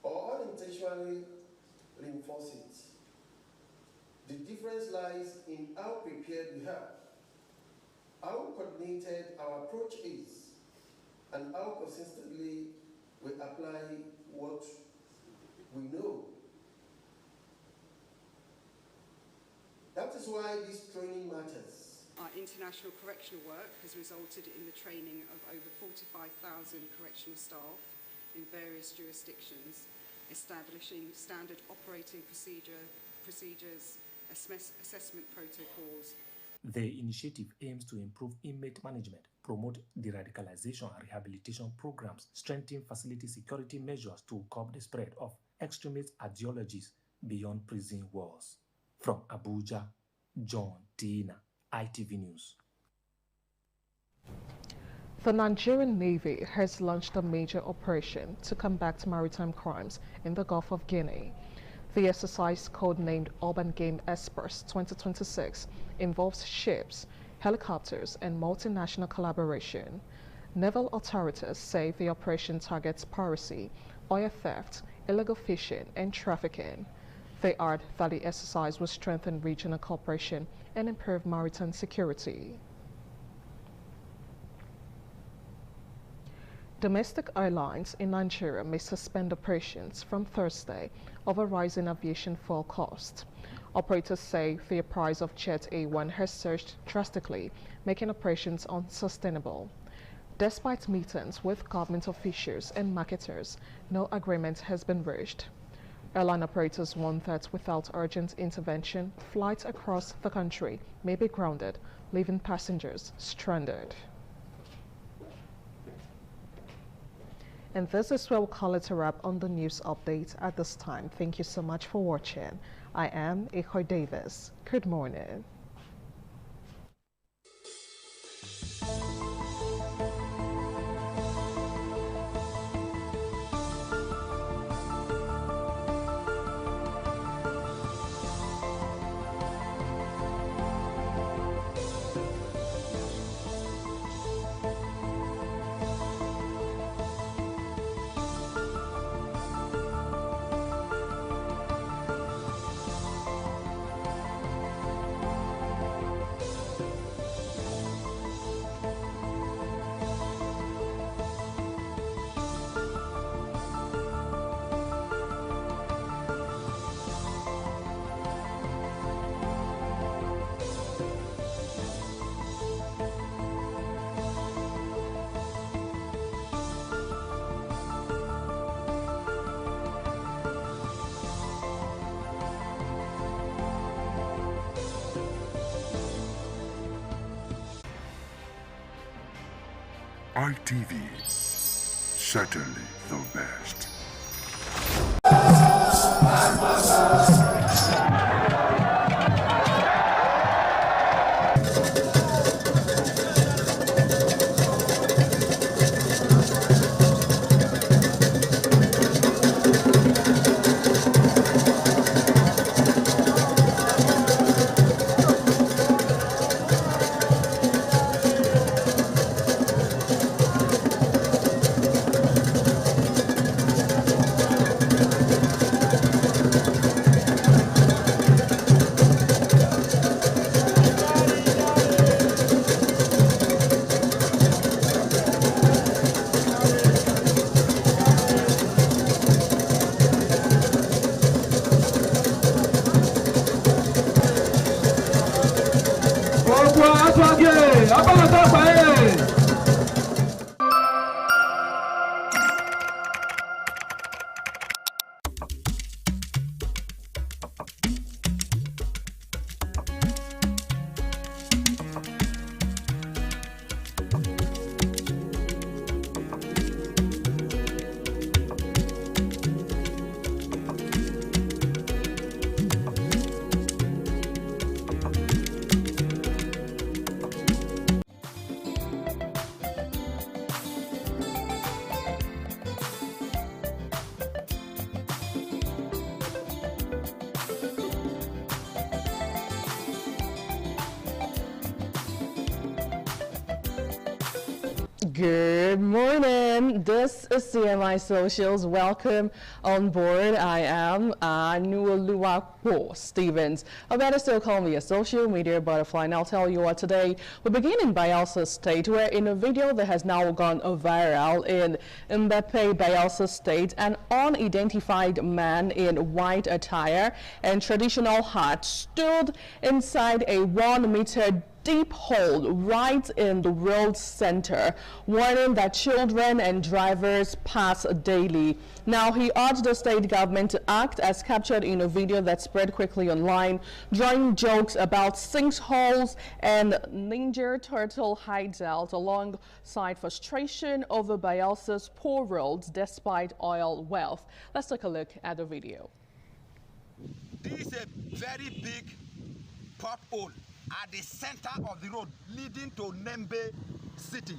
or unintentionally reinforce it. The difference lies in how prepared we are, how coordinated our approach is, and how consistently we apply what we know. That is why this training matters. Our international correctional work has resulted in the training of over 45,000 correctional staff in various jurisdictions, establishing standard operating procedures, assessment protocols. The initiative aims to improve inmate management, promote de-radicalization and rehabilitation programs, strengthen facility security measures to curb the spread of extremist ideologies beyond prison walls. From Abuja, John Tina, ITV News. The Nigerian Navy has launched a major operation to combat maritime crimes in the Gulf of Guinea. The exercise, codenamed Urban Game Express 2026, involves ships, helicopters, and multinational collaboration. Naval authorities say the operation targets piracy, oil theft, illegal fishing, and trafficking. They add that the exercise will strengthen regional cooperation and improve maritime security. Domestic airlines in Nigeria may suspend operations from Thursday over rising aviation fuel costs. Operators say the price of Jet A1 has surged drastically, making operations unsustainable. Despite meetings with government officials and marketers, no agreement has been reached. Airline operators warn that without urgent intervention, flights across the country may be grounded, leaving passengers stranded. And this is where we'll call it a wrap on the news update at this time. Thank you so much for watching. I am Ikoy Davis. Good morning. ITV, certainly the best. Good morning. This is CMI Socials. Welcome on board. I am Anuoluwapo Stevens. Or better still call me a social media butterfly. And I'll tell you what today. We begin in Bayelsa State, where in a video that has now gone viral in Mbepe, Bayelsa State, an unidentified man in white attire and traditional hat stood inside a 1-meter deep hole right in the road center, warning that children and drivers pass daily. Now, he urged the state government to act as captured in a video that spread quickly online, drawing jokes about sinkholes and Ninja Turtle hideout alongside frustration over Bayelsa's poor roads despite oil wealth. Let's take a look at the video. This is a very big pothole at the center of the road leading to Nembe city,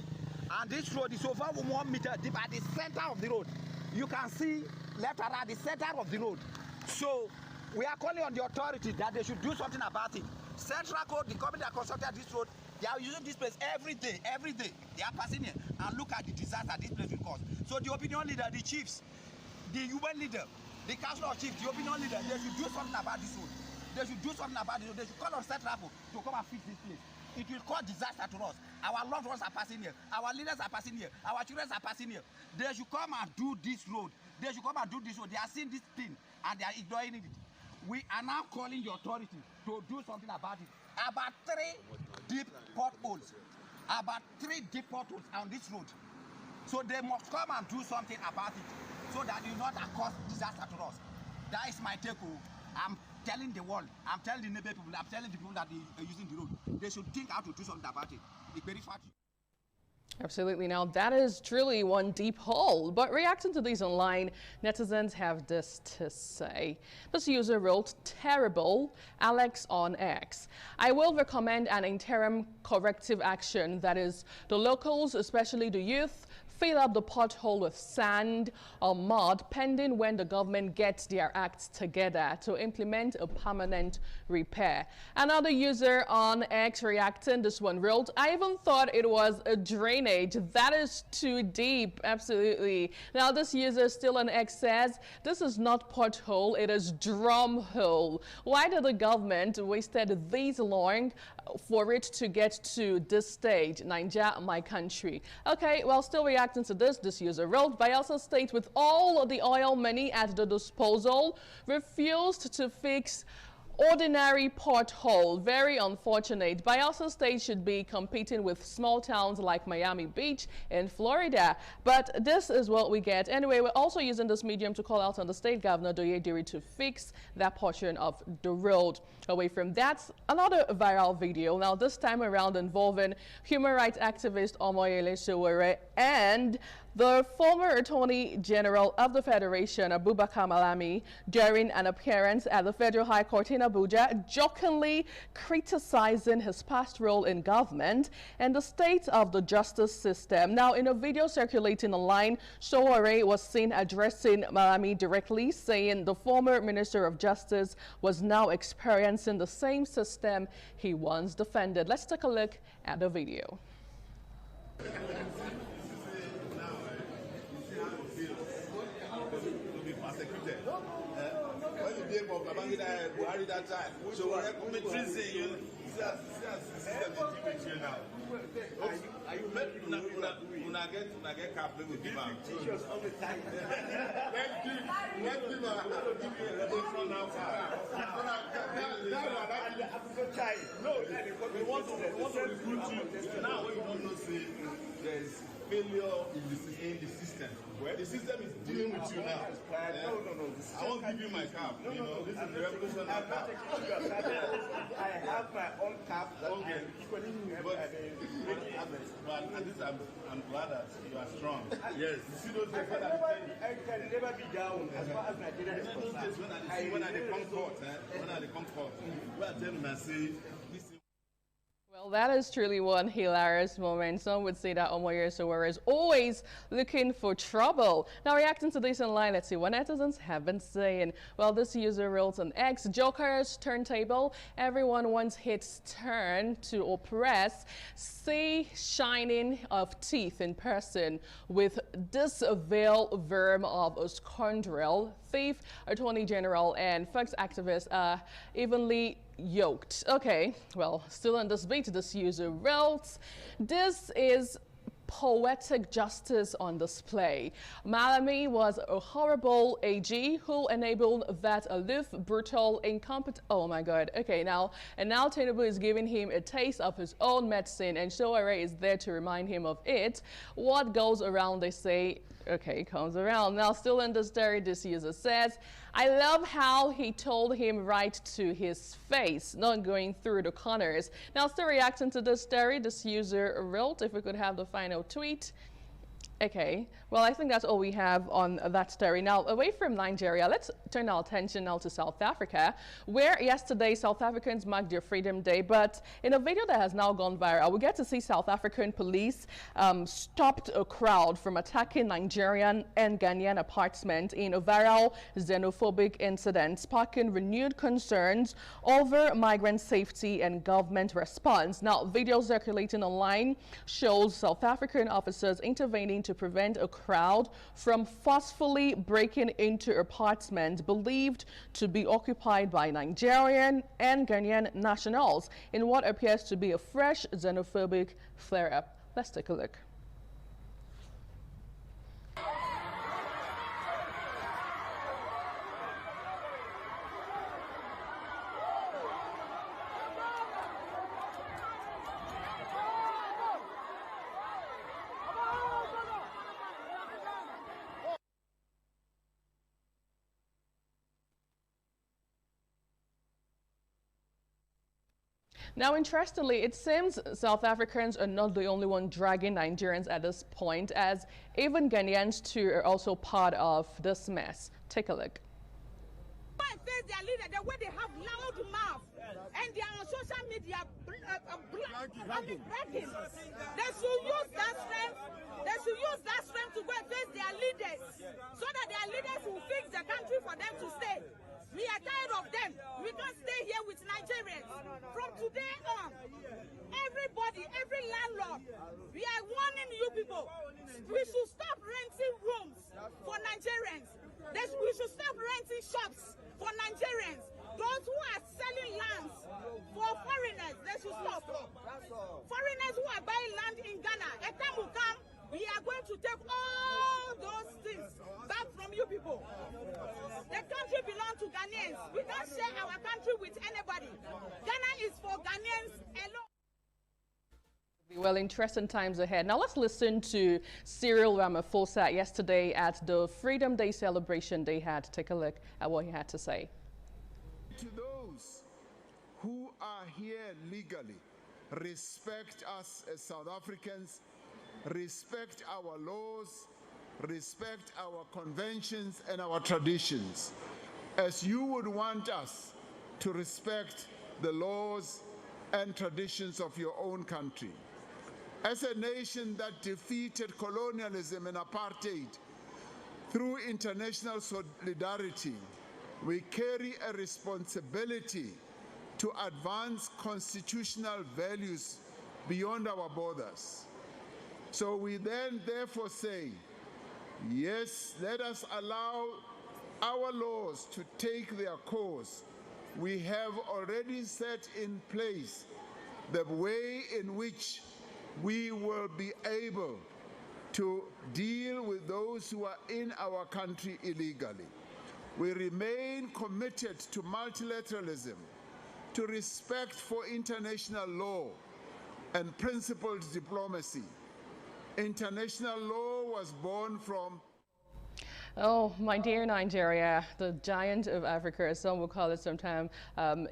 and this road is over 1 meter deep at the center of the road. You can see left and right at the center of the road. So we are calling on the authorities that they should do something about it. Central Code, the company that constructed this road, they are using this place every day. They are passing here and look at the disaster this place will cause. So the opinion leader, the chiefs, the UN leader, the council of chiefs, the opinion leader, they should do something about this road. They should do something about it. They should call on Central to come and fix this place. It will cause disaster to us. Our loved ones are passing here. Our leaders are passing here. Our children are passing here. They should come and do this road. They should come and do this road. They are seeing this thing and they are ignoring it. We are now calling the authority to do something about it. About 3 deep potholes. About 3 deep potholes on this road. So they must come and do something about it so that it will not cause disaster to us. That is my take. I'm telling the world, I'm telling the neighbor people, I'm telling the people that they are using the road. They should think how to do something about it. It's very fast. Absolutely. Now, that is truly one deep hole. But reacting to these online, netizens have this to say. This user wrote, "Terrible, Alex on X. I will recommend an interim corrective action, that is, the locals, especially the youth, fill up the pothole with sand or mud pending when the government gets their acts together to implement a permanent repair." Another user on X reacting, this one wrote, "I even thought it was a drainage. That is too deep." Absolutely. Now this user still on X says, "This is not pothole, it is drum hole. Why did the government wasted this long for it to get to this stage? Nigeria, my country." Okay, well, still reacting to this user wrote, "Bayelsa State, with all of the oil money at the disposal, refused to fix ordinary pothole. Very unfortunate. Bayelsa State should be competing with small towns like Miami Beach in Florida. But this is what we get. Anyway, we're also using this medium to call out on the state governor, Doye Diri, to fix that portion of the road. Away from that, another viral video. Now, this time around involving human rights activist Omoyele Sowore and the former Attorney General of the Federation, Abubakar Malami, during an appearance at the Federal High Court in Abuja, jokingly criticizing his past role in government and the state of the justice system. Now, in a video circulating online, Sowore was seen addressing Malami directly, saying the former Minister of Justice was now experiencing the same system he once defended. Let's take a look at the video. Buhari that time. So we're treason you. Are you una get cap we give am. Teachers all the time. Let's give from now No, we want to recruit you. Now when you don't know say there's failure in the system. Well, the system is dealing with you now. No. I won't give you my cap. This is the revolutionary cap. I have my own cap. Okay. But at least I'm glad that you are strong. Yes. You see those days when I can never be down as far as Nigeria is concerned. When I come court, where I tell them and say, well, that is truly one hilarious moment. Some would say that Omoyele Sowore is always looking for trouble. Now, reacting to this online, let's see what netizens have been saying. Well, this user wrote on X, Joker's turntable. Everyone wants his turn to oppress. See shining of teeth in person with this veil verm of a scoundrel. Thief, Attorney General, and Fox activists are evenly yoked. Okay, well, still on this beat, this user wrote, this is poetic justice on display. Malami was a horrible AG who enabled that aloof, brutal, incompetent. Oh my God. Okay, now Tinubu is giving him a taste of his own medicine, and Sowore is there to remind him of it. What goes around, they say, okay, comes around. Now, still in this story, this user says, I love how he told him right to his face, not going through the corners. Now, still reacting to this story, this user wrote, if we could have the final tweet. Okay, well, I think that's all we have on that story. Now, away from Nigeria, let's turn our attention now to South Africa, where yesterday South Africans marked their Freedom Day. But in a video that has now gone viral, we get to see South African police stopped a crowd from attacking Nigerian and Ghanaian apartments in a viral xenophobic incident, sparking renewed concerns over migrant safety and government response. Now, video circulating online shows South African officers intervening to prevent a crowd from forcefully breaking into apartments believed to be occupied by Nigerian and Ghanaian nationals in what appears to be a fresh xenophobic flare-up. Let's take a look. Now, interestingly, it seems South Africans are not the only one dragging Nigerians at this point, as even Ghanaians too are also part of this mess. Take a look. Their leader, the way they have loud mouth and they are on social media bragging. They should use that strength. They should use that strength to go and face their leaders, so that their leaders will fix the country for them to stay. We are tired of them. We can't stay here with Nigerians. From today on, everybody, every landlord, we are warning you people. We should stop renting rooms for Nigerians. We should stop renting shops for Nigerians. Those who are selling lands for foreigners, they should stop. Foreigners who are buying land in Ghana, a time will come, we are going to take all those things back from you people. The country country belongs to Ghanaians. We don't share our country with anybody. Ghana is for Ghanaians alone. Well, interesting times ahead. Now let's listen to Cyril Ramaphosa yesterday at the Freedom Day celebration they had. Take a look at what he had to say. To those who are here legally, respect us as South Africans, respect our laws, respect our conventions and our traditions, as you would want us to respect the laws and traditions of your own country. As a nation that defeated colonialism and apartheid through international solidarity, we carry a responsibility to advance constitutional values beyond our borders. So we then therefore say, yes, let us allow our laws to take their course. We have already set in place the way in which we will be able to deal with those who are in our country illegally. We remain committed to multilateralism, to respect for international law and principled diplomacy. International law was born from Oh, my dear Nigeria, the giant of Africa, as some will call it sometime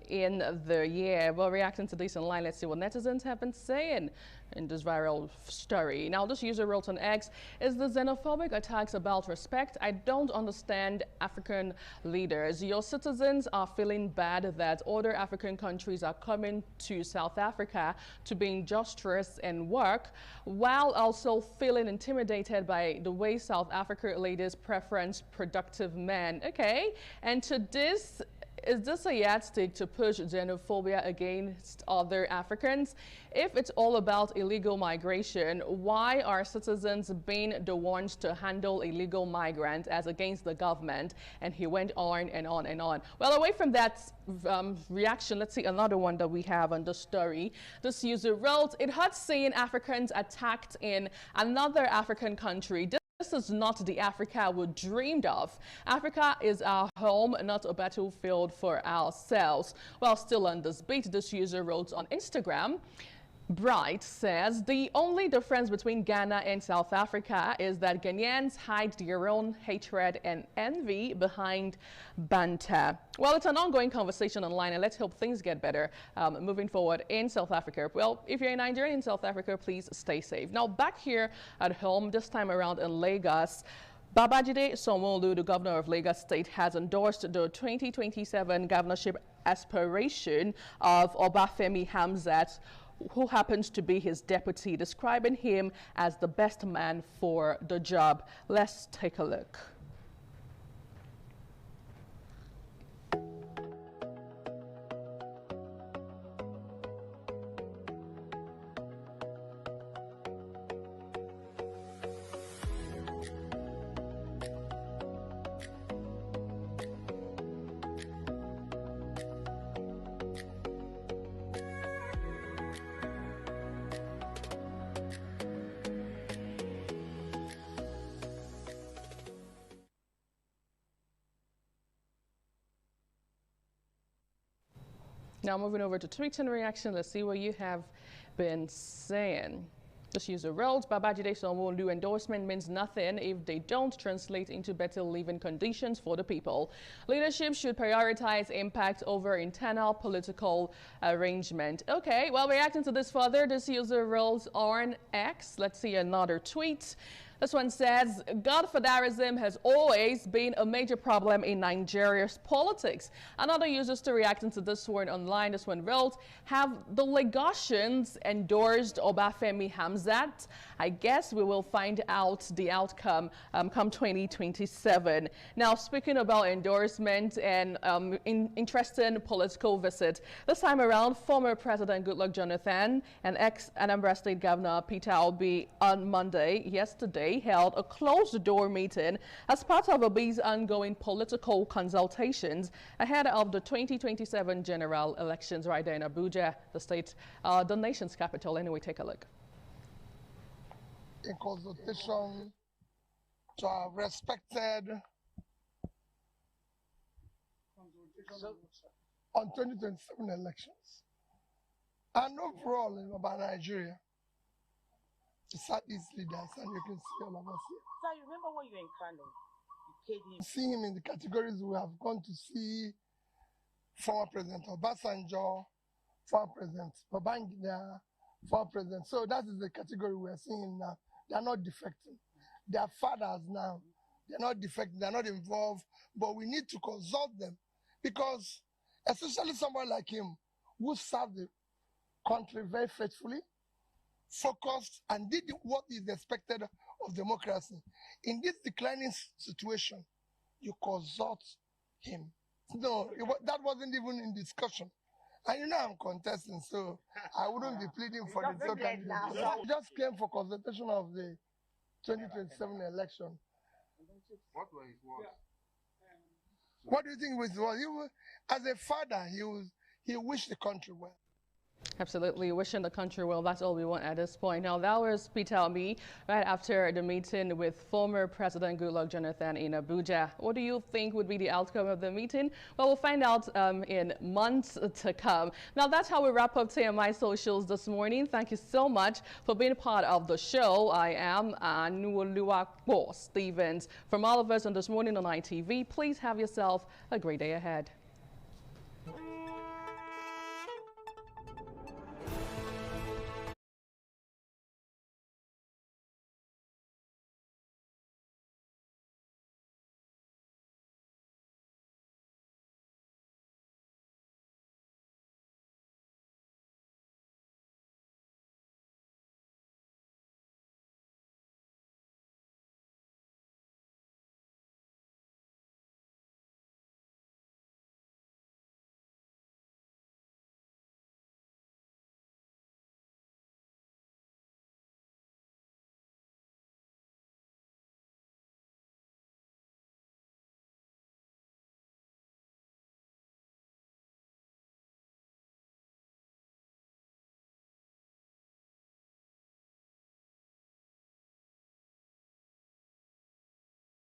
in the year. Well, reacting to this online, let's see what netizens have been saying in this viral story. Now, this user wrote on X, is the xenophobic attacks about respect? I don't understand African leaders. Your citizens are feeling bad that other African countries are coming to South Africa to be industrious and work, while also feeling intimidated by the way South Africa leaders preference productive men. Okay, and to this, is this a yardstick to push xenophobia against other Africans? If it's all about illegal migration, why are citizens being the ones to handle illegal migrants as against the government? And he went on and on and on. Well, away from that reaction, let's see another one that we have on the story. This user wrote, it hurts seeing Africans attacked in another African country. This is not the Africa we dreamed of. Africa is our home, not a battlefield for ourselves. Well, still on this beat, this user wrote on Instagram, Bright says, the only difference between Ghana and South Africa is that Ghanaians hide their own hatred and envy behind banter. Well, it's an ongoing conversation online, and let's hope things get better moving forward in South Africa. Well, if you're a Nigerian in South Africa, please stay safe. Now, back here at home, this time around in Lagos, Babajide Sanwo-Olu, the governor of Lagos State, has endorsed the 2027 governorship aspiration of Obafemi Hamzat, who happens to be his deputy, describing him as the best man for the job. Let's take a look. Now moving over to tweets and reaction, let's see what you have been saying. This user wrote, Babajide Sanwo-Olu endorsement means nothing if they don't translate into better living conditions for the people. Leadership should prioritize impact over internal political arrangement. Okay, well, reacting to this further, this user wrote on X. Let's see another tweet. This one says, Godfatherism has always been a major problem in Nigeria's politics. Another user still reacting to this one online. This one wrote, have the Lagosians endorsed Obafemi Hamzat? I guess we will find out the outcome come 2027. Now, speaking about endorsement and interesting political visit, this time around, former President Goodluck Jonathan and ex-Anambra State Governor Peter Obi on Monday, yesterday, held a closed-door meeting as part of Obi's ongoing political consultations ahead of the 2027 general elections right there in Abuja, the nation's capital. Anyway, take a look. In consultation to have respected on 2027 elections. And overall about Nigeria, the Southeast leaders, and you can see all of us here. Sir, you remember when you were in Kano? You paid him. See him in the categories we have gone to see former President Obasanjo, former President Babangida, former President. So that is the category we are seeing now. They are not defecting. They are fathers now. They are not defecting. They are not involved. But we need to consult them because, especially someone like him, who served the country very faithfully, focused, and did what is expected of democracy. In this declining situation, you consult him. No, that wasn't even in discussion. And you know I'm contesting, so I wouldn't be pleading for the third candidate. I just came for consultation of the 2027 election. What were his words? What do you think was as a father, he wished the country well. Absolutely, wishing the country well. That's all we want at this point. Now, that was Peter Obi right after the meeting with former President Goodluck Jonathan in Abuja. What do you think would be the outcome of the meeting? Well, we'll find out in months to come. Now, that's how we wrap up TMI Socials this morning. Thank you so much for being part of the show. I am Anuoluwapo Stevens. From all of us on This Morning on ITV, please have yourself a great day ahead.